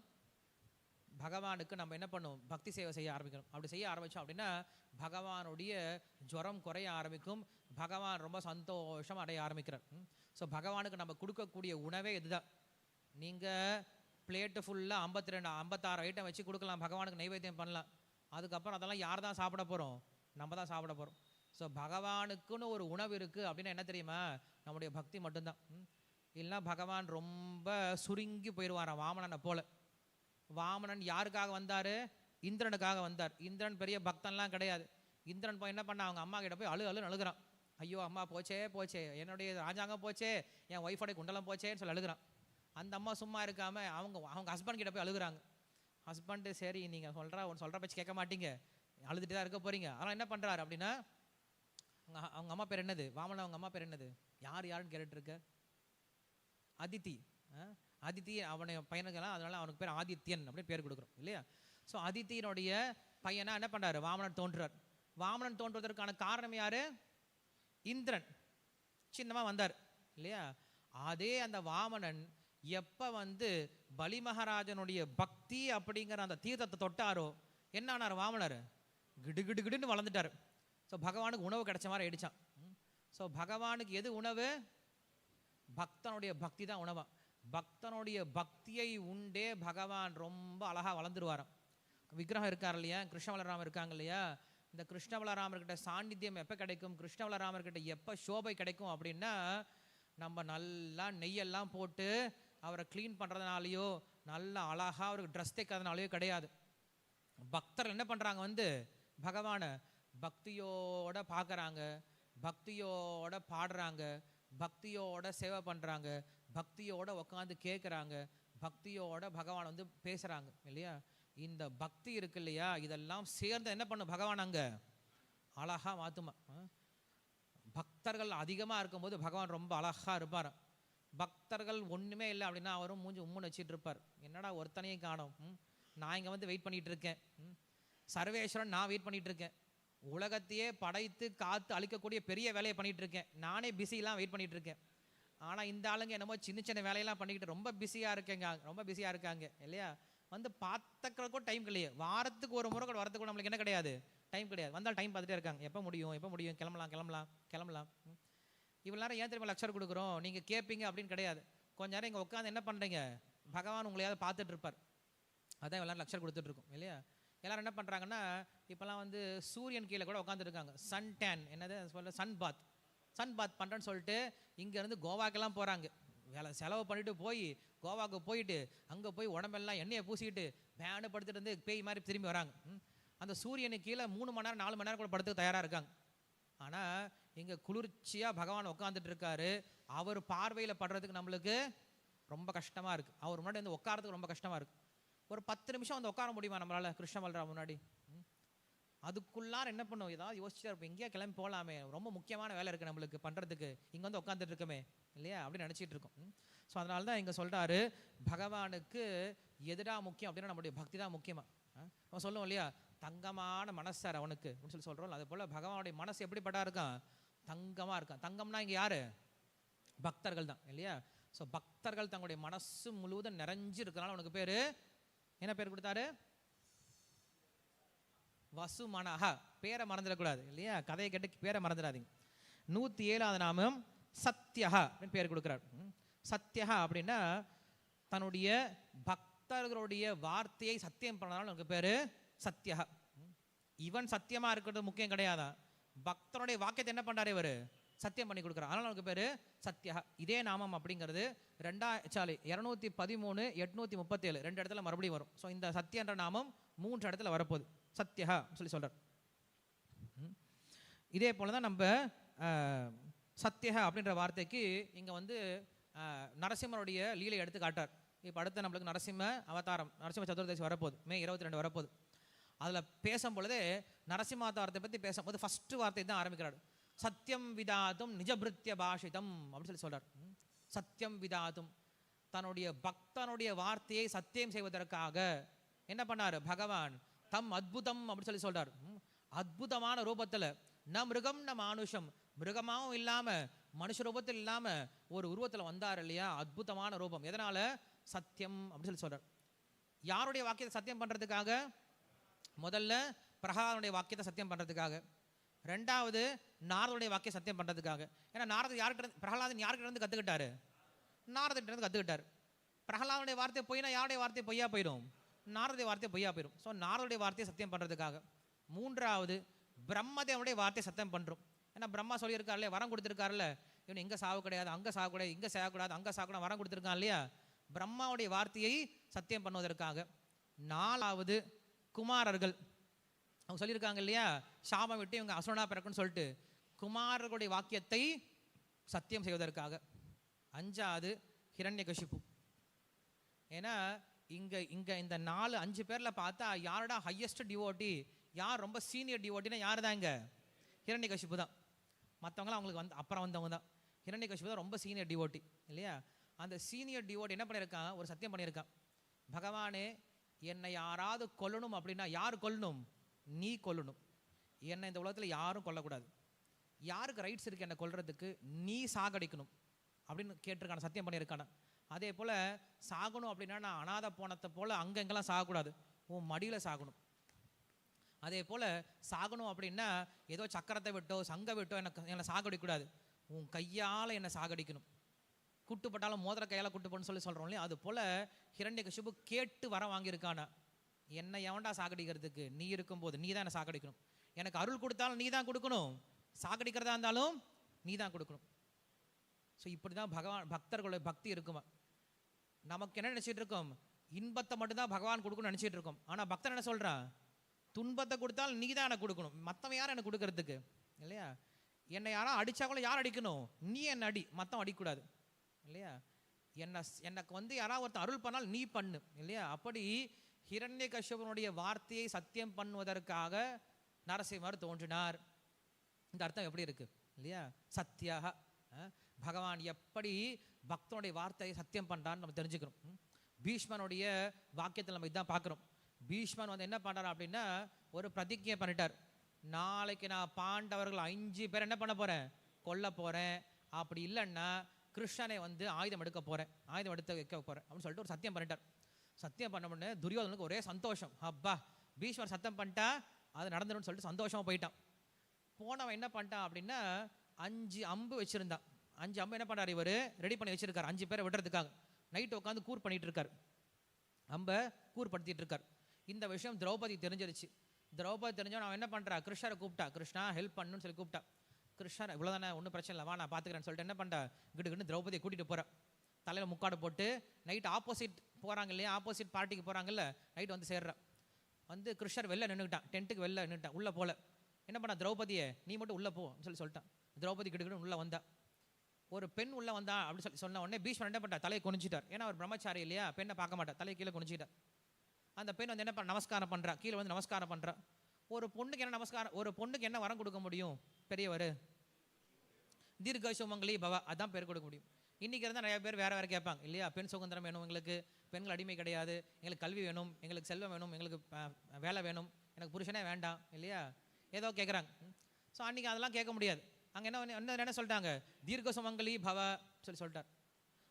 பகவானுக்கு நம்ம என்ன பண்ணும்? பக்தி சேவை செய்ய ஆரம்பிக்கணும். அப்படி செய்ய ஆரம்பித்தோம் அப்படின்னா பகவானுடைய ஜுவரம் குறைய ஆரம்பிக்கும். பகவான் ரொம்ப சந்தோஷம் அடைய ஆரம்பிக்கிறார். ஸோ பகவானுக்கு நம்ம கொடுக்கக்கூடிய உணவே இதுதான். நீங்கள் பிளேட்டு ஃபுல்லாக 56 ஐட்டம் வச்சு கொடுக்கலாம், பகவானுக்கு நைவேத்தியம் பண்ணலாம். அதுக்கப்புறம் அதெல்லாம் யார் தான் சாப்பிட போகிறோம்? நம்ம தான் சாப்பிட போகிறோம். ஸோ பகவானுக்குன்னு ஒரு உணவு இருக்குது அப்படின்னா என்ன தெரியுமா? நம்முடைய பக்தி மட்டும்தான். இல்லைன்னா பகவான் ரொம்ப சுருங்கி போயிடுவாராம் வாமனனை போல. வாமனன் யாருக்காக வந்தார்? இந்திரனுக்காக வந்தார். இந்திரன் பெரிய பக்தன்லாம் கிடையாது. இந்திரன் போய் என்ன பண்ண, அவங்க அம்மா கிட்ட போய் அழுகிறான். ஐயோ அம்மா போச்சே போச்சே, என்னுடைய ராஜாங்கம் போச்சே, என் ஒய்ஃபோடைய குண்டலம் போச்சேன்னு சொல்லி அழுகிறான். அந்த அம்மா சும்மா இருக்காமல் அவங்க ஹஸ்பண்ட் கிட்ட போய் அழுகுறாங்க. ஹஸ்பண்டு சரி நீங்கள் சொல்கிற பற்றி கேட்க மாட்டீங்க, அழுதுட்டு தான் இருக்க போகிறீங்க. ஆனால் என்ன பண்ணுறாரு அப்படின்னா, அவங்க அம்மா பேர் என்னது? வாமன அவங்க அம்மா பேர் என்னது? யாருன்னு கேட்டுருக்க? அதித்தி. அதித்தி அவனை பையனுக்கெல்லாம், அதனால அவனுக்கு பேர் ஆதித்யன் அப்படின்னு பேர் கொடுக்குறோம் இல்லையா? ஸோ அதித்தியினுடைய பையனா என்ன பண்ணுறாரு? வாமனன் தோன்றுறார். வாமனன் தோன்றுவதற்கான காரணம் யாரு? இந்திரன் சின்னமாக வந்தார் இல்லையா? அதே அந்த வாமனன் எப்போ பலி மகாராஜனுடைய பக்தி அப்படிங்கிற அந்த தீர்த்தத்தை தொட்டாரோ என்ன ஆனார்? வாமனர் கிடுன்னு வளர்ந்துட்டார். ஸோ பகவானுக்கு உணவு கிடைச்ச மாதிரி ஆயிடுச்சான். ஸோ பகவானுக்கு எது உணவு? பக்தனுடைய பக்தி தான் உணவா. பக்தனுடைய பக்தியை உண்டே பகவான் ரொம்ப அழகாக வளர்ந்துருவாராம். விக்கிரகம் இருக்கார் இல்லையா, கிருஷ்ண பலராமர் இருக்காங்க இல்லையா, இந்த கிருஷ்ண பலராமர்கிட்ட சாநித்தியம் எப்போ கிடைக்கும், கிருஷ்ண பலராமர்கிட்ட எப்போ சோபை கிடைக்கும் அப்படின்னா, நம்ம நல்லா நெய்யெல்லாம் போட்டு அவரை க்ளீன் பண்ணுறதுனாலையோ நல்லா அழகாக அவருக்கு ட்ரெஸ் தைக்கிறதுனாலையோ கிடையாது. பக்தர்கள் என்ன பண்ணுறாங்க? பகவானை பக்தியோட பார்க்குறாங்க, பக்தியோட பாடுறாங்க, பக்தியோட சேவை பண்ணுறாங்க, பக்தியோட உட்காந்து கேட்குறாங்க, பக்தியோட பகவான் பேசுகிறாங்க இல்லையா? இந்த பக்தி இருக்கு இல்லையா, இதெல்லாம் சேர்ந்து என்ன பண்ணும் பகவான்? அங்கே அழகாக மாற்றுமா. பக்தர்கள் அதிகமாக இருக்கும்போது பகவான் ரொம்ப அழகாக இருப்பார். பக்தர்கள் ஒன்றுமே இல்லை அப்படின்னா அவரும் மூஞ்சி உம்முன்னு வச்சுட்டு இருப்பார். என்னடா ஒருத்தனையும் காணோம், நான் இங்கே வெயிட் பண்ணிகிட்டு இருக்கேன், சர்வேஸ்வரன் நான் வெயிட் பண்ணிகிட்டு இருக்கேன், உலகத்தையே படைத்து காத்து அழிக்கக்கூடிய பெரிய வேலையை பண்ணிகிட்டு இருக்கேன், நானே பிஸிலாம் வெயிட் பண்ணிகிட்டு இருக்கேன். ஆனால் இந்த ஆளுங்க என்னமோ சின்ன வேலையெல்லாம் பண்ணிக்கிட்டு ரொம்ப பிஸியாக இருக்காங்க இல்லையா? பார்த்துக்கிறதுக்கும் டைம் இல்லையே. வாரத்துக்கு ஒரு முறை கூட வரத்துக்கு நம்மளுக்கு என்ன கிடையாது, டைம் கிடையாது. வந்தால் டைம் பார்த்துட்டே இருக்காங்க, எப்போ முடியும், கிளம்பலாம். இவ்வளோ நேரம் ஏன் தெரியுமா லெக்சர் கொடுக்குறோம், நீங்கள் கேட்பீங்க அப்படின்னு கிடையாது. கொஞ்ச நேரம் இங்கே உட்காந்து என்ன பண்ணுறீங்க, பகவான் உங்களையாவது பார்த்துட்டு இருப்பார். அதான் இவ்வளோ நேரம் லெக்சர் கொடுத்துட்ருக்கோம் இல்லையா? எல்லாரும் என்ன பண்ணுறாங்கன்னா, இப்போலாம் சூரியன் கீழே கூட உட்காந்துருக்காங்க. சன் டேன் என்னது சொல்ல, சன் பாத் பண்ணுறேன்னு சொல்லிட்டு இங்கேருந்து கோவாக்கெல்லாம் போகிறாங்க. செலவு பண்ணிட்டு போய் கோவாவுக்கு போயிட்டு அங்கே போய் உடம்பெல்லாம் எண்ணெயை பூசிக்கிட்டு பேனு படுத்துட்டு பேய் மாதிரி திரும்பி வராங்க. அந்த சூரியனுக்கு கீழே 3 மணி நேரம் 4 மணி நேரம் கூட படுத்துக்க தயாராக இருக்காங்க. ஆனால் இங்கே குளிர்ச்சியாக பகவான் உட்காந்துட்டு இருக்காரு. அவர் பார்வையில் படுறதுக்கு நம்மளுக்கு ரொம்ப கஷ்டமாக இருக்குது. அவர் முன்னாடி உட்காரத்துக்கு ரொம்ப கஷ்டமாக இருக்குது. ஒரு 10 நிமிஷம் உட்கார முடியுமா நம்மளால் கிருஷ்ண பலராமர் முன்னாடி? அதுக்குள்ளார என்ன பண்ணுவோம், ஏதாவது யோசிச்சுட்டா இருப்போம், எங்கேயா கிளம்பி போகலாமே, ரொம்ப முக்கியமான வேலை இருக்குது நம்மளுக்கு பண்ணுறதுக்கு, இங்கே உட்காந்துட்டு இருக்கமே இல்லையா அப்படின்னு நினச்சிட்டு இருக்கோம். ஸோ அதனால தான் இங்கே சொல்கிறாரு, பகவானுக்கு எதுடா முக்கியம் அப்படின்னா நம்முடைய பக்தி தான் முக்கியமாக. அவன் சொல்லுவோம் இல்லையா, தங்கமான மனசார் அவனுக்கு அப்படின்னு சொல்லி சொல்கிறோம். அதே போல் பகவானுடைய மனசு எப்படிப்பட்டா இருக்கான்? தங்கமாக இருக்கான். தங்கம்னா இங்கே யார்? பக்தர்கள் தான் இல்லையா? ஸோ பக்தர்கள் தங்களுடைய மனசு முழுவதும் நிறைஞ்சு இருக்கிறனால அவனுக்கு பேர் என்ன பேர் கொடுத்தாரு? வசுமனஹா. பேரை மறந்துடக்கூடாது இல்லையா? கதையை கேட்டு பேரை மறந்துடாதீங்க. 107வது நாமம் சத்யஹா அப்படின்னு பேர் கொடுக்குறாரு. சத்யஹா அப்படின்னா தன்னுடைய பக்தர்களுடைய வார்த்தையை சத்தியம் பண்ணனால நமக்கு பேர் சத்யஹா. இவன் சத்தியமாக இருக்கிறது முக்கியம் கிடையாதான், பக்தனுடைய வாக்கியத்தை என்ன பண்ணுறாரு இவர்? சத்தியம் பண்ணி கொடுக்குறாரு. அதனால நமக்கு பேர் சத்யஹா. இதே நாமம் அப்படிங்கிறது 213 837 2 இடத்துல மறுபடியும் வரும். ஸோ இந்த சத்ய என்ற நாமம் 3 இடத்துல வரப்போகுது. சத்யஹா சொல்லி சொல்கிறார். இதே போல தான் நம்ம சத்யஹா அப்படின்ற வார்த்தைக்கு இங்கே நரசிம்மனுடைய லீலை எடுத்து காட்டார். இப்போ அடுத்து நம்மளுக்கு நரசிம்ம அவதாரம், நரசிம்ம சதுர்தசி வரப்போகுது, மே 22 வரப்போகுது. அதில் பேசும் பொழுதே நரசிம்ம அவதாரத்தை பற்றி பேசும்போது ஃபஸ்ட்டு வார்த்தை தான் ஆரம்பிக்கிறார். சத்தியம் விதாதும் நிஜபிருத்திய பாஷிதம் அப்படின்னு சொல்லி சொல்கிறார். சத்தியம் விதாதும், தன்னுடைய பக்தனுடைய வார்த்தையை சத்தியம் செய்வதற்காக என்ன பண்ணார் பகவான்? தம் அத்புதம் அப்படின்னு சொல்லி சொல்கிறார். அற்புதமான ரூபத்தில், ந மிருகம் ந மானுஷம், மிருகமாகவும் இல்லாமல் மனுஷ ரூபத்தில் இல்லாமல் ஒரு உருவத்தில் வந்தார் இல்லையா? அற்புதமான ரூபம். எதனால்? சத்தியம் அப்படின்னு சொல்லி சொல்கிறார். யாருடைய வாக்கியத்தை சத்தியம் பண்ணுறதுக்காக? முதல்ல பிரகலாதனுடைய வாக்கியத்தை சத்தியம் பண்ணுறதுக்காக, ரெண்டாவது நாரதனுடைய வாக்கிய சத்தியம் பண்ணுறதுக்காக. ஏன்னா நாரதர் யார்கிட்ட, பிரகலாதன் யார்கிட்ட இருந்து கற்றுக்கிட்டாரு? நாரதன்கிட்ட இருந்து கற்றுக்கிட்டார். பிரகலாதனுடைய வார்த்தை பொய்னா யாருடைய வார்த்தை பொய்யா போயிடும்? நாரதுடைய வார்த்தை பொய்யா போயிடும். ஸோ நாரதுடைய வார்த்தையை சத்தியம் பண்ணுறதுக்காக. மூன்றாவது, பிரம்மதேவனுடைய வார்த்தையை சத்தியம் பண்ணுறோம். ஏன்னா பிரம்மா சொல்லியிருக்காருல்ல, வரம் கொடுத்துருக்காருல்ல, இவன் இங்கே சாவு கிடையாது, அங்கே சாவு கிடையாது, இங்கே சாகக்கூடாது, அங்கே சாகக்கூடாது, வரம் கொடுத்துருக்கான் இல்லையா, பிரம்மாவுடைய வார்த்தையை சத்தியம் பண்ணுவதற்காக. நாலாவது, குமாரர்கள் அவங்க சொல்லியிருக்காங்க இல்லையா, சாபம் விட்டு இவங்க அசுரனா பிறக்குன்னு சொல்லிட்டு, குமாரர்களுடைய வாக்கியத்தை சத்தியம் செய்வதற்காக. அஞ்சாவது, ஹிரண்யகசிப்பு. ஏன்னா இங்கே இந்த 4-5 பேரில் பார்த்தா யாரோட ஹையஸ்ட் டிவோட்டி, யார் ரொம்ப சீனியர் டிவோட்டினா யார் தான்? இங்கே ஹிரண்யகசிப்பு தான். மற்றவங்களாம் அவங்களுக்கு அப்புறம் வந்தவங்க தான். ஹிரண்யகசிப்பு தான் ரொம்ப சீனியர் டிவோட்டி இல்லையா. அந்த சீனியர் டிவோட்டி என்ன பண்ணியிருக்கான், ஒரு சத்தியம் பண்ணியிருக்கான். பகவானே, என்னை யாராவது கொல்லணும் அப்படின்னா யார் கொல்லணும்? நீ கொல்லணும். என்னை இந்த உலகத்தில் யாரும் கொல்லக்கூடாது. யாருக்கு ரைட்ஸ் இருக்குது என்னை கொல்றதுக்கு? நீ சாகடிக்கணும் அப்படின்னு கேட்டிருக்கான, சத்தியம் பண்ணியிருக்கான. அதே போல் சாகணும் அப்படின்னா நான் அனாதை போனத்தை போல் அங்கெங்கெல்லாம் சாகக்கூடாது, உன் மடியில் சாகணும். அதே போல் சாகணும் அப்படின்னா ஏதோ சக்கரத்தை விட்டோ சங்க விட்டோ என்னை சாகடிக்கூடாது, உன் கையால் என்னை சாகடிக்கணும். குட்டுப்பட்டாலும் மோதிர கையால் குட்டுப்பன்னு சொல்கிறோம் இல்லையா, அது போல் ஹிரண்யகசிப்பு கேட்டு வர வாங்கியிருக்கானா. என்னை எவன்டா சாகடிக்கிறதுக்கு? நீ இருக்கும்போது நீ தான் என்னை சாகடிக்கணும். எனக்கு அருள் கொடுத்தாலும் நீ தான் கொடுக்கணும், சாகடிக்கிறதா இருந்தாலும் நீ தான் கொடுக்கணும். ஸோ இப்படி தான் பக்தர்களுடைய பக்தி இருக்குமா. நமக்கு என்ன நினச்சிட்டு இருக்கோம்? இன்பத்தை மட்டும்தான் பகவான் கொடுக்கணும்னு நினச்சிட்டு இருக்கோம். ஆனால் பக்தன் என்ன சொல்கிறான்? துன்பத்தை கொடுத்தாலும் நீ தான் எனக்கு கொடுக்கணும், மற்றவன் யார் எனக்கு கொடுக்கறதுக்கு இல்லையா. என்னை யாரும் அடித்தாங்களும் யார் அடிக்கணும்? நீ என்னை அடி, மற்றவன் அடிக்கூடாது இல்லையா. எனக்கு யாராவது ஒருத்தர் அருள் பண்ணால் நீ பண்ணு இல்லையா. அப்படி ஹிரண்யகசிபனுடைய வார்த்தையை சத்தியம் பண்ணுவதற்காக நரசிம்மர் தோன்றினார். இந்த அர்த்தம் எப்படி இருக்கு இல்லையா? சத்தியாக பகவான் எப்படி பக்தனுடைய வார்த்தையை சத்தியம் பண்ணுறான்னு நம்ம தெரிஞ்சுக்கிறோம். பீஷ்மனுடைய வாக்கியத்தில் நம்ம இதான் பார்க்குறோம். பீஷ்மன் என்ன பண்ணுறாரு அப்படின்னா, ஒரு பிரதிஜை பண்ணிட்டார். நாளைக்கு நான் பாண்டவர்கள் 5 பேர் என்ன பண்ண போகிறேன்? கொல்ல போகிறேன். அப்படி இல்லைன்னா கிருஷ்ணனை ஆயுதம் எடுக்க போகிறேன், ஆயுதம் எடுத்து வைக்க போகிறேன் அப்படின்னு சொல்லிட்டு ஒரு சத்தியம் பண்ணிட்டார். சத்தியம் பண்ண உடனே துரியோதனுக்கு ஒரே சந்தோஷம். அப்பா, பீஷ்மர் சத்தம் பண்ணிட்டா அது நடந்துடும் சொல்லிட்டு சந்தோஷமாக போயிட்டான். போனவன் என்ன பண்ணிட்டான் அப்படின்னா, 5 அம்பு வச்சுருந்தான். 5 அம்பு என்ன பண்ணுறாரு, இவர் ரெடி பண்ணி வச்சிருக்காரு 5 பேரை விடுறதுக்காக. நைட்டு உட்காந்து கூர் பண்ணிட்டு இருக்காரு, அம்பை கூர்படுத்திட்டு இருக்கார். இந்த விஷயம் திரௌபதி தெரிஞ்சிருச்சு. திரௌபதி தெரிஞ்சவன் அவன் என்ன பண்ணுறா, கிருஷ்ணரை கூப்பிட்டா. கிருஷ்ணா ஹெல்ப் பண்ணுன்னு சொல்லி கூப்பிட்டா. கிருஷ்ணர் இவ்வளோதானே, ஒன்றும் பிரச்சனை இல்லை, வா நான் பார்த்துக்கிறேன்னு சொல்லிட்டு என்ன பண்ணுறா, கிட்டு திரௌபதியை கூட்டிகிட்டு போகிறேன். தலையில் முக்காடு போட்டு நைட் ஆப்போசிட் போகிறாங்க இல்லையா, ஆப்போசிட் பார்ட்டிக்கு போகிறாங்கல்ல, நைட்டு சேர்றா. கிருஷ்ணர் வெளில நின்றுக்கிட்டான், டென்ட்டுக்கு வெளில நின்றுட்டான், உள்ளே போல. என்ன பண்ணா, திரௌபதியை நீ மட்டும் உள்ளே போ சொல்லிட்டான். திரௌபதி கிட்ட உள்ளே வந்தா. ஒரு பெண் உள்ளே வந்தா அப்படின்னு சொன்ன உடனே பீஷ்மர் என்ன பண்ணா, தலையை குனிச்சிட்டார். ஏன்னா அவர் பிரம்மச்சாரி இல்லையா, பெண்ணை பார்க்க மாட்டார், தலையை கீழே குனிச்சிட்டார். அந்த பெண் என்ன பண்ண, நமஸ்காரம் பண்ணுறா, கீழே நமஸ்காரம் பண்ணுறா. ஒரு பொண்ணுக்கு என்ன நமஸ்காரம், ஒரு பொண்ணுக்கு என்ன வரம் கொடுக்க முடியும் பெரியவர்? தீர்க்க சுமங்கலி பவா, அதான் பேர் கொடுக்க முடியும். இன்றைக்கி இருந்தால் நிறைய பேர் வேறு கேட்பாங்க இல்லையா, பெண் சுதந்திரம் வேணும் எங்களுக்கு, பெண்கள் அடிமை கிடையாது, எங்களுக்கு கல்வி வேணும், எங்களுக்கு செல்வம் வேணும், எங்களுக்கு வேலை வேணும், எனக்கு புருஷனே வேண்டாம் இல்லையா, ஏதோ கேட்குறாங்க. ஸோ அன்றைக்கி அதெல்லாம் கேட்க முடியாது. அங்கே என்ன சொல்லிட்டாங்க, தீர்க்க சுமங்கலி பவா சொல்லிட்டார்.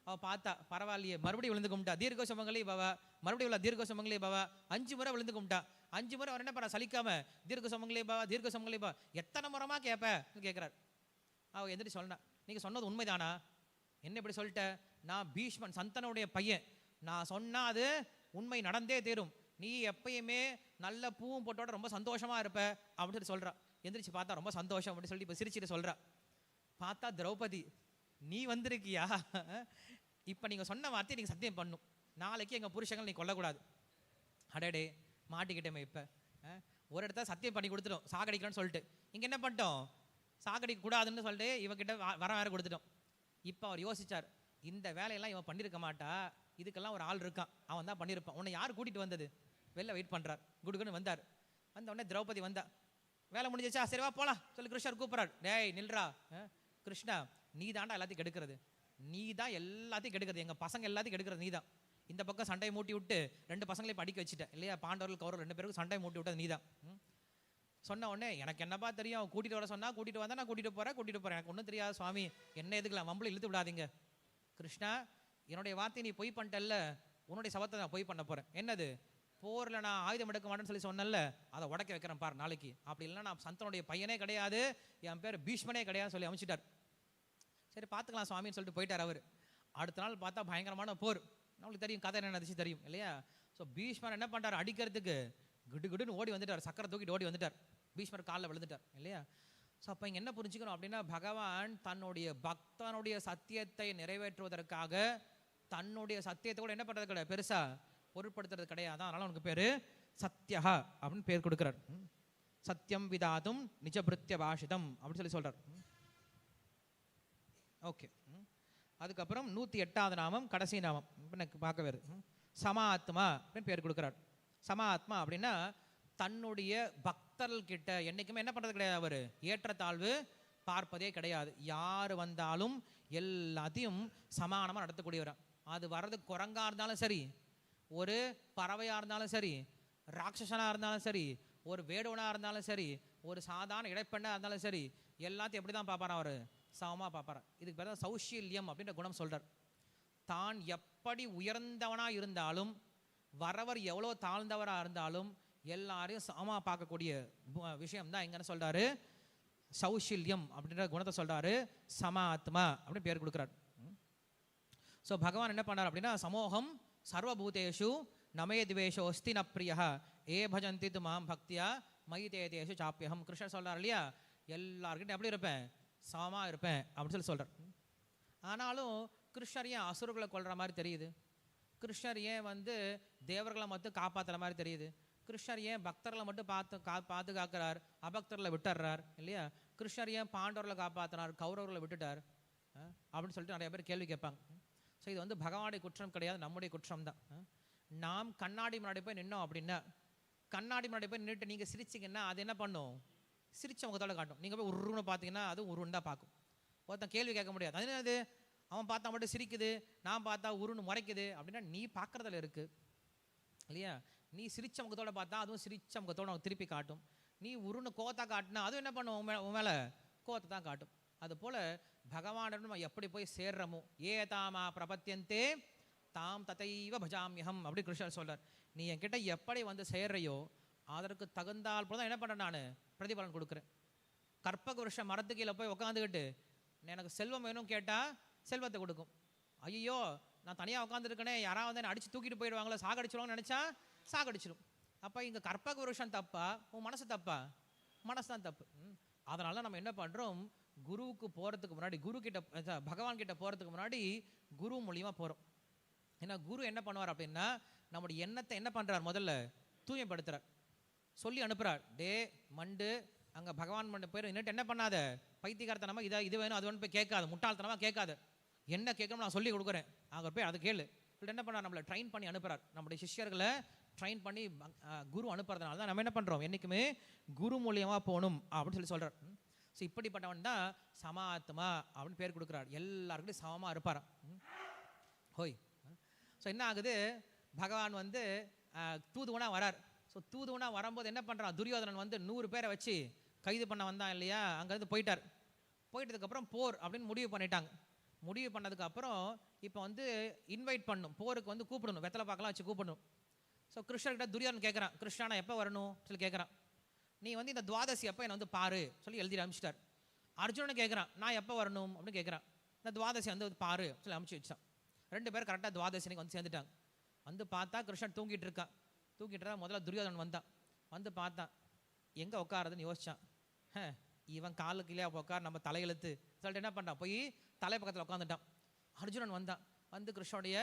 அவள் பார்த்தா பரவாயில்லையே, மறுபடியும் விழுந்து கும்பிட்டா, தீர்க்க சுமங்கலி பவா, மறுபடியும் உள்ள தீர்க்க சுமங்கலி பவா. 5 முறை விழுந்து கும்பிட்டா. 5 முறை அவர் என்ன பண்ண, சலிக்காம தீர்க்க சுமங்கலி பவா, தீர்க்க சுமங்கலி பவா, எத்தனை முறமா கேட்பேன்னு கேட்குறாரு. அவள் எந்திரி சொன்னா, நீங்கள் சொன்னது உண்மைதானா? என்ன இப்படி சொல்லிட்ட? நான் பீஷ்மன் சந்தனுடைய பையன், நான் சொன்னா அது உண்மை நடந்தே தேரும், நீ எப்பயுமே நல்ல பூவும் போட்டோட ரொம்ப சந்தோஷமா இருப்ப அப்படின்னு சொல்லி சொல்றா. எந்திரிச்சு பார்த்தா ரொம்ப சந்தோஷம் அப்படின்னு சொல்லி இப்போ சிரிச்சுட்டு சொல்றா. பார்த்தா திரௌபதி, நீ வந்திருக்கியா, இப்போ நீங்கள் சொன்ன வார்த்தையை நீங்கள் சத்தியம் பண்ணும், நாளைக்கு எங்கள் புருஷங்கள் நீ கொல்லக்கூடாது. அடடே மாட்டிக்கிட்டேமே, இப்போ ஒரு இடத்த சத்தியம் பண்ணி கொடுத்துட்டோம் சாகடிக்கலான்னு சொல்லிட்டு, இங்கே என்ன பண்ணிட்டோம், சாகடிக்க கூடாதுன்னு சொல்லிட்டு இவகிட்ட வர வேற கொடுத்துட்டோம். இப்போ அவர் யோசிச்சார், இந்த வேலையெல்லாம் இவன் பண்ணியிருக்க மாட்டா, இதுக்கெல்லாம் ஒரு ஆள் இருக்கான், அவன் தான் பண்ணியிருப்பான். உன்னை யார் கூட்டிகிட்டு வந்தது? வெளில வெயிட் பண்ணுறார். குடுக்குன்னு வந்தார். வந்த உடனே திரௌபதி வந்தா. வேலை முடிஞ்சிச்சா, சரிவா போகலாம் சொல்லி கிருஷ்ணர் கூப்பிட்றாரு. டேய் நில்றா, கிருஷ்ணா நீ தாண்டா எல்லாத்தையும் கெடுக்கிறது, நீ தான் எல்லாத்தையும் கெடுக்கிறது, எங்கள் பசங்க எல்லாத்தையும் கெடுக்கிறது நீ தான். இந்த பக்கம் சண்டையை மூட்டி விட்டு 2 பசங்களையும் படிக்க வச்சுட்டேன் இல்லையா, பாண்டவர்கள் கௌரவர்கள் 2 பேருக்கும் சண்டையை மூட்டி விட்டது நீ தான். சொன்ன உடனே எனக்கு என்னப்பா தெரியும், அவன் கூட்டிகிட்டு வர சொன்னா கூட்டிகிட்டு வந்தா நான் கூட்டிகிட்டு போகிறேன், எனக்கு ஒன்றும் தெரியாது சுவாமி, என்ன எதுக்கலாம் வம்பளை இழுத்து விடாதீங்க. கிருஷ்ணா, என்னுடைய வார்த்தை நீ பொய் பண்ணிட்டல்ல, உன்னுடைய சபத்தை நான் பொய் பண்ண போகிறேன். என்னது, போரில் நான் ஆயுதம் எடுக்க மாட்டேன்னு சொல்லி சொன்னல, அதை உடைக்க வைக்கிறேன் பார் நாளைக்கு. அப்படி இல்லைன்னா நான் சந்தனுடைய பையனே கிடையாது, என் பேர் பீஷ்மனே கிடையாதுன்னு சொல்லி அமைச்சிட்டார். சரி பார்த்துக்கலாம் சுவாமின்னு சொல்லிட்டு போயிட்டார் அவர். அடுத்த நாள் பார்த்தா பயங்கரமான போர். நம்மளுக்கு தெரியும் கதை என்ன நடந்துச்சு தெரியும் இல்லையா. ஸோ பீஷ்மர் என்ன பண்ணுறாரு, அடிக்கிறதுக்கு கிடுன்னு ஓடி வந்துட்டார், சக்கரை தூக்கிட்டு ஓடி வந்துட்டார், பீஷ்மர் காலில் விழுந்துட்டார் இல்லையா. ஸோ அப்போ இங்கே என்ன புரிஞ்சுக்கணும் அப்படின்னா, பகவான் தன்னுடைய பக்தனுடைய சத்தியத்தை நிறைவேற்றுவதற்காக தன்னுடைய சத்தியத்தை கூட என்ன பண்ணுறது கிடையாது, பெருசாக பொருட்படுத்துறது கிடையாது. அதனால அவனுக்கு பேர் சத்யா அப்படின்னு பேர் கொடுக்குறார். சத்தியம் விதாதும் நிஜபிருத்திய பாஷிதம் அப்படின்னு சொல்லி சொல்கிறார். ஓகே, அதுக்கப்புறம் 108வது நாமம், கடைசி நாமம் இப்போ எனக்கு பார்க்க வருது, சமாத்மா அப்படின்னு பேர் கொடுக்குறார். சமாத்மா அப்படின்னா தன்னுடைய பக்தர்கிட்ட என்றைக்குமே என்ன பண்ணுறது கிடையாது, அவர் ஏற்றத்தாழ்வு பார்ப்பதே கிடையாது. யார் வந்தாலும் எல்லாத்தையும் சமானமாக நடத்தக்கூடியவர். அது வர்றது குரங்கா இருந்தாலும் சரி, ஒரு பறவையாக இருந்தாலும் சரி, ராட்சசனாக இருந்தாலும் சரி, ஒரு வேடுவனாக இருந்தாலும் சரி, ஒரு சாதாரண இடைப்பெண்ணாக இருந்தாலும் சரி, எல்லாத்தையும் எப்படி தான் பார்ப்பாரா, அவர் சமமாக பார்ப்பார். இதுக்கு பேர் தான் சௌஷீல்யம் அப்படின்ற குணம் சொல்கிறார். தான் எப்படி உயர்ந்தவனாக இருந்தாலும், வரவர் எவ்வளோ தாழ்ந்தவராக இருந்தாலும் எல்லாரையும் சமமாக பார்க்கக்கூடிய விஷயம் தான் எங்கன்னு சொல்கிறாரு, சௌஷீல்யம் அப்படின்ற குணத்தை சொல்கிறாரு. சமாத்மா அப்படின்னு பேர் கொடுக்குறார். ஸோ பகவான் என்ன பண்ணார் அப்படின்னா, சமோகம் சர்வபூதேஷு நமே துவேஷோ அஸ்தி ந பிரியா ஏ பஜந்தி து மாம் பக்தியா மயி தேதேஷு சாப்பியகம். கிருஷ்ணர் சொல்கிறார் இல்லையா, எல்லாருக்கிட்டையும் எப்படி இருப்பேன், சமமாக இருப்பேன் அப்படின்னு சொல்லி சொல்கிறார். ஆனாலும் கிருஷ்ணர் ஏன் அசுரர்களை கொள்கிற மாதிரி தெரியுது, கிருஷ்ணர் ஏன் தேவர்களை மட்டும் காப்பாற்றுற மாதிரி தெரியுது, கிருஷ்ணர் ஏன் பக்தர்களை மட்டும் பாதுகாக்கிறார், அபக்தர்களை விட்டுறார் இல்லையா, கிருஷ்ணர் ஏன் பாண்டவர்களை காப்பாற்றினார், கௌரவர்களை விட்டுட்டார் அப்படின்னு சொல்லிட்டு நிறைய பேர் கேள்வி கேட்பாங்க. ஸோ இது பகவானுடைய குற்றம் கிடையாது, நம்முடைய குற்றம் தான். நாம் கண்ணாடி முன்னாடி போய் நின்னோம் அப்படின்னா, கண்ணாடி முன்னாடி போய் நின்றுட்டு நீங்கள் சிரிச்சிங்கன்னா அது என்ன பண்ணும், சிரிச்ச முகத்தோட காட்டும். நீங்கள் போய் உருன்னு பார்த்தீங்கன்னா அது உருன்னு தான் பார்க்கும். ஒருத்தன் கேள்வி கேட்க முடியாது, அது அவன் பார்த்தா மட்டும் சிரிக்குது, நான் பார்த்தா உருன்னு முறைக்குது அப்படின்னா நீ பார்க்குறதுல இருக்குது இல்லையா. நீ சிரிச்ச முகத்தோட பார்த்தா அதுவும் சிரிச்ச முகத்தோட திருப்பி காட்டும். நீ உருன்னு கோத்தா காட்டினா அதுவும் என்ன பண்ணும், உன் மேலே கோத்தை தான் காட்டும். அதுபோல் பகவானிடம் நம்ம எப்படி போய் சேர்றமோ, ஏ தாமா பிரபத்தியந்தே தாம் ததைவ பஜாமியகம் அப்படி கிருஷ்ணர் சொல்றார். நீ என்கிட்ட எப்படி சேர்றையோ அதற்கு தகுந்தால் போல தான் என்ன பண்ணுறேன், நான் பிரதிபலன் கொடுக்குறேன். கற்பக வருஷ மரத்துக்கு கீழே போய் உட்காந்துக்கிட்டு எனக்கு செல்வம் வேணும் கேட்டால் செல்வத்தை கொடுக்கும். ஐயோ நான் தனியாக உட்காந்துருக்கனே, யாராவது என்னை அடித்து தூக்கிட்டு போயிடுவாங்களோ, சாகடிச்சிடுவாங்கன்னு நினச்சா சாகடிச்சிடும். அப்போ இங்கே கற்பக வருஷம் தப்பா, உன் மனசு தப்பா, மனசு தான் தப்பு. அதனால நம்ம என்ன பண்ணுறோம், குருவுக்கு போகிறதுக்கு முன்னாடி, குரு கிட்ட பகவான் கிட்ட போகிறதுக்கு முன்னாடி குரு மூலியமாக போகிறோம். ஏன்னா குரு என்ன பண்ணுவார் அப்படின்னா, நம்முடைய எண்ணத்தை என்ன பண்ணுறார், முதல்ல தூய்மைப்படுத்துறார், சொல்லி அனுப்புகிறார். டே மண்டு, அங்கே பகவான் மண்டு போய் இன்னும் என்ன பண்ணாத, பைத்தியகாரத்தனமா இது வேணும் அது வேணும் போய் கேட்காது, முட்டாள்தனமாக கேட்காது, என்ன கேட்கணும் நான் சொல்லி கொடுக்குறேன், அங்கே போய் அதை கேளு. என்ன பண்ணார், நம்மளை ட்ரைன் பண்ணி அனுப்புகிறார். நம்முடைய சிஷ்யர்களை ட்ரைன் பண்ணி குரு அனுப்புறதுனால தான் நம்ம என்ன பண்ணுறோம், என்றைக்குமே குரு மூலியமாக போகணும் அப்படின்னு சொல்லி சொல்கிறார். ஸோ இப்படிப்பட்டவன் தான் சமாத்மா அப்படின்னு பேர் கொடுக்குறார். எல்லாருக்கிட்டையும் சமமாக இருப்பார். ஹோய். ஸோ என்ன ஆகுது, பகவான் தூதுவனாக வரார். ஸோ தூதுவனாக வரும்போது என்ன பண்ணுறான், துரியோதனன் 100 பேரை வச்சு கைது பண்ண வந்தான் இல்லையா, அங்கேருந்து போயிட்டார். போயிட்டதுக்கப்புறம் போர் அப்படின்னு முடிவு பண்ணிட்டாங்க. முடிவு பண்ணதுக்கப்புறம் இப்போ இன்வைட் பண்ணும், போருக்கு கூப்பிடணும், வெத்தலை பார்க்கலாம் வச்சு கூப்பிடணும். ஸோ கிருஷ்ணர்கிட்ட துரியோதனன் கேட்குறான், கிருஷ்ணா நான் எப்போ வரணும் சொல்லி கேட்குறான். நீ இந்த துவாதசி அப்போ என்னை பாரு சொல்லி எழுதி அனுப்பிச்சிட்டார். அர்ஜுனனை கேட்குறான், நான் எப்போ வரணும் அப்படின்னு கேட்குறான். இந்த துவாதசி பாரு சொல்லி அனுப்பிச்சி வச்சான். 2 பேர் கரெக்டாக துவாதசினிக்கு சேர்ந்துட்டாங்க. பார்த்தா கிருஷ்ணன் தூங்கிட்டு இருக்கான். தூங்கிட்டு முதல்ல துரியோதனன் வந்தான். பார்த்தான், எங்கே உட்காருதுன்னு யோசிச்சான். இவன் காலுக்கு இல்லையா உட்கார், நம்ம தலையெழுத்து சொல்லிட்டு என்ன பண்ணான், போய் தலை பக்கத்தில் உட்காந்துட்டான். அர்ஜுனன் வந்தான், கிருஷ்ணனுடைய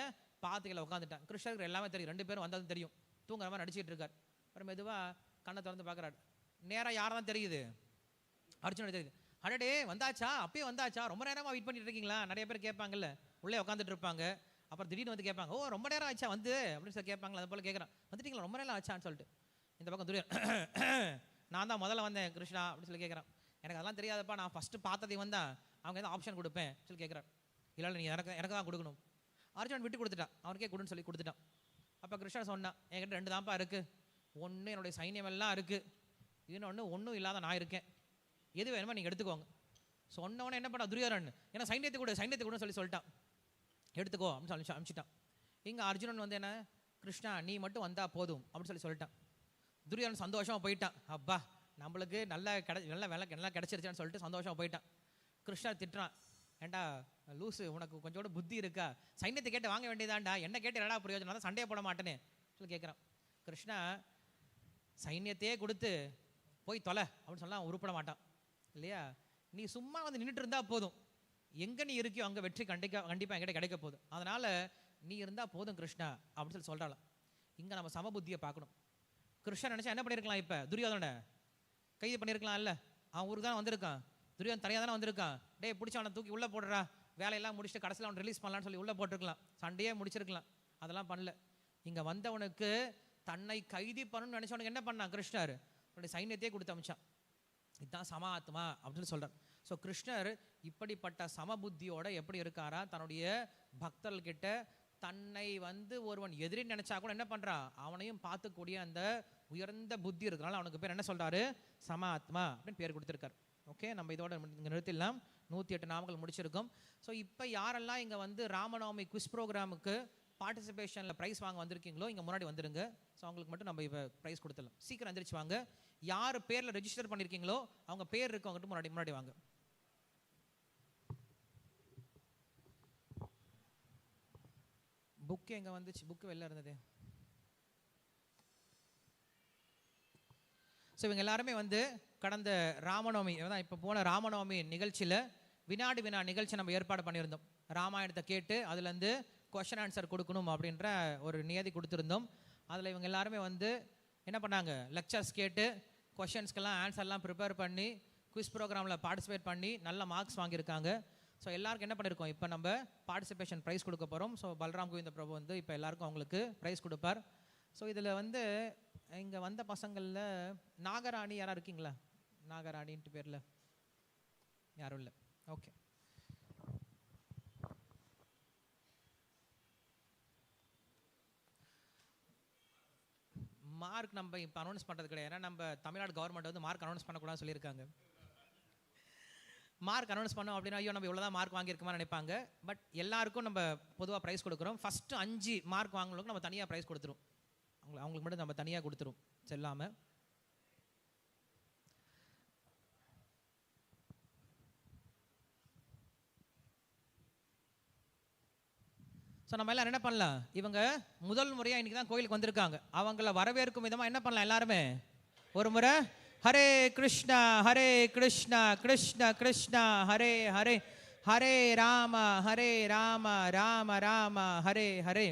பாத்துக்களை உட்காந்துட்டான். கிருஷ்ணருக்கு எல்லாமே தெரியும், 2 பேரும் வந்ததும் தெரியும். தூங்குற மாதிரி நடிச்சிட்டு இருக்கார். அப்புறம் மெதுவாக கண்ணை திறந்து பார்க்குறாரு. நேராக யாரெல்லாம் தெரியுது, அர்ஜுனன் தெரியுது. அடடே வந்தாச்சா, அப்பயே வந்தாச்சா, ரொம்ப நேரமாக வெயிட் பண்ணிட்டு இருக்கீங்களா, நிறைய பேர் கேட்பாங்கல்ல, உள்ளே உட்காந்துட்டு இருப்பாங்க. அப்புறம் திடீர்னு கேட்பாங்க, ஓ ரொம்ப நேரம் ஆச்சா அப்படின்னு சொல்லி கேட்பாங்களா, அது போல் கேட்குறான். வந்துட்டீங்களா, ரொம்ப நேரம் ஆச்சான்னு சொல்லிட்டு. இந்த பக்கம் நான் தான் முதல்ல வந்தேன் கிருஷ்ணா அப்படின்னு சொல்லி கேட்குறான். எனக்கு அதெல்லாம் தெரியாதப்பா, நான் ஃபஸ்ட்டு பார்த்ததை அவங்க எதாவது ஆப்ஷன் கொடுப்பேன் சொல்லி கேட்குறான். இல்லை நீ எனக்கு தான் கொடுக்கணும். அர்ஜுனன் விட்டு கொடுத்துட்டான், அவனுக்கே கொடுன்னு சொல்லி கொடுத்துட்டான். அப்போ கிருஷ்ணன் சொன்னான், என்கிட்ட 2 தான்ப்பா இருக்குது, ஒன்று என்னுடைய சைன்யம் எல்லாம் இருக்குது, இன்னொன்று ஒன்றும் இல்லாத நான் இருக்கேன், எது வேணுமோ நீங்கள் எடுத்துக்கோங்க. சொன்னவனே என்ன பண்ணா துரியோதனன், ஏன்னா சைன்யத்தை கூட சொல்லிட்டான், எடுத்துக்கோ அப்படின்னு சொல்லி அனுப்பிச்சிட்டான். இங்கே அர்ஜுனன் என்ன, கிருஷ்ணா நீ மட்டும் வந்தால் போதும் அப்படின்னு சொல்லி சொல்லிட்டான். துரியோதனன் சந்தோஷமாக போயிட்டான். அப்பா நம்மளுக்கு நல்ல நல்லா கிடச்சிருச்சான்னு சொல்லிட்டு சந்தோஷமாக போயிட்டான். கிருஷ்ணர் திட்டுறான், ஏண்டா லூசு, உனக்கு கொஞ்சோட புத்தி இருக்கா, சைன்யத்தை கேட்டு வாங்க வேண்டியதாண்டா, என்ன கேட்டு என்னடா பிரயோஜனம், தான் சண்டையை போட மாட்டேனே, சொல்லி கேட்குறான். கிருஷ்ணா சைன்யத்தையே கொடுத்து போய் தொலை அப்படின்னு சொன்னால் உருப்பட மாட்டான் இல்லையா. நீ சும்மா வந்து நின்றுட்டு இருந்தா போதும், எங்கே நீ இருக்கியோ அங்கே வெற்றி கண்டிப்பாக என்கிட்ட கிடைக்க போதும், அதனால் நீ இருந்தால் போதும் கிருஷ்ணா அப்படின்னு சொல்கிறாளாம். இங்கே நம்ம சமபுத்தியை பார்க்கணும். கிருஷ்ணன் நினச்சா என்ன பண்ணியிருக்கலாம், இப்போ துரியோதனை கைது பண்ணியிருக்கலாம் இல்லை, அவன் ஊருக்கு தானே வந்திருக்கான், துரியோதன் தனியாக தானே வந்திருக்கான், டே பிடிச்ச அவனை தூக்கி உள்ளே போடுறா, வேலையெல்லாம் முடிச்சுட்டு கடைசியில் அவன் ரிலீஸ் பண்ணலான்னு சொல்லி உள்ளே போட்டிருக்கலாம், சண்டையே முடிச்சிருக்கலாம். அதெல்லாம் பண்ணல. இங்கே வந்தவனுக்கு தன்னை கைதி பண்ணணும்னு நினச்சவனுக்கு என்ன பண்ணான் கிருஷ்ணர், அவனுடைய சைன்யத்தையே கொடுத்து அமிச்சான். இதுதான் சமாத்மா அப்படின்னு சொல்கிறார். ஸோ கிருஷ்ணர் இப்படிப்பட்ட சமபுத்தியோட எப்படி இருக்காரா, தன்னுடைய பக்தர்கிட்ட தன்னை வந்து ஒருவன் எதிரி நினைச்சா கூட என்ன பண்ணுறான், அவனையும் பார்த்துக்கூடிய அந்த உயர்ந்த புத்தி இருக்கிறனால அவனுக்கு பேர் என்ன சொல்கிறாரு, சமாத்மா அப்படின்னு பேர் கொடுத்துருக்காரு. ஓகே, நம்ம இதோட இங்கே நிறுத்திடலாம். 108 நாமங்கள் முடிச்சிருக்கோம். ஸோ இப்போ யாரெல்லாம் இங்கே வந்து ராமநவமி குவிஸ் ப்ரோக்ராமுக்கு பார்ட்டிசிபேஷனில் ப்ரைஸ் வாங்க வந்திருக்கீங்களோ இங்கே முன்னாடி வந்துருங்க. ஸோ அவங்களுக்கு மட்டும் நம்ம இப்போ ப்ரைஸ் கொடுத்துடலாம். சீக்கிரம் எந்திரிச்சு வாங்க. யார் பேரில் ரெஜிஸ்டர் பண்ணியிருக்கீங்களோ அவங்க பேர் இருக்கவங்ககிட்ட முன்னாடி வாங்க. புக்கு எங்கே வந்துச்சு, புக்கு வெளில இருந்தது. ஸோ இவங்க எல்லாருமே வந்து கடந்த ராமநவமி அதான் இப்போ போன ராமநவமி நிகழ்ச்சியில் வினாடி வினா நிகழ்ச்சி நம்ம ஏற்பாடு பண்ணியிருந்தோம். ராமாயணத்தை கேட்டு அதுலேருந்து கொஷன் ஆன்சர் கொடுக்கணும் அப்படின்ற ஒரு நியதி கொடுத்துருந்தோம். அதில் இவங்க எல்லாருமே வந்து என்ன பண்ணாங்க, லெக்சர்ஸ் கேட்டு கொஷன்ஸ்க்கெல்லாம் ஆன்சர்லாம் ப்ரிப்பேர் பண்ணி குவிஸ் ப்ரோக்ராமில் பார்ட்டிசிபேட் பண்ணி நல்ல மார்க்ஸ் வாங்கியிருக்காங்க. ஸோ எல்லாருக்கும் என்ன பண்ணியிருக்கோம், இப்போ நம்ம பார்ட்டிசிபேஷன் ப்ரைஸ் கொடுக்க போகிறோம். ஸோ பல்ராம் கோவிந்த பிரபு வந்து இப்போ எல்லாருக்கும் அவங்களுக்கு ப்ரைஸ் கொடுப்பார். ஸோ இதில் வந்து இங்கே வந்த பசங்களில் நாகராணி யாராக இருக்கீங்களா, நாகராணின்ட்டு பேரில் யாரும் இல்லை. ஓகே, மார்க் நம்ம இப்போ அனௌன்ஸ் பண்ணுறது கிடையாது. ஏன்னா நம்ம தமிழ்நாடு கவர்மெண்ட் வந்து மார்க் அனௌன்ஸ் பண்ணக்கூடாதுன்னு சொல்லியிருக்காங்க. மார்க் அனௌன்ஸ் பண்ணோம் அப்படின்னா ஐயோ நம்ம இவ்வளோதான் மார்க் வாங்கியிருக்கோமா நினைப்பாங்க. பட் எல்லாருக்கும் நம்ம பொதுவாக ப்ரைஸ் கொடுக்குறோம். ஃபஸ்ட்டு 5 மார்க் வாங்கினவங்களுக்கு நம்ம தனியாக ப்ரைஸ் கொடுத்துரும். அவங்களுக்கு மட்டும் நம்ம தனியாக கொடுத்துரும் செல்லாமல். ஸோ நம்ம எல்லாம் என்ன பண்ணலாம், இவங்க முதல் முறையாக இன்றைக்கி தான் கோயிலுக்கு வந்திருக்காங்க, அவங்கள வரவேற்கும் விதமாக என்ன பண்ணலாம், எல்லாருமே ஒரு முறை ஹரே கிருஷ்ணா ஹரே கிருஷ்ணா கிருஷ்ண கிருஷ்ணா ஹரே ஹரே ஹரே ராம ராம ராம ஹரே ஹரே.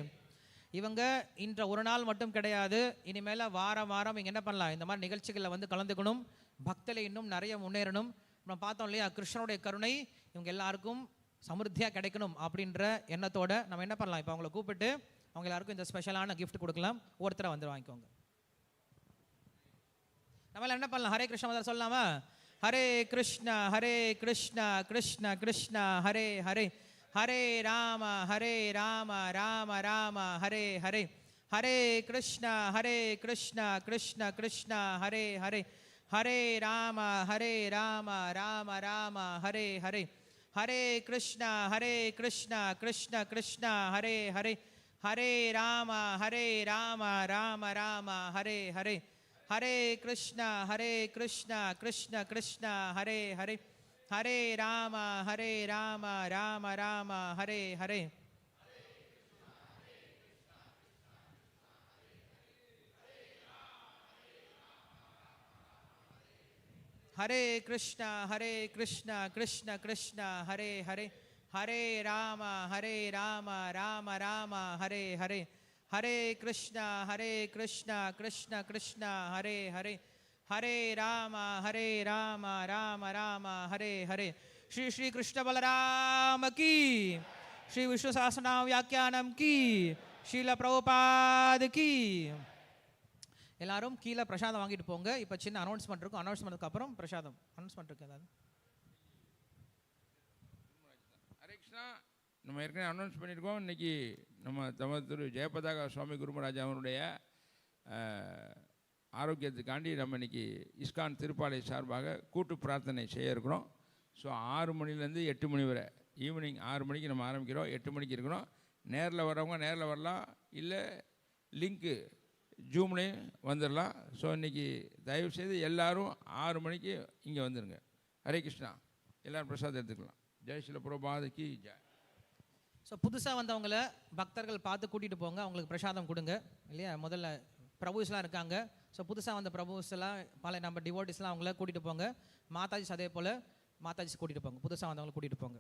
இவங்க இன்ற ஒரு நாள் மட்டும் கிடையாது, இனிமேல் வாரம் வாரம் இங்கே என்ன பண்ணலாம், இந்த மாதிரி நிகழ்ச்சிகளில் வந்து கலந்துக்கணும், பக்தியில் இன்னும் நிறைய முன்னேறணும். நம்ம பார்த்தோம் இல்லையா, கிருஷ்ணனுடைய கருணை இவங்க எல்லாருக்கும் சமிருத்தியாக கிடைக்கணும் அப்படின்ற எண்ணத்தோட நம்ம என்ன பண்ணலாம், இப்போ அவங்கள கூப்பிட்டு அவங்க எல்லாருக்கும் இந்த ஸ்பெஷலான கிஃப்ட் கொடுக்கலாம். ஒருத்தரை வந்து வாங்கிக்கோங்க. நம்மளால என்ன பண்ணலாம், ஹரே கிருஷ்ணா மதர் சொல்லலாமா, ஹரே கிருஷ்ணா கிருஷ்ண கிருஷ்ணா ஹரே ஹரே ஹரே ராம ராம ராம ஹரே ஹரே ஹரே கிருஷ்ணா கிருஷ்ண கிருஷ்ணா ஹரே ஹரே ஹரே ராம ராம ராம ஹரே ஹரே ஹரே கிருஷ்ணா கிருஷ்ண கிருஷ்ணா ஹரே ஹரே ஹரே ராம ராம ராம ஹரே ஹரே ஹரே கிருஷ்ணா கிருஷ்ண கிருஷ்ணா ஹரே ஹரே ஹரே ராம ராம ராம ஹரே ஹரே ஹரே கிருஷ்ணா கிருஷ்ண கிருஷ்ணா ஹரே ஹரே ஹரே ராம ராம ராம ஹரே ஹரே ஹரே கிருஷ்ணா கிருஷ்ண கிருஷ்ணா ஹரே ஹரே ஹரே ராம ராம ராம ஹரே ஹரே. ஸ்ரீ ஸ்ரீ கிருஷ்ண பலராம கீ, ஸ்ரீ விஷ்ணு சஹஸ்ரநாம வியாக்கியானம் கீ, ஸ்ரீல பிரபுபாத் கீ. எல்லாரும் கீழே பிரசாதம் வாங்கிட்டு போங்க. இப்போ சின்ன அனௌன்ஸ்மெண்ட் இருக்கும், அனௌன்ஸ்மெண்ட்டுக்கு அப்புறம் பிரசாதம் அனௌன்ஸ்மெண்ட் இருக்கு. ஏதாவது ஹரே கிருஷ்ணா, நம்ம ஏற்கனவே அனௌன்ஸ் பண்ணியிருக்கோம். இன்றைக்கி நம்ம திரு ஜெயபதாக சுவாமி குருமராஜ் அவருடைய ஆரோக்கியத்துக்காண்டி நம்ம இன்றைக்கி இஸ்கான் திருப்பாலை சார்பாக கூட்டு பிரார்த்தனை செய்ய இருக்கிறோம். ஸோ 6 மணிலேருந்து 8 மணி வரை, ஈவினிங் 6 மணிக்கு நம்ம ஆரம்பிக்கிறோம், 8 மணிக்கு இருக்கிறோம். நேரில் வரவங்க நேரில் வரலாம், இல்லை லிங்க்கு ஜூம்லேயும் வந்துடலாம். ஸோ இன்றைக்கி தயவுசெய்து எல்லோரும் 6 மணிக்கு இங்கே வந்துடுங்க. ஹரே கிருஷ்ணா. எல்லோரும் பிரசாதம் எடுத்துக்கலாம். ஜெய் ஸ்ரீல பிரபுபாத் கி ஜெய். ஸோ புதுசாக வந்தவங்கள பக்தர்கள் பார்த்து கூட்டிகிட்டு போங்க, அவங்களுக்கு பிரசாதம் கொடுங்க இல்லையா. முதல்ல பிரபுஸ்லாம் இருக்காங்க. ஸோ புதுசாக வந்த பிரபுஸ்லாம் பல நம்ம டிவோட்டிஸ்லாம் அவங்கள கூட்டிகிட்டு போங்க. மாதாஜிஸ் அதே போல் மாதாஜிஸ் கூட்டிகிட்டு போங்க, புதுசாக வந்தவங்களை கூட்டிகிட்டு போங்க.